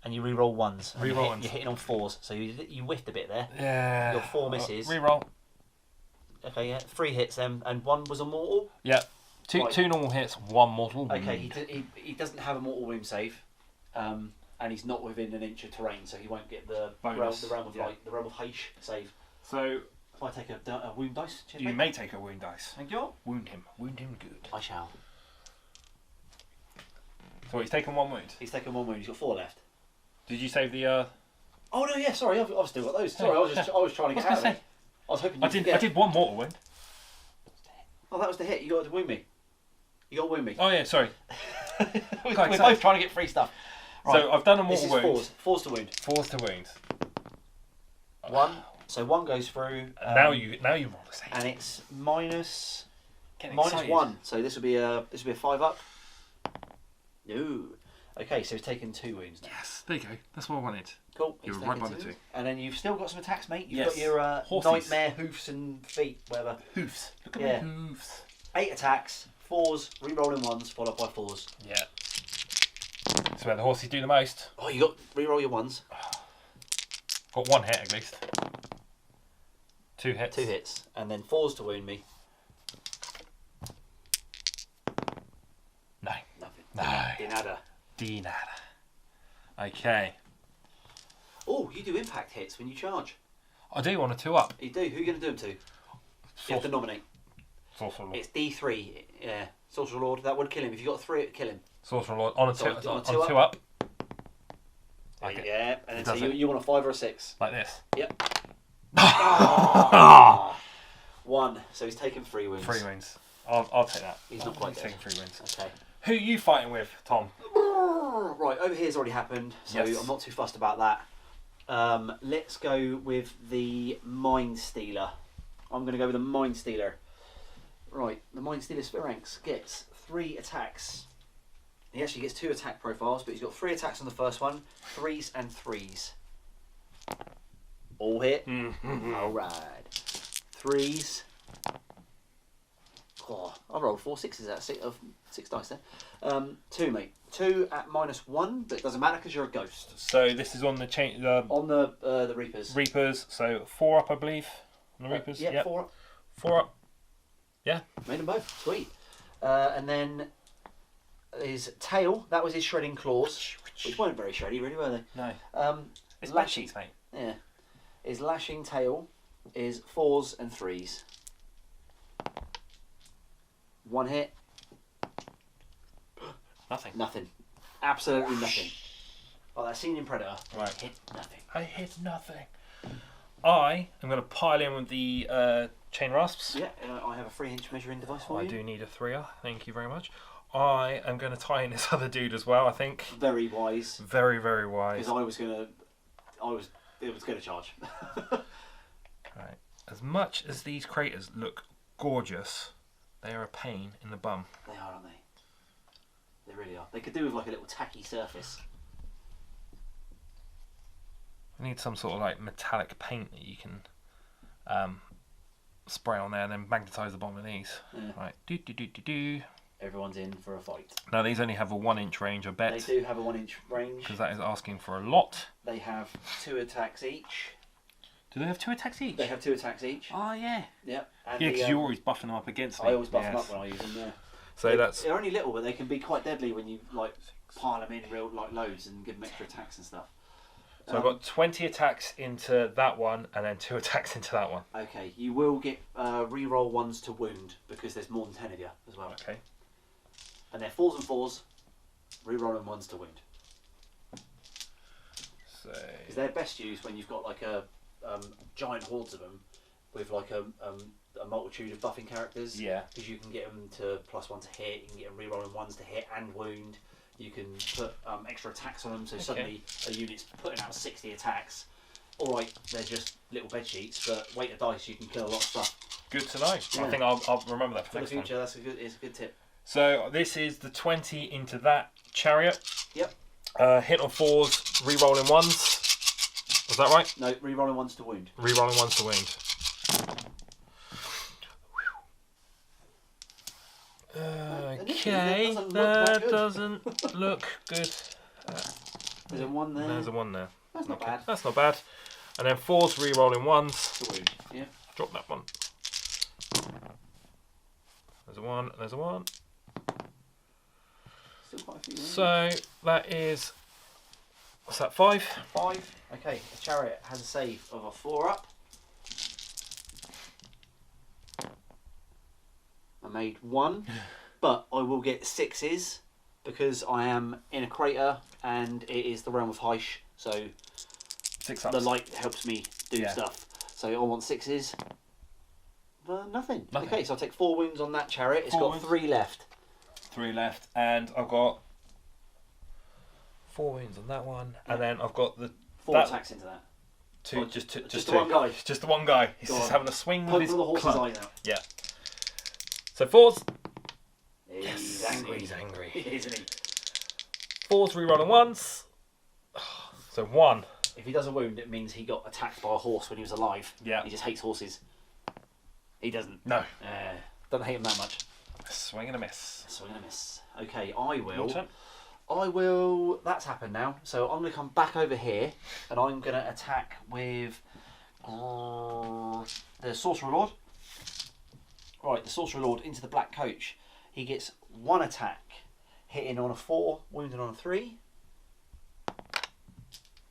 And you re-roll 1s. Re-roll 1s. You're hitting on 4s, so you whiffed a bit there. Yeah. Your 4 misses. Re-roll. Okay, yeah. 3 hits then, and 1 was a mortal. Yeah. Two normal hits, 1 mortal. Okay, he doesn't have a mortal wound save, and he's not within an inch of terrain, so he won't get the realm of light, the realm of Heish save. So if I take a wound dice, you may take a wound dice. Thank you. Wound him good. I shall. So he's taken 1 wound. He's taken 1 wound. He's got 4 left. Did you save the? Oh no, yeah. Sorry, I've still got those. Sorry, I was trying to get out of it. I was hoping. I did 1 mortal wound. Oh, that was the hit. You got to wound me. You got to wound me. Oh yeah, sorry. We're both trying to get free stuff. Right. So I've done a mortal wound. 4s to wound. 4s to wound. 1. So 1 goes through. Now you roll the save. And it's minus excited. 1. So this will be a 5 up. No. Okay, so he's taken 2 wounds now. Yes, there you go. That's what I wanted. Cool. You were right by the 2. And then you've still got some attacks, mate. You've got your nightmare hoofs and feet, whatever. Hoofs. Look at my hoofs. 8 attacks, 4s, re-rolling 1s, followed by 4s. Yeah. That's where the horses do the most. Oh, you got re-roll your 1s. Got 1 hit at least. 2 hits. 2 hits, and then 4s to wound me. No. Nothing. No. Dinada. Okay. Oh, you do impact hits when you charge. I do want a 2 up. You do. Who are you going to do them to? You have to nominate. Sorcerer Lord. It's D3. Yeah. Sorcerer Lord. That would kill him. If you got 3, it'd kill him. Sorcerer Lord on a 2 up. Like yeah, and then so you want a 5 or a 6? Like this. Yep. 1. So he's taken 3 wounds. 3 wounds. I'll take that. He's not quite dead. Taking 3 wounds. Okay. Who are you fighting with, Tom? Right, over here's already happened, so yes. I'm not too fussed about that. Let's go with the Mind Stealer. I'm going to go with the Mind Stealer. Right, the Mind Stealer Sphinx gets 3 attacks. He actually gets 2 attack profiles, but he's got 3 attacks on the first one, 3s and 3s. All hit. Alright. 3s. Oh, I rolled 4 6s out of 6 dice there. 2, mate. 2 at -1, but it doesn't matter because you're a ghost. So this is on the chain. On the Reapers. Reapers. So 4 up, I believe. On the Reapers. Yeah, yep. 4 up. 4 up. Yeah. Made them both. Sweet. And then his tail. That was his shredding claws, which weren't very shreddy, really, were they? No. It's bad sheets, mate. Yeah. His lashing tail is 4s and 3s. 1 hit. Nothing. Absolutely nothing. Oh, that scene in Predator. Right. Hit nothing. I hit nothing. I am going to pile in with the chain rasps. Yeah, I have a 3-inch measuring device for you. I do need a 3er. Thank you very much. I am going to tie in this other dude as well, I think. Very wise. Very, very wise. Because it was going to charge. Right. As much as these craters look gorgeous, they are a pain in the bum. They are, aren't they? They really are. They could do with like a little tacky surface. We need some sort of like metallic paint that you can spray on there and then magnetise the bottom of these. Yeah. Right. Do. Everyone's in for a fight. Now these only have a 1 inch range, I bet. They do have a 1 inch range. Because that is asking for a lot. They have 2 attacks each. Do they have 2 attacks each? They have 2 attacks each. Oh yeah. Yep. And Yeah, because you're always buffing them up against me. I always buff them up when I use them. Yeah. So that's. They're only little, but they can be quite deadly when you like pile them in real like loads and give them extra attacks and stuff. So I've got 20 attacks into that one, and then 2 attacks into that one. Okay, you will get re-roll 1s to wound because there's more than 10 of you as well. Okay. And they're 4s and 4s, re-rolling 1s to wound. So. Because they're best used when you've got like a giant hordes of them with like a multitude of buffing characters. Yeah. Because you can get them to +1 to hit, you can get them re-rolling 1s to hit and wound. You can put extra attacks on them, so suddenly a unit's putting out 60 attacks. Alright, they're just little bed sheets, but weight of dice, you can kill a lot of stuff. Good to know. Yeah. I think I'll remember that For the next future, time. it's a good tip. So this is the 20 into that chariot. Yep. Hit on 4s, re-rolling 1s. Was that right? No, re-rolling 1s to wound. Re-rolling 1s to wound. Okay, that doesn't look good. There's a 1 there. There's a 1 there. That's not bad. That's not bad. And then 4s, re-rolling 1s. To wound. Yeah. Drop that one. There's a 1. There's a 1. Still quite a few. So that is. What's that? 5. 5. Okay, the chariot has a save of a 4 up. I made 1, but I will get 6s because I am in a crater and it is the realm of Heish, so 6 ups. the light helps me do stuff. So I want 6s. Nothing. Okay, so I'll take 4 wounds on that chariot. It's got 3 left. 3 left, and I've got 4 wounds on that one, and then I've got the 4 attacks into that. 2, just two. the one guy. Just the one guy. He's Go just on. having a swing with Poke his all the horse's club. eyes out. Yeah. So 4s. He's angry. He's angry. Isn't he? 4s, re-rolling 1s. So 1. If he does a wound, it means he got attacked by a horse when he was alive. Yeah. He just hates horses. He doesn't. No. Don't hate him that much. A swing and a miss. Swing and a miss. Okay, I Your will. turn. I will. That's happened now. So I'm going to come back over here, and I'm going to attack with the Sorcerer Lord. Right, the Sorcerer Lord into the black coach. He gets 1 attack, hitting on a 4, wounding on a 3.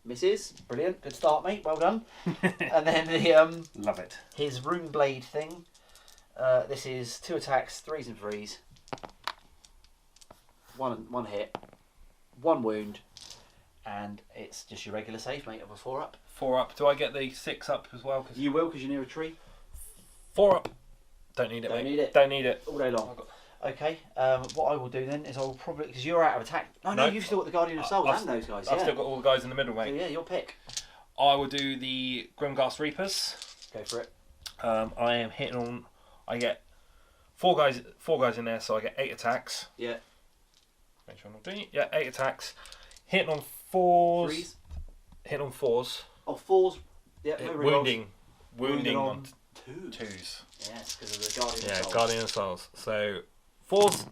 Misses. Brilliant. Good start, mate. Well done. And then the Love it. his rune blade thing. This is 2 attacks, 3s and 3s. One hit, 1 wound, and it's just your regular save, mate, of a 4 up. 4 up. Do I get the 6 up as well? You will, because you're near a tree. 4 up. Don't need it, Don't mate. need it. Don't need it. All day long. Okay, what I will do then is I will probably, because you're out of attack. No, No. you've still got the Guardian of Souls and those guys. I've yeah. still got all the guys in the middle, So, mate. yeah, your pick. I will do the Grimghast Reapers. Go for it. I am hitting on. I get 4 guys in there, so I get 8 attacks. Yeah. Make sure I'm not doing it. Yeah, 8 attacks. Hitting on 4s. 3s. Hitting on 4s. Oh, 4s. Yeah, no rerolls. Wounding on 2s. 2s. Yes, because of the Guardian of Yeah, Souls. Guardian of Souls. So 4s.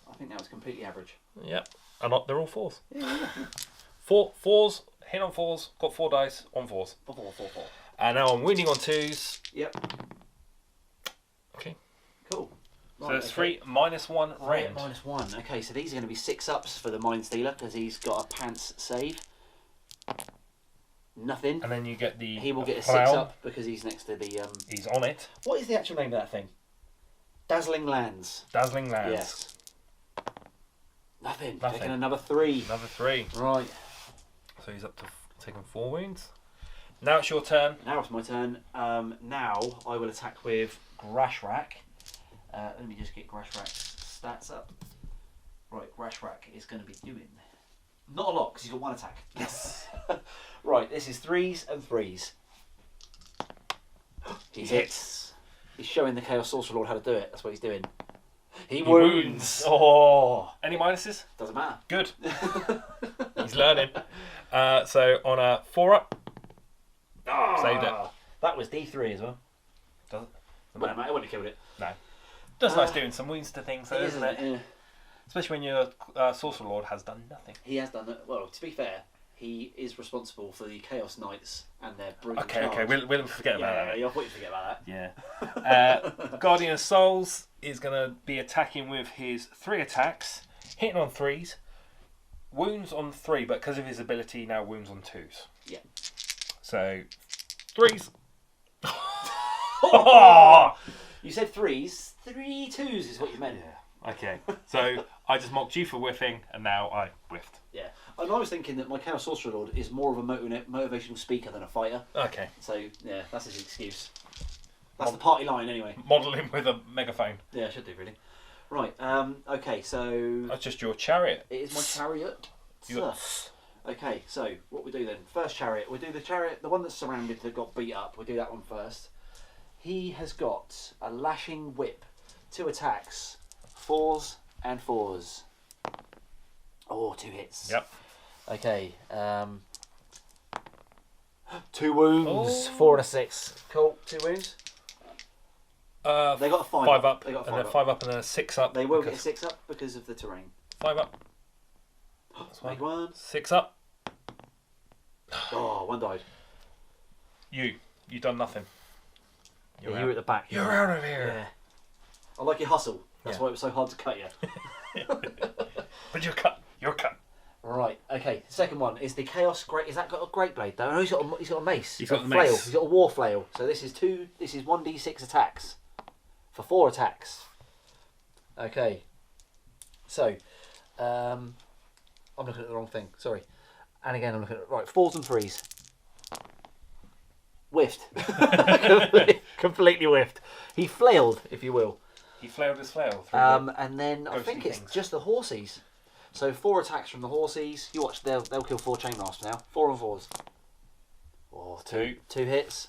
I think that was completely average. Yep. And they're all 4s. Yeah. 4s. Hit on 4s. Got 4 dice on 4s. 4. And now I'm wounding on 2s. Yep. Okay. Cool. So Right, it's okay. 3 -1 rend. -1. Okay, so these are going to be 6 ups for the Mind Stealer because he's got a pants save. Nothing. And then you get the. He will get a plough. 6 up because he's next to the. He's on it. What is the actual name of that thing? Dazzling Lands. Dazzling Lands. Yes. Nothing. Nothing. Taking another 3. Another 3. Right. So he's up to taking 4 wounds. Now it's your turn. Now it's my turn. Now I will attack with Grashrak. Let me just get Grashrak's stats up. Right, Grashrak is going to be doing not a lot because he's got 1 attack. Yes. Right, this is 3s and 3s. He hits. He's showing the Chaos Sorcerer Lord how to do it. That's what he's doing. He wounds. Oh, Any minuses? doesn't matter. Good. He's learning. So on a 4-up, saved it. That was D3 as well. Does it? It wouldn't have killed it. No. Just nice doing some wounds to things, though, isn't it? Yeah. Especially when your Sorcerer Lord has done nothing. He has done that. Well, to be fair, he is responsible for the Chaos Knights and their brutal Okay, charge. we'll forget about that. Yeah, I thought you'd forget about that. Yeah. Guardian of Souls is going to be attacking with his 3 attacks, hitting on 3s, wounds on 3, but because of his ability, now wounds on 2s. Yeah. So, 3s. You said 3s. 3 2s is what you meant. Yeah. Okay. So, I just mocked you for whiffing, and now I whiffed. Yeah. And I was thinking that my Chaos Sorcerer Lord is more of a motivational speaker than a fighter. Okay. So, yeah, that's his excuse. That's the party line, anyway. Model him with a megaphone. Yeah, I should do, really. Right, okay, so... That's just your chariot. It is my chariot. You Okay, so what we do then? First chariot. We do the chariot, the one that's surrounded that got beat up. We'll do that one first. He has got a lashing whip, 2 attacks, 4s and 4s. Oh, 2 hits. Yep. Okay. 2 wounds, 4 and a 6. Cool. 2 wounds. They got a 5 up. They got a and then 5 up and then a 6 up. They will get a 6 up because of the terrain. 5 up. Made 1. 6 up. Oh, 1 died. You done nothing. You're at the back. You're out of here. Yeah. I like your hustle. That's Yeah. why it was so hard to cut you. But you're cut. You're cut. Right. Okay. Second one is the Chaos Great. Is that got a Great Blade though? No, he's got a mace. He's got a the flail. mace. He's got a War Flail. So this is 1d6 attacks for 4 attacks. Okay. So, I'm looking at the wrong thing. Sorry. And again, I'm looking at right 4s and 3s. Whiffed. Completely whiffed. He flailed, if you will. He flailed his flail. And then I think it's things. just the horsies. So 4 attacks from the horsies. You watch, they'll kill 4 chain rasps now. 4 and 4s. Oh, 2 hits.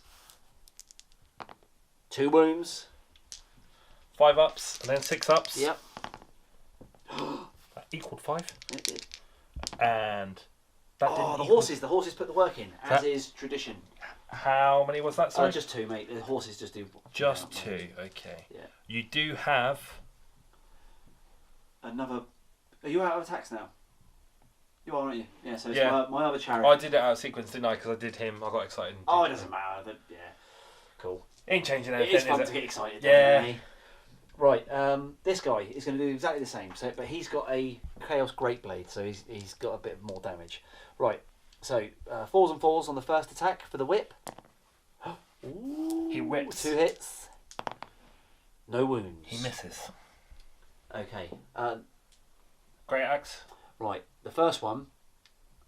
2 wounds. 5 ups and then 6 ups. Yep. That equaled 5. It did. And that didn't The equal... horses. The horses put the work in, as is tradition. How many was that, sorry? Just 2, mate. The horses just do. Just 2, okay. Yeah. You do have... Another. Are you out of attacks now? You are, aren't you? Yeah. So it's Yeah. my other chariot. I did it out of sequence, didn't I? Because I did him. I got excited. Oh, it doesn't matter. Yeah. Cool. Ain't changing It anything, is fun is to it? get excited. Yeah. Don't Right, this guy is going to do exactly the same. So, but he's got a Chaos Great Blade, so he's got a bit more damage. Right, so 4s and 4s on the first attack for the whip. Ooh, He whips. 2 hits. No wounds. He misses. Okay. Great axe. Right, the first one,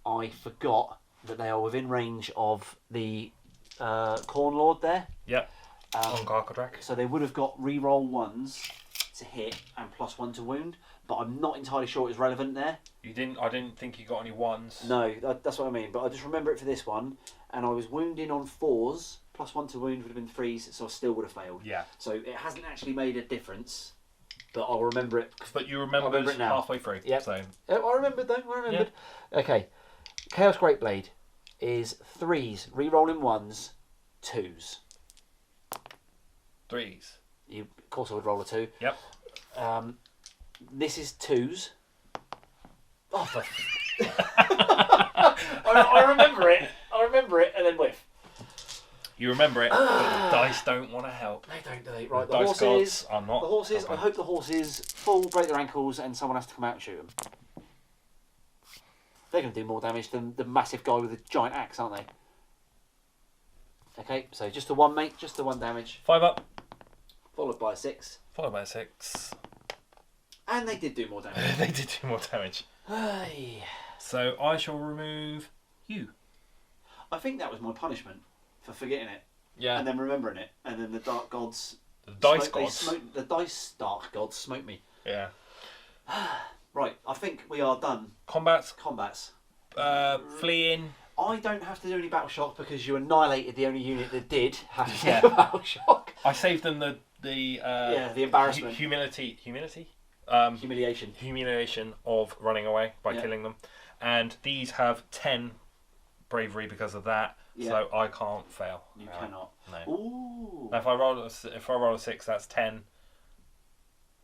I forgot that they are within range of the Corn Lord there. Yep. On Garkodrak. So they would have got reroll 1s to hit and +1 to wound, but I'm not entirely sure it's relevant there. You didn't. I didn't think you got any 1s. No, that's what I mean. But I just remember it for this one, and I was wounding on 4s. +1 to wound would have been 3s, so I still would have failed. Yeah. So it hasn't actually made a difference, but I'll remember it. But you remember it now. halfway through. Yep. So I remembered though. I remembered. Yeah. Okay. Chaos Great Blade is 3s, rerolling 1s, 2s. 3s. Of course, I would roll a 2. Yep. This is 2s. Oh, for... I remember it. I remember it, and then whiff. You remember it, but the dice don't want to help. They don't, do they? Right, The the dice horses. gods are not The horses. helping. I hope the horses fall, break their ankles, and someone has to come out and shoot them. They're going to do more damage than the massive guy with a giant axe, aren't they? Okay, so just the 1, mate. Just the 1 damage, 5 up. followed by a 6. Followed by a 6. And they did do more damage. They did do more damage. Hey. So I shall remove you. I think that was my punishment for forgetting it Yeah. and then remembering it, and then the dark gods. The dice they gods. smoked, the dice dark gods smoked me. Yeah. Right, I think we are done. Combats. Fleeing. I don't have to do any battle shock because you annihilated the only unit that did have to Yeah. do a battle shock. I saved them the embarrassment. humility. Humiliation. Humiliation of running away by Yeah. killing them. and these have 10 bravery because of that. Yeah. So I can't fail. You cannot. No. Ooh. Now, if I roll a 6, that's 10.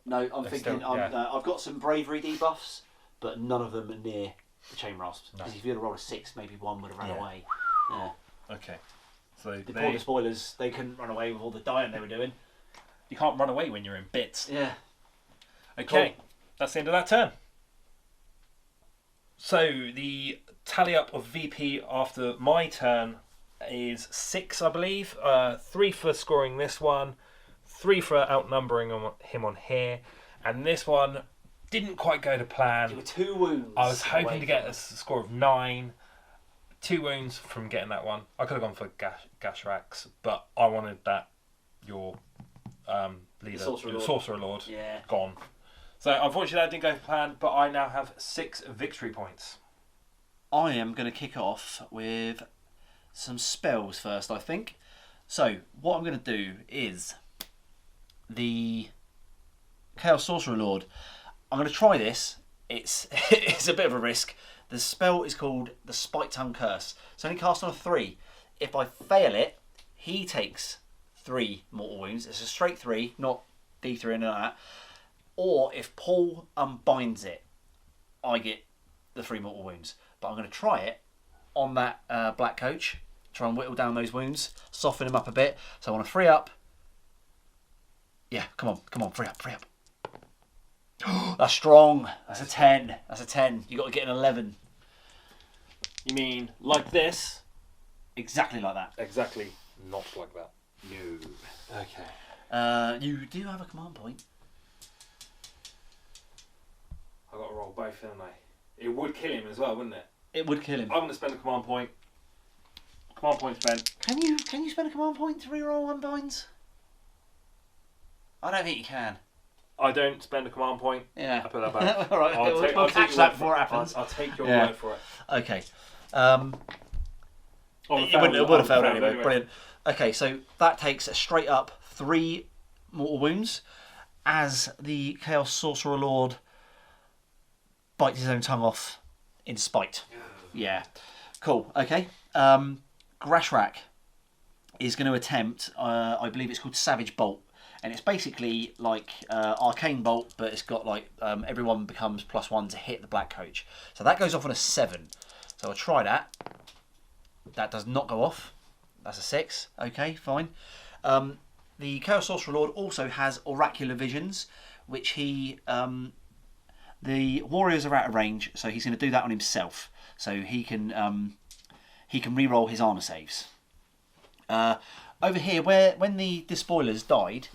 No, I'm They're thinking. still- yeah. I've got some bravery debuffs, but none of them are near the chain rasps. No. Because if you'd have rolled a 6, maybe one would have run Yeah. away. Yeah. Okay. So The poor spoilers, they couldn't run away with all the dying they were doing. you can't run away when you're in bits. Yeah. Okay, that's the end of that turn. So the tally up of VP after my turn is 6, I believe. 3 for scoring this one, 3 for outnumbering him on here, and this one didn't quite go to You plan. were 2 wounds. I was hoping away to get from a score of 9. 2 wounds from getting that one. I could have gone for Gashrax, but I wanted that your leader, Sorcerer Lord, Yeah. gone. So unfortunately that didn't go to plan, but I now have 6 victory points. I am going to kick off with some spells first, I think. So, what I'm going to do is the Chaos Sorcerer Lord. I'm going to try this. It's it's a bit of a risk. The spell is called the Spike Tongue Curse. It's only cast on a 3. If I fail it, he takes 3 mortal wounds. It's a straight 3, not D3 and all that. Or if Paul unbinds it, I get the 3 mortal wounds. But I'm going to try it on that black coach. Try and whittle down those wounds, soften them up a bit. So I want to free up. Yeah, come on, free up. That's strong. That's a 10. That's a 10. You got to get an 11. You mean like this? Exactly like that. Exactly not like that. No. Okay. You do have a command point. I've got to roll both, haven't I? It would kill him as well, wouldn't it? It would kill him. I'm going to spend a command point. Command point spent. Can you spend a command point to reroll unbinds? I don't think you can. I don't spend a command point. Yeah. I put that back. All right. We'll catch that before it happens. I'll take your Yeah. word for it. Okay. It It would have failed anyway. Brilliant. Okay, so that takes a straight up 3 mortal wounds as the Chaos Sorcerer Lord bites his own tongue off in spite. Yeah. Cool. Okay. Grashrak is going to attempt, I believe it's called Savage Bolt. And it's basically like Arcane Bolt, but it's got like everyone becomes +1 to hit the black coach. So that goes off on a 7. So I'll try that. That does not go off. That's a 6. Okay, fine. The Chaos Sorcerer Lord also has Oracular Visions, which he... the warriors are out of range, so he's going to do that on himself. So he can re-roll his armor saves. Over here, when the despoilers died,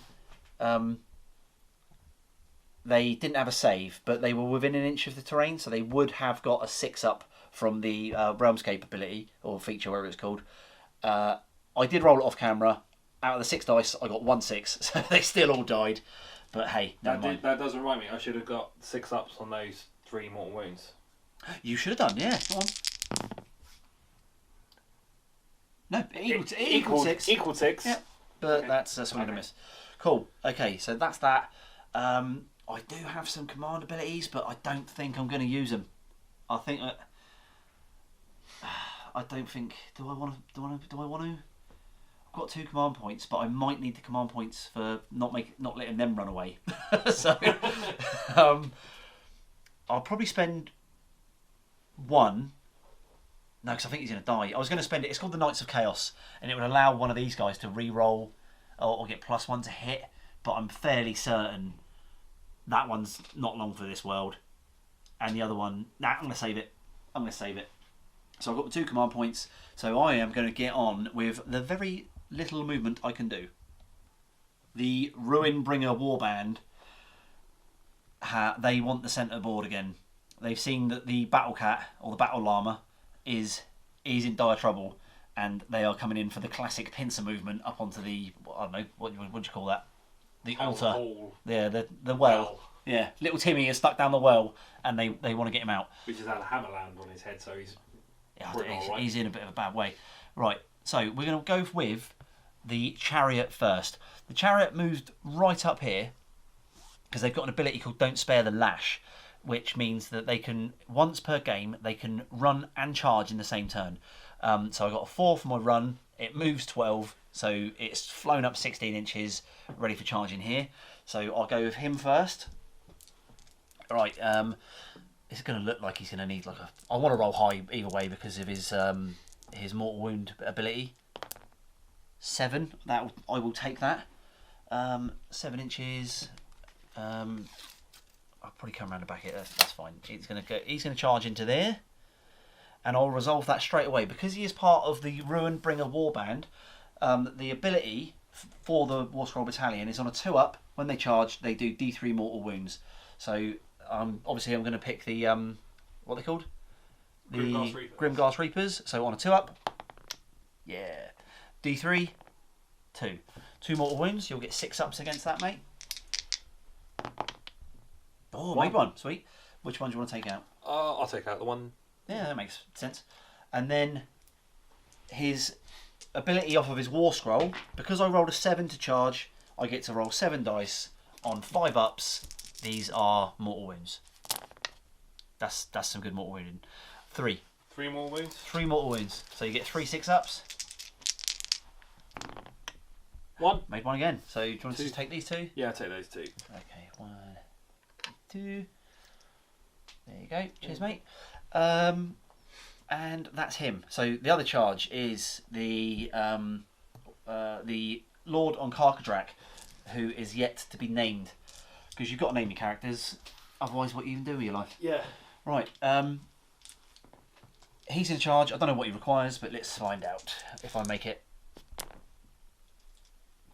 they didn't have a save, but they were within an inch of the terrain, so they would have got a 6 up from the Realmscape ability, or feature, whatever it's called. I did roll it off camera. Out of the 6 dice, I got 1 6, so they still all died. But hey, never mind. That does remind me, I should have got 6 ups on those 3 mortal wounds. You should have done, yeah. Go on. No, equal 6. Equal 6. Yeah, but Okay. that's something to miss. Cool. Okay, so that's that. I do have some command abilities, but I don't think I'm going to use them. I think I don't think. Do I want to? I've got 2 command points, but I might need the command points for not letting them run away. So I'll probably spend 1. No, because I think he's going to die. I was going to spend it. It's called the Knights of Chaos, and it would allow one of these guys to re-roll or get +1 to hit. But I'm fairly certain that one's not long for this world, and the other one. Nah, I'm going to save it. So I've got the 2 command points. So I am going to get on with the very little movement I can do. The Ruinbringer Warband. They want the centre board again. They've seen that the Battle Cat or the Battle Llama is in dire trouble, and they are coming in for the classic pincer movement up onto the, I don't know, what do you call that? The altar. Hole. Yeah, the well. Yeah, little Timmy is stuck down the well, and they want to get him out. Which has had a hammer land on his head, so he's... Yeah, he's in a bit of a bad way. Right, so we're going to go with the Chariot first. The Chariot moved right up here, because they've got an ability called Don't Spare the Lash, which means that they can, once per game, they can run and charge in the same turn. So I got a 4 for my run. It moves 12, so it's flown up 16 inches, ready for charging here. So I'll go with him first. Right, it's going to look like he's going to need like a... I want to roll high either way because of his mortal wound ability. 7, I will take that. 7 inches. I'll probably come around the back here. That's fine. He's going to charge into there, and I'll resolve that straight away because he is part of the Ruinbringer Warband. The ability for the War Scroll Battalion is on a 2-up. When they charge, they do D3 mortal wounds. So obviously, I'm going to pick the what are they called? The Grimghast Reapers. So on a 2-up, yeah, D3, 2 mortal wounds. You'll get 6 ups against that, mate. Oh, made one. Sweet. Which one do you want to take out? I'll take out the one. Yeah, that makes sense. And then his ability off of his War Scroll, because I rolled a 7 to charge, I get to roll 7 dice on 5 ups. These are mortal wounds. That's some good mortal wounding. 3. 3 more wounds? 3 mortal wounds. So you get 3 6-ups. 1. Made one again. So do you want to just take these 2? Yeah, I'll take those 2. Okay, 1, 2. There you go. Cheers, mate. And that's him. So the other charge is the Lord on Karkadrak, who is yet to be named. Because you've got to name your characters, otherwise what are you even do with your life? Yeah. Right. He's in charge. I don't know what he requires, but let's find out. If I make it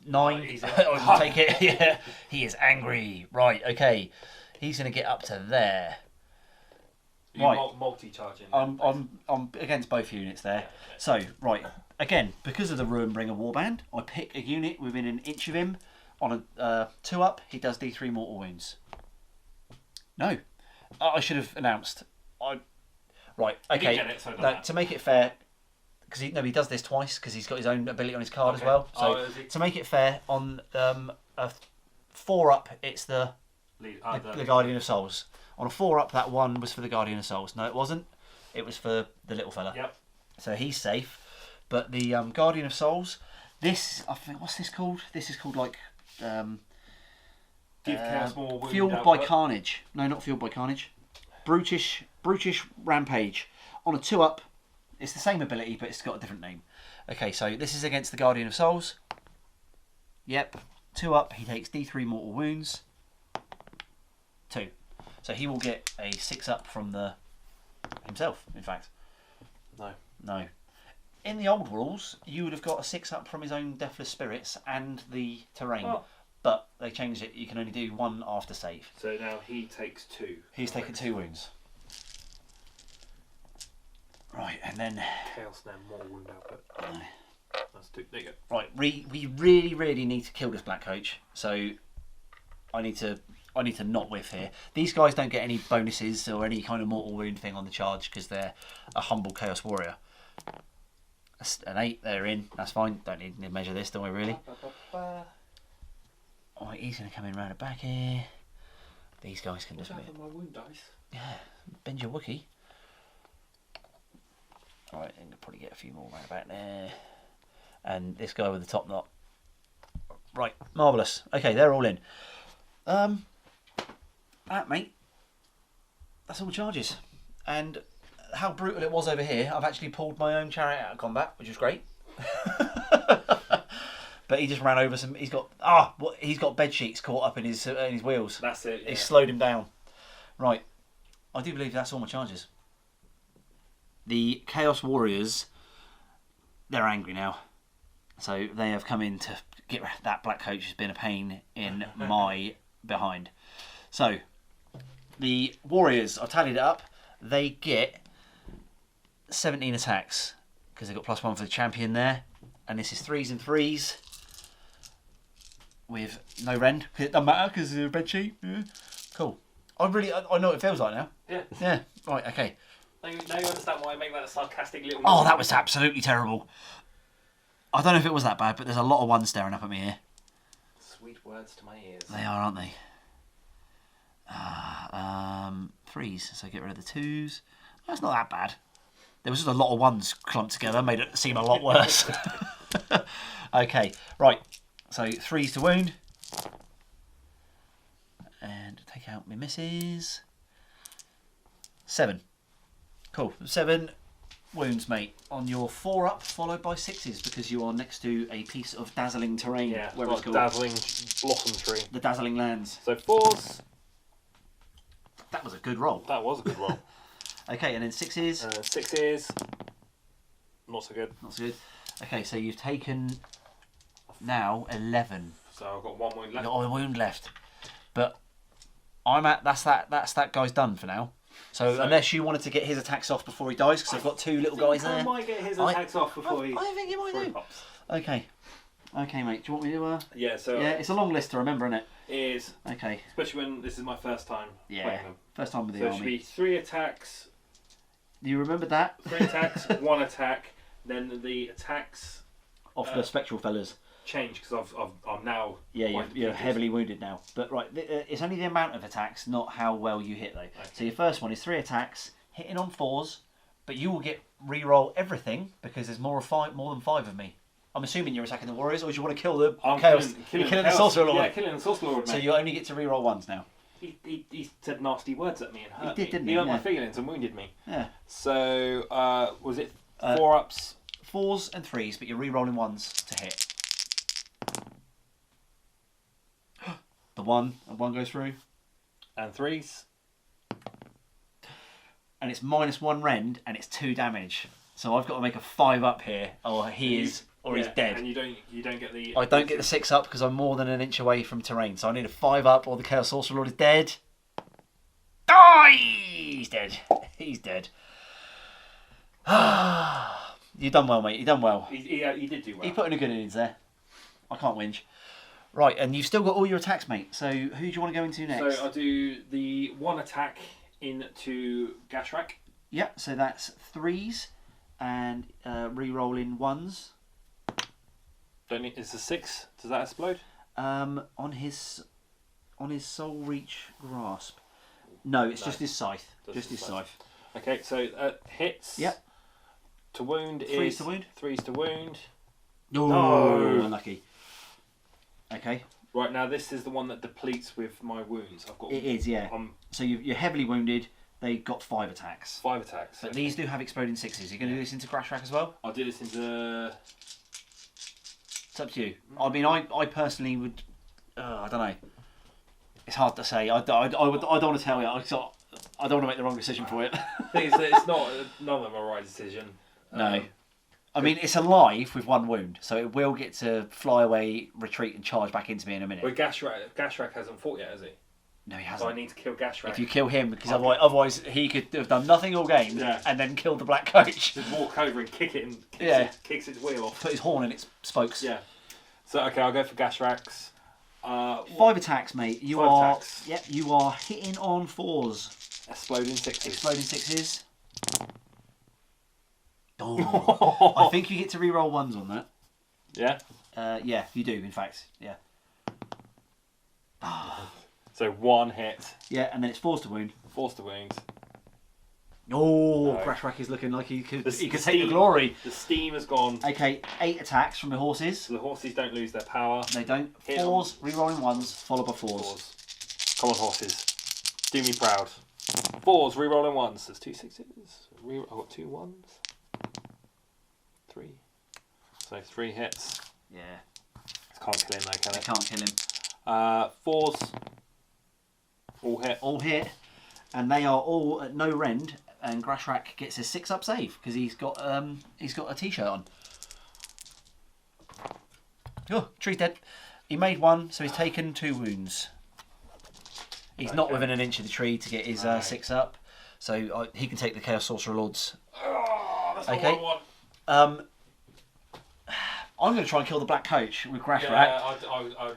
9, I'll take it. Yeah. He is angry. Right. Okay. He's going to get up to there. Right. Multi-charging. I'm against both units there. So, right, again, because of the Ruinbringer Warband, I pick a unit within an inch of him. On a 2-up, he does D3 mortal wounds. No, I should have announced. Right, okay. Get it, so to make it fair, because he does this twice because he's got his own ability on his card as well. So to make it fair, on a 4-up, it's the Guardian of Souls. On a 4-up, that one was for the Guardian of Souls. No, it wasn't. It was for the little fella. Yep. So he's safe. But the Guardian of Souls, this, I think, what's this called? This is called like... Give Chaos more wound Fueled output. by Carnage. No, not Fueled by Carnage. Brutish Rampage. On a 2-up, it's the same ability, but it's got a different name. Okay, so this is against the Guardian of Souls. Yep. 2-up, he takes D3 mortal wounds. 2. So he will get a 6-up from himself, in fact. No. In the old rules, you would have got a 6-up from his own Deathless Spirits and the terrain. Oh. But they changed it. You can only do 1 after save. So now he takes 2. He's taken 2 wounds. Right, and then... Chaos now, more wound output. That's 2. There you go. Right, we really, really need to kill this Black Coach. So I need to not whiff here. These guys don't get any bonuses or any kind of mortal wound thing on the charge because they're a humble Chaos Warrior. That's an 8, they're in. That's fine. Don't need to measure this, don't we, really? Alright, he's going to come in round the back here. These guys can just... What's happened to my wound dice? Yeah, bend your Wookie. Alright, I'm going to probably get a few more round about there. And this guy with the top knot. Right, marvellous. Okay, they're all in. That, mate, that's all the charges. And how brutal it was over here, I've actually pulled my own chariot out of combat, which was great. But he just ran over some. He's got bed sheets caught up in his wheels. That's it. Yeah. He slowed him down. Right, I do believe that's all my charges. The Chaos Warriors, they're angry now, so they have come in to get that Black Coach has been a pain in my behind. So the Warriors, I've tallied it up. They get 17 attacks because they've got +1 for the champion there, and this is 3s and 3s. With no rend, it doesn't matter because they're a bed sheet. Yeah. Cool. I know what it feels like now. Yeah. Yeah. Right. Okay. Now you understand why I make that a sarcastic little... Oh, that was absolutely terrible. I don't know if it was that bad, but there's a lot of ones staring up at me here. Sweet words to my ears. They are, aren't they? 3s, so get rid of the 2s. That's not that bad. There was just a lot of 1s clumped together, made it seem a lot worse. Okay, right. So 3s to wound. And take out my misses. 7. Cool. 7 wounds, mate, on your 4-up, followed by 6s, because you are next to a piece of dazzling terrain. Yeah, where it's called dazzling blossom tree. the dazzling lands. So 4s. That was a good roll. That was a good roll. Okay, and then 6s. 6s. Not so good. Not so good. Okay, so you've taken now 11. So I've got 1 wound left. You've got a wound left, but I'm at that's that guy's done for now. So unless you wanted to get his attacks off before he dies, because I've got 2 little guys there. I might get his attacks off before he. I think you might do. Pops. Okay, mate. Do you want me to? Yeah. So Yeah, it's a long list to remember, isn't it? it is, Okay. especially when this is my first time Yeah. playing them. First time with the So it should army. be 3 attacks, Do you remember that? 3 attacks, 1 attack. Then the attacks Off the spectral fellas. change because I'm now. Yeah, quite you're depleted. heavily wounded now. But right, it's only the amount of attacks, not how well you hit though. Okay. So your first one is 3 attacks, hitting on 4s, but you will get re-roll everything because there's more than 5 of me. I'm assuming you're attacking the warriors, or do you want to kill the I'm chaos? killing You're killing the sorcerer lord. Yeah, killing the sorcerer lord. So Mate. you only get to re-roll 1s now. He said nasty words at me and hurt He did, me. didn't He he? hurt my Yeah. feelings and wounded me. Yeah. So was it 4-ups? 4s and 3s, but you're re-rolling 1s to hit. The 1 goes through. And 3s? And it's -1 rend, and it's 2 damage. So I've got to make a 5 up here, or he's dead. And you don't get the. I don't get the 6 up because I'm more than an inch away from terrain. So I need a 5 up, or the Chaos Sorcerer Lord is dead. Die! He's dead. He's dead. You've done well, mate. You've done well. He did do well. You put in a good innings there. I can't whinge. Right, and you've still got all your attacks, mate. So who do you want to go into next? So I'll do the 1 attack into Gashrak. Yeah, so that's 3s and re-rolling 1s. Don't need. It's a 6. Does that explode? On his soul reach grasp. No, it's just his scythe. Just his scythe. Okay, so hits. Yep. To wound 3s is to wound. 3s to wound. No, unlucky. Okay. Right, now this is the one that depletes with my wounds. I've got. It is, yeah. So you're heavily wounded. They got 5 attacks. 5 attacks. But these do have exploding 6s. You're going to do this into Grashrak as well? I'll do this into. It's up to you. I mean, I personally would. I don't know. It's hard to say. I don't want to tell you. I don't want to make the wrong decision for it. Thing is, it's not. None of them are right decision. No. I mean, it's alive with 1 wound, so it will get to fly away, retreat, and charge back into me in a minute. But Gashrak hasn't fought yet, has he? No, he So hasn't. I need to kill Gashrak. If you kill him, because otherwise he could have done nothing all game and then killed the Black Coach. Just walk over and kick it and kicks its wheel off. Put his horn in its spokes. Yeah. So okay, I'll go for Gashrak's. 5 attacks, mate. You 5 are. attacks. Yep, you are hitting on 4s. Exploding 6s. Exploding 6s. Oh, I think you get to re-roll 1s on that. Yeah. Yeah, you do. In fact, yeah. So 1 hit. Yeah, and then it's 4s to wound. 4s to wound. Oh, No. Grashrak is looking like he could. The He could take steam- the glory. The steam has gone. Okay, 8 attacks from the horses. So the horses don't lose their power. They don't. Hit 4s, re-rolling 1s, followed by 4s. 4s. Come on, horses. Do me proud. 4s, re-rolling 1s. There's 2 6s. I've got 2 1s. 3. So 3 hits. Yeah, Can't kill him though, can they it? can't kill him. 4s. All hit. All hit, and they are all at no rend. And Grashrak gets his 6-up save because he's got a t-shirt on. Oh, tree's dead. He made 1, so he's taken 2 wounds. He's not within an inch of the tree to get his 6-up, so he can take the Chaos Sorcerer Lord's. Oh, that's Okay. not what I want. I'm going to try and kill the Black Coach with Grashrak.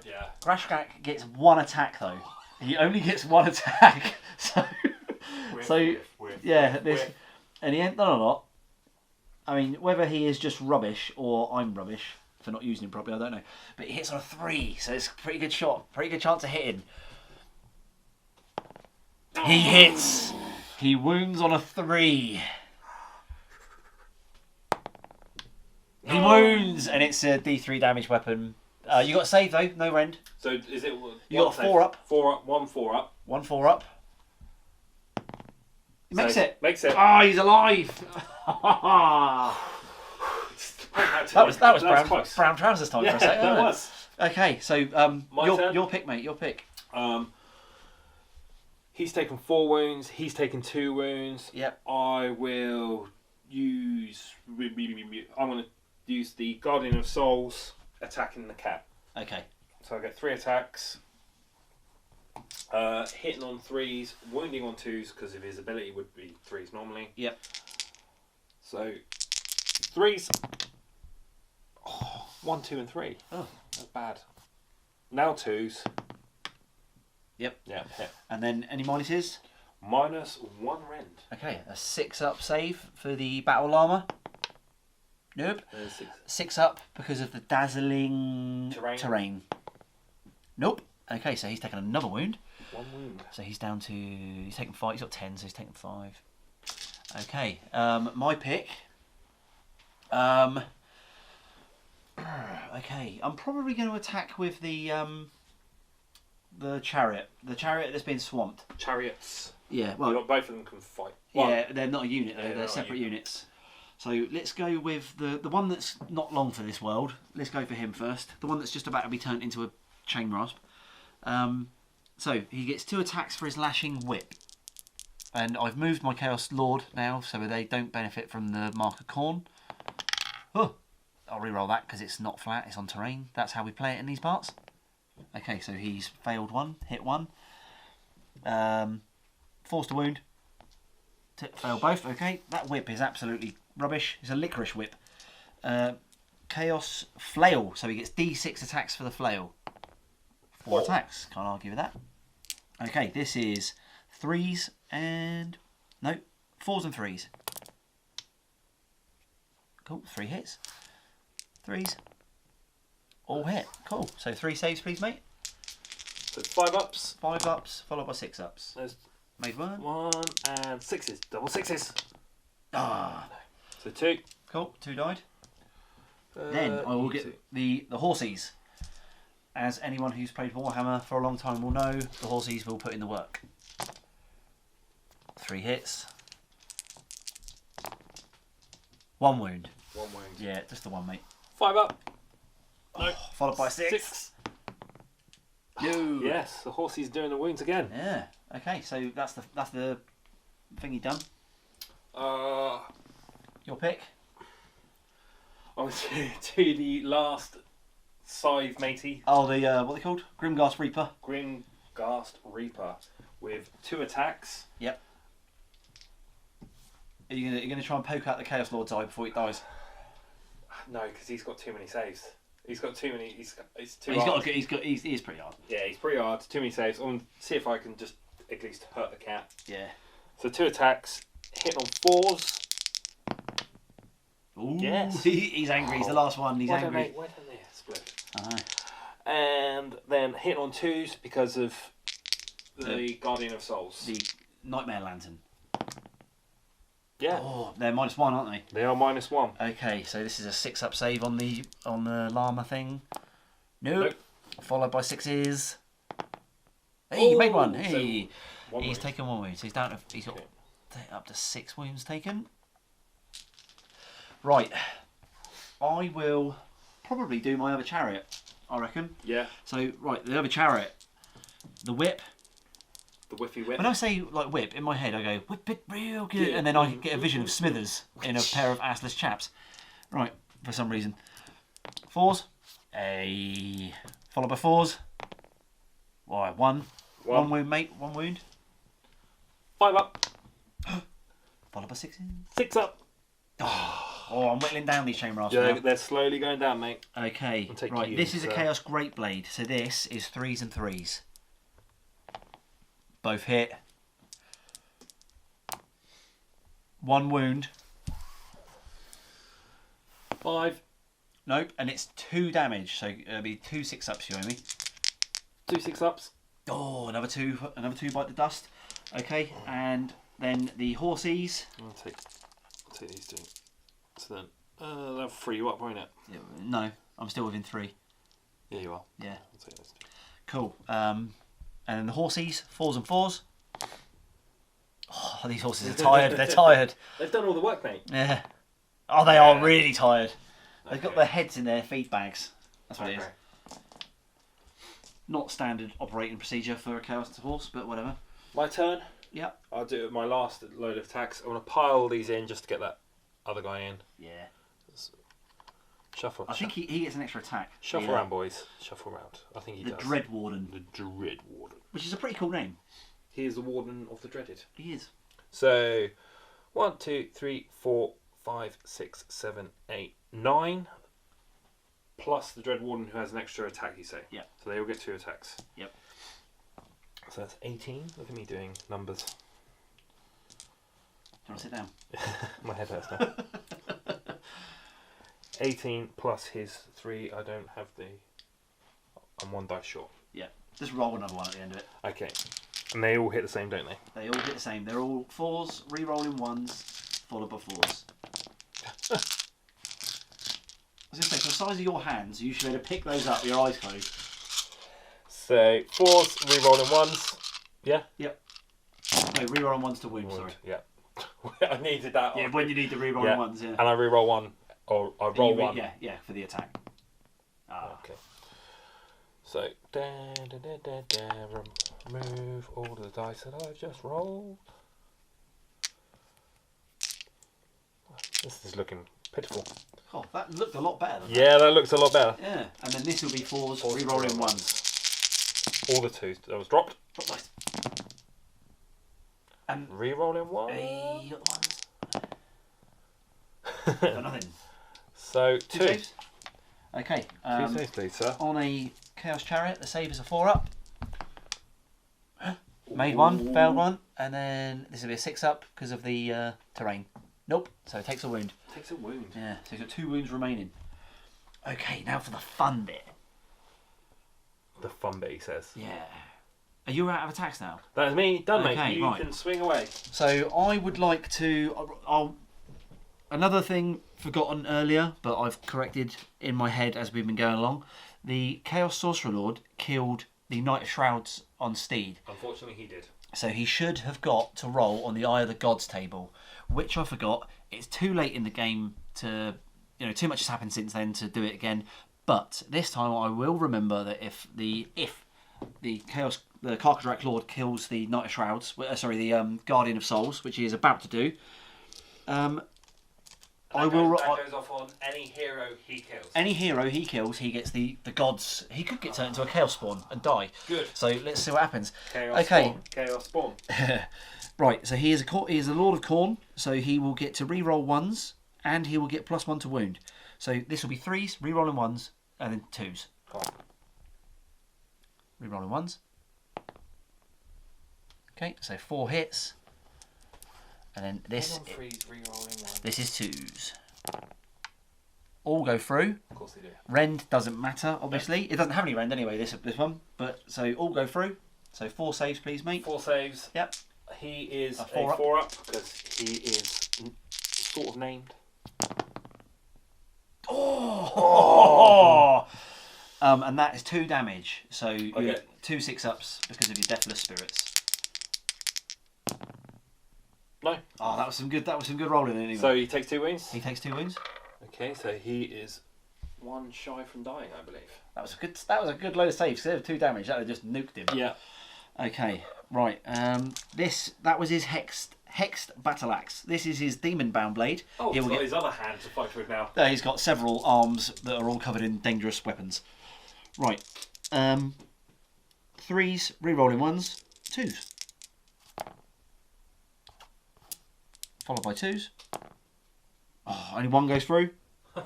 Yeah. Grashrak gets 1 attack though. He only gets 1 attack, so yeah, this, and he ain't done a lot. I mean, whether he is just rubbish or I'm rubbish for not using him properly, I don't know. But he hits on a 3, so it's a pretty good shot, pretty good chance of hitting. He hits. He wounds on a 3. He wounds, and it's a D3 damage weapon. You got a save though, no rend. So is it? You got a 4 up. 4 up. 1 4 up. 1 4 up. He makes it. Makes it. Ah, he's alive. that was brown trousers time for a second. That was. Okay, so your pick, mate. Your pick. He's taken 4 wounds. He's taken 2 wounds. Yep. I will use. I'm going to use the Guardian of Souls attacking the cat. Okay. So I get 3 attacks. Hitting on 3s, wounding on 2s because of his ability would be 3s normally. Yep. So 3s. Oh, 1, 2, and 3. Oh, not bad. Now 2s. Yep. Yeah. Hit. And then any minuses? -1 rend. Okay, a 6 up save for the battle llama. Nope. 6 up because of the dazzling terrain. Nope. Okay, so he's taken another wound. 1 wound. So he's down to... He's taken 5. He's got 10, so he's taken 5. Okay, my pick. Okay, I'm probably going to attack with the chariot. The chariot that's been swamped. Chariots. Yeah, well... Both of them can fight. Yeah, they're not a unit though, Yeah, they're separate units. So let's go with the one that's not long for this world. Let's go for him first. The one that's just about to be turned into a chain rasp. So he gets 2 attacks for his lashing whip. And I've moved my Chaos Lord now so they don't benefit from the Mark of Khorne. Oh, I'll reroll that because it's not flat, it's on terrain. That's how we play it in these parts. Okay, so he's failed 1, hit 1. Forced a wound. Fail both, okay. That whip is absolutely rubbish. It's a licorice whip. Chaos Flail, so he gets D6 attacks for the flail. 4 attacks, can't argue with that. Okay, this is 3s and... No, 4s and 3s. Cool, 3 hits. 3s. All hit, cool. So 3 saves please, mate. So 5 ups. 5 ups, followed by 6 ups. There's Made 1. 1 and 6s. Double 6s. Ah, So 2. cool, 2 died. Then I will get the horsies. As anyone who's played Warhammer for a long time will know, the horsies will put in the work. 3 hits. 1 wound. 1 wound. Yeah, just the 1, mate. 5 up. No. Followed by 6. 6. No. Yes, the horsey's doing the wounds again. Yeah. Okay, so that's the thingy done. Your pick. I'm going to do the last scythe matey. Oh, the what are they called? Grimghast Reaper. Grimghast Reaper with 2 attacks. Yep. Are you gonna try and poke out the Chaos Lord's eye before it dies? No, because he's got too many saves. He's got too many. It's too He hard. is pretty hard. Yeah, he's pretty hard. Too many saves. I'm gonna see if I can just at least hurt the cat. Yeah. So 2 attacks, hit on 4s. Ooh, Yes. He's angry. He's the last one. He's angry. Why don't they split? I know. And then hit on 2s because of the Guardian of Souls. The Nightmare Lantern. Yeah. Oh, they're -1, aren't they? They are -1. Okay, so this is a 6 up save on the llama thing. Nope. Followed by 6s. Hey, you made 1. Hey, So he's taken 1 wound. So he's down to he's got up to 6 wounds taken. Right, I will probably do my other chariot, I reckon. Yeah. So right, the other chariot, the whip. The whiffy whip. When I say like whip, in my head I go whip it real good, and then I get a vision of Smithers in a pair of assless chaps. Right, for some reason. 4s, followed by 4s. Why 1 wound, mate. 1 wound. 5 up. Followed by 6. 6 up. Oh, I'm whittling down these chain rasps Yeah, now. they're slowly going down, mate. Okay, I'll take right. you, This is a so- Chaos Great Blade, so this is 3s and 3s. Both hit. 1 wound. 5. Nope, and it's 2 damage, so it'll be 2 6 ups you owe me. 2 6 ups. Oh, another two bite the dust. Okay, and Then the horsies. I'll take these two. So then that'll free you up, won't it? Yeah, no, I'm still within 3. Yeah, you are. Yeah. I'll take those two. Cool. And then the horsies, 4s and 4s. Oh, these horses are tired. They're tired. They've done all the work, mate. Yeah. Oh, they are really tired. They've got their heads in their feed bags. That's what it is. Not standard operating procedure for a Chaos horse, but whatever. My turn. Yep. I'll do my last load of attacks. I want to pile these in just to get that other guy in. Yeah. Shuffle. I think he gets an extra attack. Shuffle around, boys. Shuffle around. I think he does. The Dread Warden. The Dread Warden. Which is a pretty cool name. He is the Warden of the Dreaded. He is. So, 1, 2, 3, 4, 5, 6, 7, 8, 9. Plus the Dread Warden who has an extra attack, you say? Yeah. So they all get 2 attacks. Yep. So that's 18. Look at me doing numbers. Do you want to sit down? My head hurts now. 18 plus his 3. I don't have the... I'm 1 dice short. Yeah. Just roll another one at the end of it. Okay. And they all hit the same, don't they? They all hit the same. They're all 4s, re-rolling 1s, followed by 4s. I was going to say, for the size of your hands, you should be able to pick those up with your eyes closed. So 4s, re-rolling 1s. Yeah? Yep. No, re-rolling 1s to wound, sorry. Yeah. I needed that. Yeah, when you need the re-rolling Yeah. 1s, yeah. And I re-roll 1. Or I And roll you 1. Yeah, for the attack. Ah. Okay. So, remove all the dice that I've just rolled. This is looking pitiful. Oh, that looked a lot better than Yeah, that looks a lot better. that. Yeah. And then this will be 4s, 4s, re-rolling re-rolling 1s. All the 2s that was dropped. Drop dice. And Re-rolling 1. hey, you got the 1s. Got nothing. So, 2. 2 saves? Okay. 2 saves, please, sir. On a Chaos Chariot, the save is a 4-up. Made 1, failed 1, and then this will be a 6-up because of the terrain. Nope, so it takes a wound. Takes a wound. Yeah, so he's got 2 wounds remaining. Okay, now for the fun bit. The fun bit, he says. Yeah. Are you out of attacks now? That is me. Done, Okay, mate. You right. can swing away. So I would like to... Another thing forgotten earlier, but I've corrected in my head as we've been going along. The Chaos Sorcerer Lord killed the Knight of Shrouds on Steed. Unfortunately, he did. So he should have got to roll on the Eye of the Gods table, which I forgot. It's too late in the game to... too much has happened since then to do it again. But this time I will remember that if the Karkadrak Lord kills the Knight of Shrouds, the Guardian of Souls, which he is about to do, That goes off on any hero he kills. Any hero he kills, he gets the gods. He could get turned into a Chaos Spawn and die. Good. So let's see what happens. Chaos Okay. Spawn. Chaos Spawn. Right. So he is a Lord of Khorne. So he will get to re-roll 1s, and he will get +1 to wound. So this will be 3s, re-rolling 1s, and then 2s. Re-rolling 1s. Okay. So 4 hits, and then this. This is 2s. All go through. Of course they do. Rend doesn't matter, obviously. It doesn't have any rend anyway, this one. But so all go through. So 4 saves, please, mate. 4 saves. Yep. He is a 4-up. 4-up because he is sort of named. Oh! And that is 2 damage. So you Okay. get 2 6-ups because of your Deathless Spirits. No. Oh, that was some good rolling anyway. So he takes 2 wounds. he takes 2 wounds. Okay, so he is 1 shy from dying, I believe. That was a good load of saves. Instead of 2 damage, that would have just nuked him. Yeah. Okay, right. That was his hexed battle axe. This is his demon bound blade. Oh, He he's will got get- his other hand to fight with now. He's got several arms that are all covered in dangerous weapons. Right. 3s, re-rolling 1s, 2s. Followed by 2s. Oh, only 1 goes through.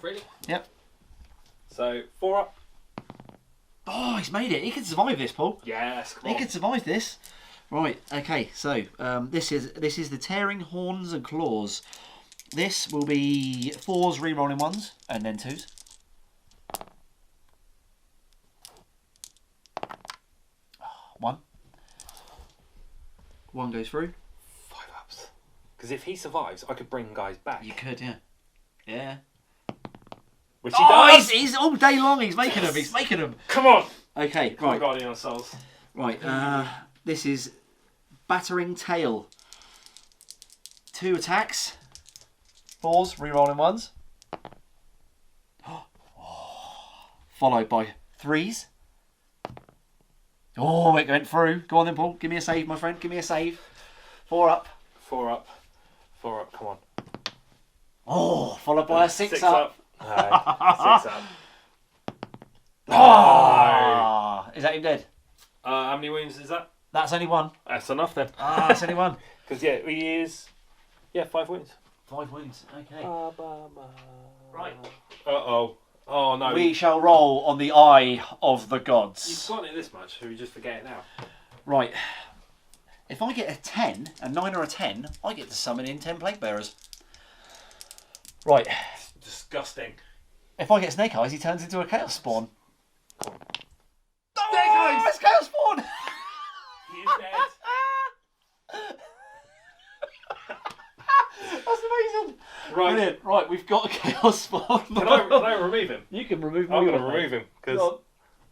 Really? Yep. So 4-up. Oh, he's made it. He can survive this, Paul. Yes, come He on. can survive this. Right. Okay. So this is the tearing horns and claws. This will be 4s, re-rolling 1s, and then 2s. Oh, 1. 1 goes through. 5-ups. Because if he survives, I could bring guys back. You could, yeah. Yeah. Which he does. He's all day long. He's making them. He's making them. Come on. Okay, Come on, right. Guardian of Souls. Right. This is Battering Tail. 2 attacks. 4s, rerolling 1s. Followed by 3s. Oh, it went through. Go on then, Paul. Give me a save, my friend. Give me a save. 4 up. 4 up. 4 up. Come on. Oh, followed by a 6 up. No, 6 up. Oh! Is that him dead? How many wounds is that? That's only 1. That's enough then. That's only 1. Because yeah, he is. Yeah, 5 wounds. 5 wounds. Okay. Right. Uh-oh. Oh no. We shall roll on the eye of the You've gods. gotten it this much, so we just forget it now. Right. If I get a 10, a 9 or a 10, I get to summon in 10 Plague Bearers. Right. It's disgusting. If I get Snake Eyes, he turns into a Chaos Spawn. Come on. Oh, it's Chaos Spawn! He is dead. That's amazing. Right. Brilliant. Right, we've got a Chaos Spawn. Can I remove him? You can remove me. I'm going to remove him. Because...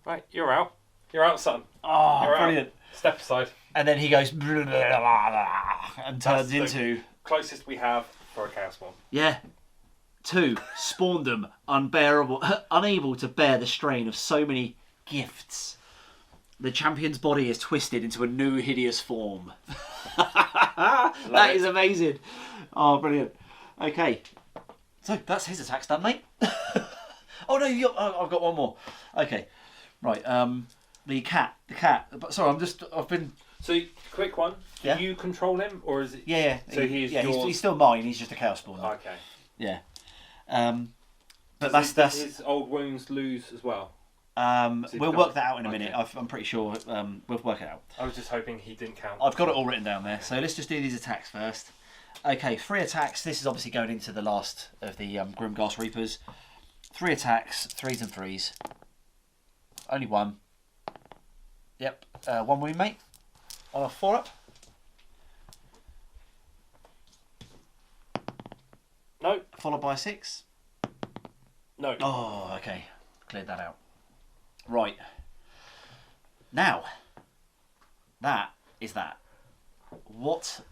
Right, you're out. You're out, son. Oh, You're brilliant. out. Step aside. And then he goes and turns That's the into... closest we have for a Chaos Spawn. Yeah. 2. Spawned them unbearable, unable to bear the strain of so many gifts. The champion's body is twisted into a new hideous form. That is amazing. Oh, brilliant. Okay. So that's his attacks done, mate. Oh no, I've got one more. Okay. Right. The cat. But sorry, I've been. So, quick one. Do Yeah. you control him, or is it? Yeah. So he's yeah. yours? He's still mine. He's just a Chaos Spawn. Okay. Yeah. But Does that's. his old wounds lose as well? We'll work that out in a minute. Okay. I'm pretty sure we'll work it out. I was just hoping he didn't count. I've got it all written down there. So let's just do these attacks first. Okay, 3 attacks. This is obviously going into the last of the Grimghast Reapers. 3 attacks, 3s and 3s. Only 1. Yep, 1 wound, mate. On a 4 up. No. Followed by a 6. No. Oh, okay. Cleared that out. Right. Now, that is that. What?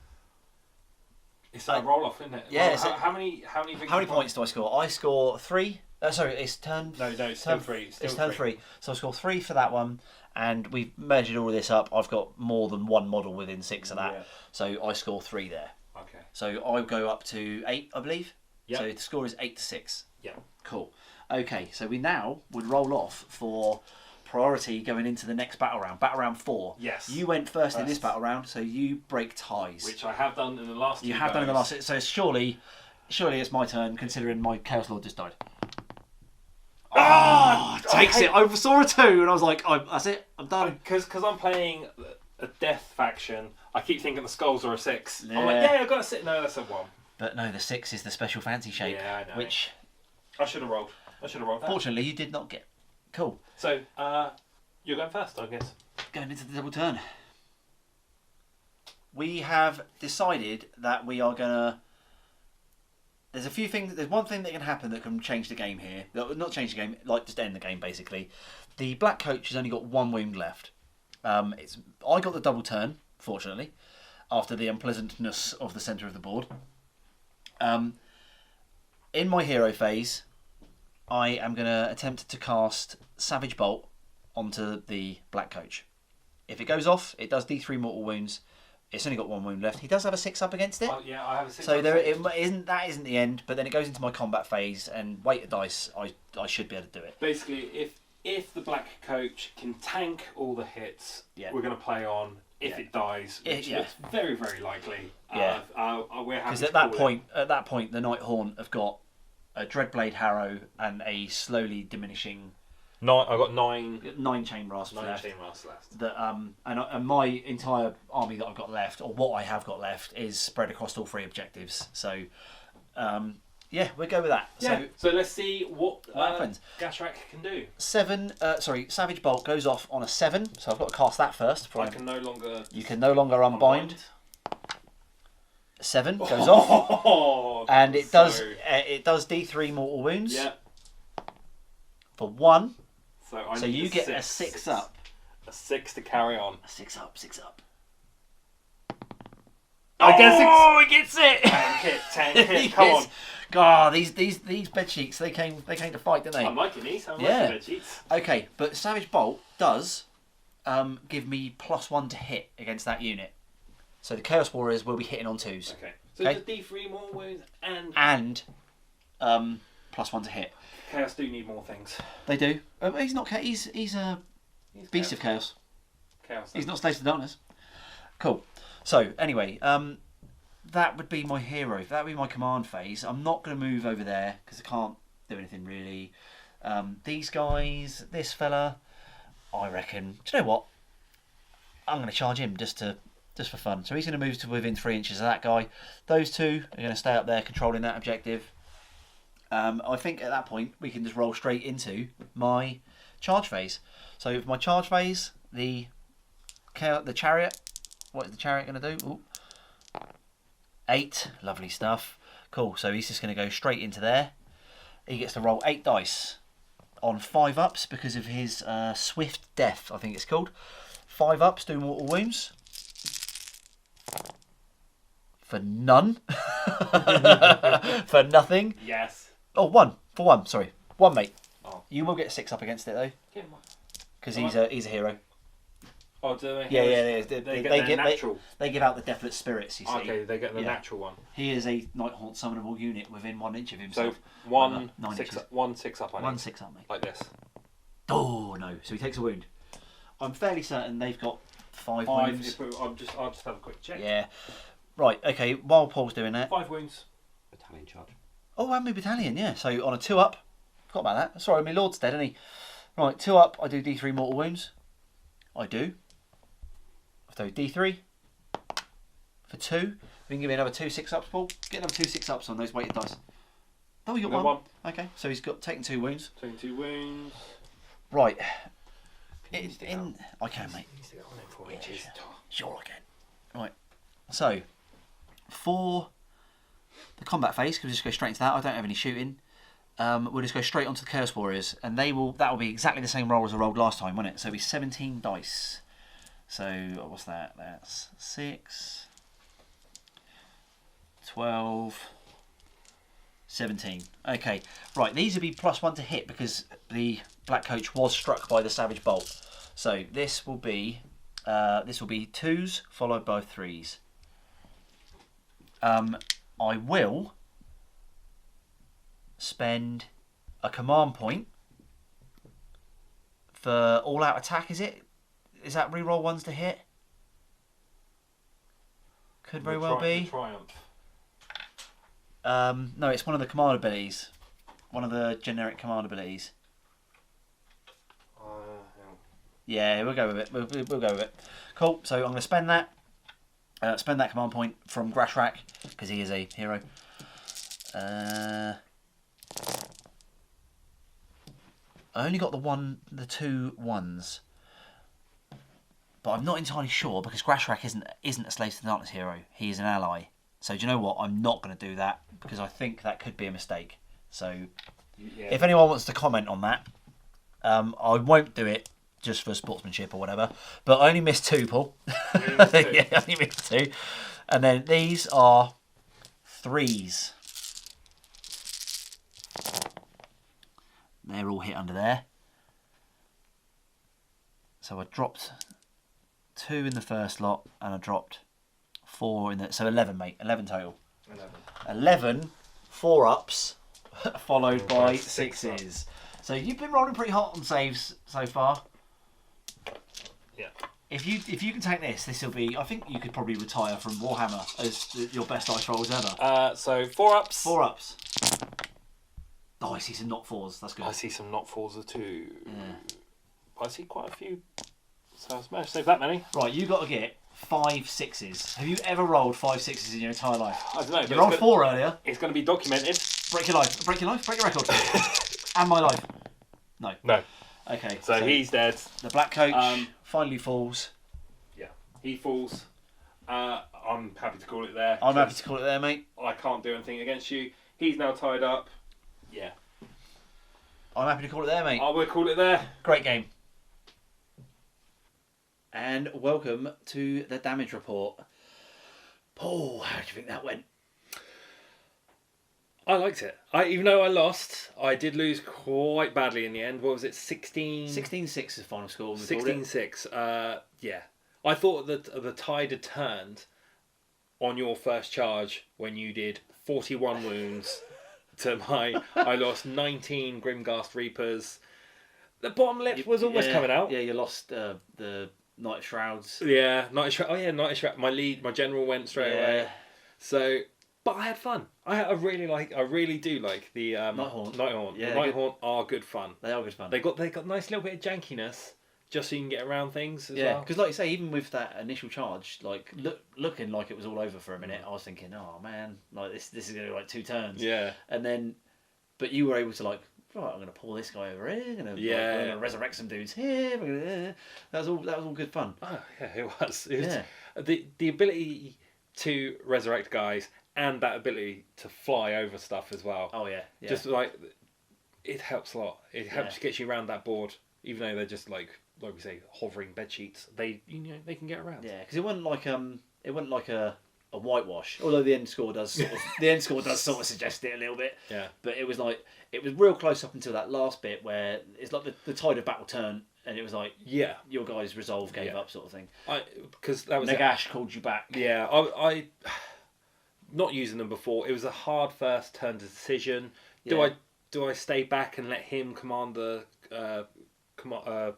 It's a roll off, isn't it? Yeah, Well, it's how many How many points do I score? I score 3. Sorry, it's turn. No, it's still 3. It's turn 3. So I score 3 for that one, and we've measured all of this up. I've got more than 1 model within 6 of that, Yeah. so I score 3 there. Okay. So I go up to 8, I believe. Yep. So the score is 8 to 6. Yeah. Cool. Okay, so we now would roll off for priority going into the next battle round. Battle round 4. Yes. You went first in this battle round, so you break ties. Which I have done in the last. You two have done in the goes. last. So surely it's my turn, considering my Chaos Lord just died. Takes it. I saw a 2 and I was like, that's it. I'm done. Because I'm playing a death faction. I keep thinking the skulls are a 6. Yeah. I'm like, yeah, I've got a 6. No, that's a 1. But no, the 6 is the special fancy shape, Yeah, I know. which I should have rolled. That. fortunately you did not get. Cool. So, you're going first, I guess. Going into the double turn. We have decided that we are gonna. There's a few things. There's one thing that can happen that can change the game here. Not change the game, like just end the game basically. The black coach has only got 1 wound left. I got the double turn, fortunately, after the unpleasantness of the centre of the board. In my hero phase, I am going to attempt to cast Savage Bolt onto the black coach. If it goes off, it does D3 mortal wounds. It's only got 1 wound left. He does have a 6 up against it. Yeah, I have a 6. So that isn't the end, but then it goes into my combat phase, and weight of dice, I should be able to do it. Basically, if the black coach can tank all the hits, Yeah. we're going to play on. If it dies, which Yeah. looks very, very likely. Yeah. We're happy Because to at that call it. point, the Nighthaunt have got a Dreadblade Harrow and a slowly diminishing I've got 9 9 chain rasp left. chain rasps left. That and my entire army that I've got left, or what I have got left, is spread across all 3 objectives. So, yeah, we'll go with that. Yeah. So let's see what happens. Gashrak can do. Savage Bolt goes off on a 7, so I've got to cast that first. I can no longer. You can no longer unbind. 7 goes off, and it does so- it does D3 mortal wounds Yeah. for 1. So So need you a get a 6 up. A 6 to carry on. A 6 up, 6 up. I guess Oh, he gets it! Tank He it. Come on. gets- God, these bed sheets, they came to fight, didn't they? I'm liking these. I'm Yeah. liking bed sheets. Okay, but Savage Bolt does give me +1 to hit against that unit. So the Chaos Warriors will be hitting on 2s. Okay. So Okay. does D3 more wounds and And +1 to hit. Chaos do need more things. They do. He's not. He's a beast of chaos. Chaos. He's not Slaves to Darkness. Cool. So anyway, that would be my hero. That would be my command phase. I'm not going to move over there because I can't do anything really. These guys, this fella, I reckon. Do you know what? I'm going to charge him just for fun. So he's going to move to within 3 inches of that guy. Those two are going to stay up there controlling that objective. I think at that point we can just roll straight into my charge phase. So for my charge phase, the chariot. What is the chariot going to do? Ooh. 8, lovely stuff. Cool. So he's just going to go straight into there. He gets to roll 8 dice on 5 ups because of his swift death. I think it's called 5 ups. Do mortal wounds for none. For nothing. Yes. Oh, 1 for 1. Sorry, 1, mate. Oh. You will get 6 up against it though, Get him on. because he's a hero. Oh, do they? Yeah. They get their natural. They give out the deathless spirits. You see. Okay, they get the Yeah. natural one. He is a Nighthaunt summonable unit within 1 inch of So himself. 1 9 6 inches. up, 1 6 up. I need. 1 6 up, mate. Like this. Oh no! So he takes a wound. I'm fairly certain they've got 5 5. wounds. I'll just have a quick check. Yeah. Right. Okay. While Paul's doing that. 5 wounds. Battalion charge. Oh, and my battalion. Yeah. So on a 2 up. Forgot about that. Sorry, my lord's dead, isn't he? Right. 2 up. I do D3 mortal wounds. I do. So D3 for 2. You can give me another 2 6 ups, Paul. Get another 2 6 ups on those weighted dice. Oh, you got Another one. one. Okay. So he's got taken 2 wounds. 22 wounds. Right. Can you stick out? I can, mate. Can you stick out on them 4 Yeah, inches? Sure I can. Right. So, for the combat phase, because we'll just go straight into that. I don't have any shooting. We'll just go straight onto the Chaos Warriors, and that will be exactly the same roll as I rolled last time, won't it? So it'll be 17 dice. So what's that? That's 6, 12, 17. Okay, right. These will be +1 to hit because the Black Coach was struck by the Savage Bolt. So this will be 2s followed by 3s. I will spend a command point for all-out attack. Is that reroll 1s to hit? Could very well be. Triumph. No, it's one of the command abilities. One of the generic command abilities. Hang on. Yeah, we'll go with it. We'll go with it. Cool. So I'm going to spend that. Spend that command point from Grashrak because he is a hero. I only got the 2 1s, but I'm not entirely sure because Grashrak isn't a Slaves to the Darkness hero. He is an ally. So do you know what? I'm not going to do that because I think that could be a mistake. So Yeah. if anyone wants to comment on that, I won't do it just for sportsmanship or whatever. But I only missed 2, Paul. only missed 2. Yeah, I only missed 2. And then these are 3s. They're all hit under there. So I dropped 2 in the first lot and I dropped 4 in the... So 11, mate. 11 total. 11 4-ups followed by 6s. So you've been rolling pretty hot on saves so far. Yeah. If you can take this will be... I think you could probably retire from Warhammer as your best dice rolls ever. So 4 ups. 4 ups. Oh, I see some not 4s. That's good. I see some not 4s of 2. Yeah. I see quite a few. So I've managed to save that many. Right, you got to get 5 6s. Have you ever rolled 5 6s in your entire life? I don't know. You rolled 4 earlier. It's going to be documented. Break your life. Break your life. Break your record. And my life. No. No. Okay. So he's dead. The Black Coach finally falls. Yeah. He falls. I'm happy to call it there. I'm happy to call it there, mate. I can't do anything against you. He's now tied up. Yeah. I'm happy to call it there, mate. I will call it there. Great game. And welcome to the damage report. Paul, how do you think that went? I liked it. Even though I lost, I did lose quite badly in the end. What was it, 16? 16-6 is the final score. 16-6. Yeah. I thought that the tide had turned on your first charge when you did 41 wounds to my... I lost 19 Grimghast Reapers. The bottom lip was almost coming out. Yeah, you lost the Night of Shrouds. Yeah, Night of Shroud. Oh yeah, Night of Shroud. My general went straight away. So... But I had fun. I really do like the Nighthaunt. Nighthaunt. Yeah, the Nighthaunt are good fun. They are good fun. They got a nice little bit of jankiness, just so you can get around things as Yeah, well. because like you say, even with that initial charge, like looking like it was all over for a minute, I was thinking, oh man, like this is gonna be like 2 turns. Yeah. And then, but you were able to like, right, I'm gonna pull this guy over here. I'm gonna resurrect some dudes here. That was all good fun. Oh yeah, it was. The ability to resurrect guys. And that ability to fly over stuff as well. Oh yeah. Just like it helps a lot. It helps get you around that board, even though they're just like we say, hovering bed sheets. They they can get around. Yeah, because it wasn't like a whitewash. Although the end score does sort of suggest it a little bit. Yeah. But it was real close up until that last bit where it's like the tide of battle turned and it was like your guys' resolve gave up sort of thing. Because that was Nagash called you back. Yeah, I not using them before. It was a hard first turn decision. Do I stay back and let him command the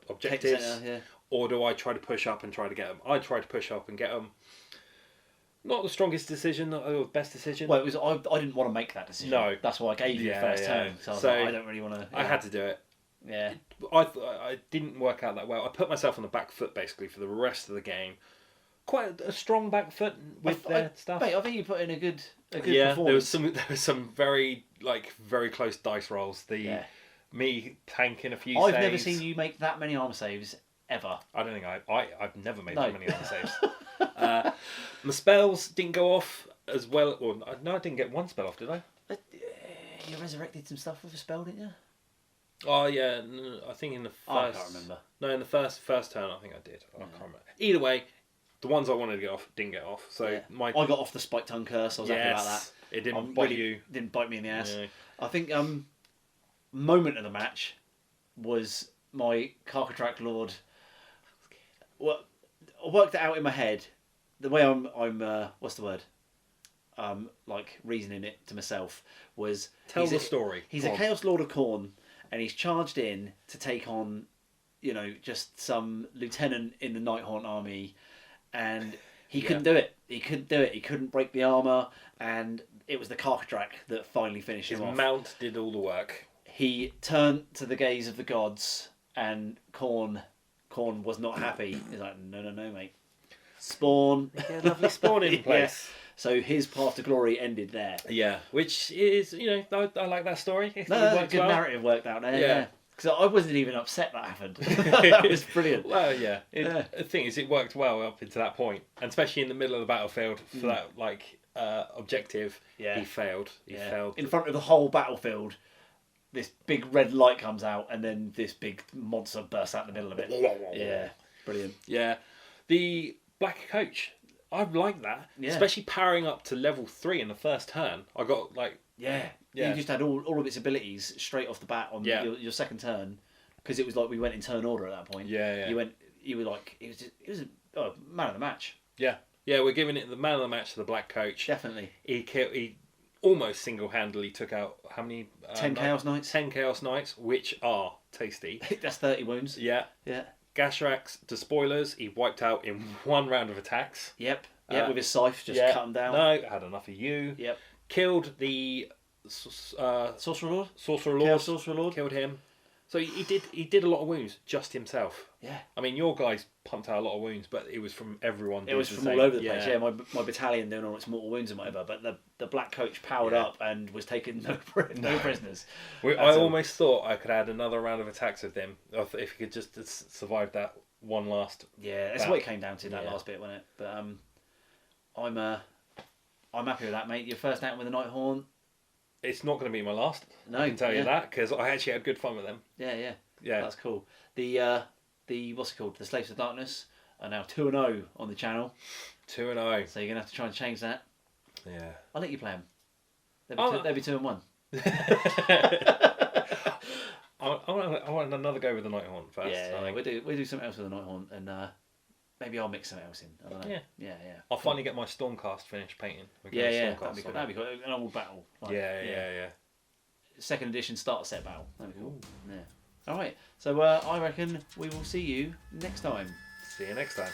objectives, Center, or do I try to push up and try to get them? I tried to push up and get them. Not the strongest decision, not the best decision. Well, it was I didn't want to make that decision. No, that's why I gave you the first turn. So I was like, I don't really want to. I had to do it. Yeah. I didn't work out that well. I put myself on the back foot basically for the rest of the game. Quite a strong back foot with their stuff. Mate, I think you put in a good There performance. was some very close dice rolls. Me tanking a few I've saves. never seen you make that many armor saves ever. I don't think I've never made that many armor saves. My spells didn't go off as well. Or no, I didn't get one spell off, did I? You resurrected some stuff with a spell, didn't you? Oh yeah, I think in the first. I can't remember. No, in the first turn, I think I did. I can't remember. Either way, the ones I wanted to get off didn't get off. So I got off the spiked tongue curse. I was happy about that. It didn't bite you. Didn't bite me in the ass. No. I think moment of the match was my Carcatrak Lord. Well, I worked it out in my head. The way I'm what's the word? Like reasoning it to myself was tell the story. He's a Chaos Lord of Khorne, and he's charged in to take on, just some lieutenant in the Nighthaunt army, and he couldn't do it. He couldn't break the armor, and it was the Carcatrak that finally finished him off. His mount did all the work. He turned to the gaze of the gods, and Khorne was not happy. He's like, no, mate. Spawn. Lovely spawning place. So his path to glory ended there. Yeah, which is, I like that story. Good narrative worked out there. Yeah. Because I wasn't even upset that happened. That was brilliant. Well, yeah. The thing is, it worked well up into that point, and especially in the middle of the battlefield for that objective. Yeah. He failed. He failed in front of the whole battlefield. This big red light comes out, and then this big monster bursts out in the middle of it. Yeah, brilliant. Yeah, the Black Coach. I like that, especially powering up to level 3 in the first turn. I got you just had all of its abilities straight off the bat on your second turn, because it was like we went in turn order at that point. Yeah. You were like it was a man of the match. Yeah, we're giving it the man of the match to the Black Coach. Definitely. He almost single-handedly took out how many? 10 Chaos Knights. 10 Chaos Knights, which are tasty. That's 30 wounds. Yeah. Gashrax to spoilers, he wiped out in one round of attacks. Yep, with his scythe, just cut him down. No, had enough of you. Yep. Killed the Sorcerer Lord. Chaos Sorcerer Lord. Killed him. So he did a lot of wounds just himself. Yeah. I mean, your guys pumped out a lot of wounds, but it was from everyone. It was from all over the place. Yeah, my battalion doing all its mortal wounds and whatever, but the Black Coach powered up and was taking no prisoners. I almost thought I could add another round of attacks with him if he could just survive that one last. Yeah, that's what it came down to, that last bit, wasn't it? But I'm happy with that, mate. Your first out with the Nighthaunt. It's not going to be my last. No, I can tell yeah. you that because I actually had good fun with them. Yeah. Yeah. That's cool. The what's it called? The Slaves of Darkness are now 2-0 on the channel. 2-0. So you're gonna have to try and change that. Yeah. I'll let you play them. They'll be 2-1. I want another go with the Nighthaunt first. Yeah, we'll do something else with the Nighthaunt, and maybe I'll mix something else in. I don't know. Yeah. I'll finally get my Stormcast finished painting. Yeah. That'd be cool. That'd be cool. An old battle. Like, Yeah. Second edition starter set battle. That'd be cool. Yeah. All right. So I reckon we will see you next time. See you next time.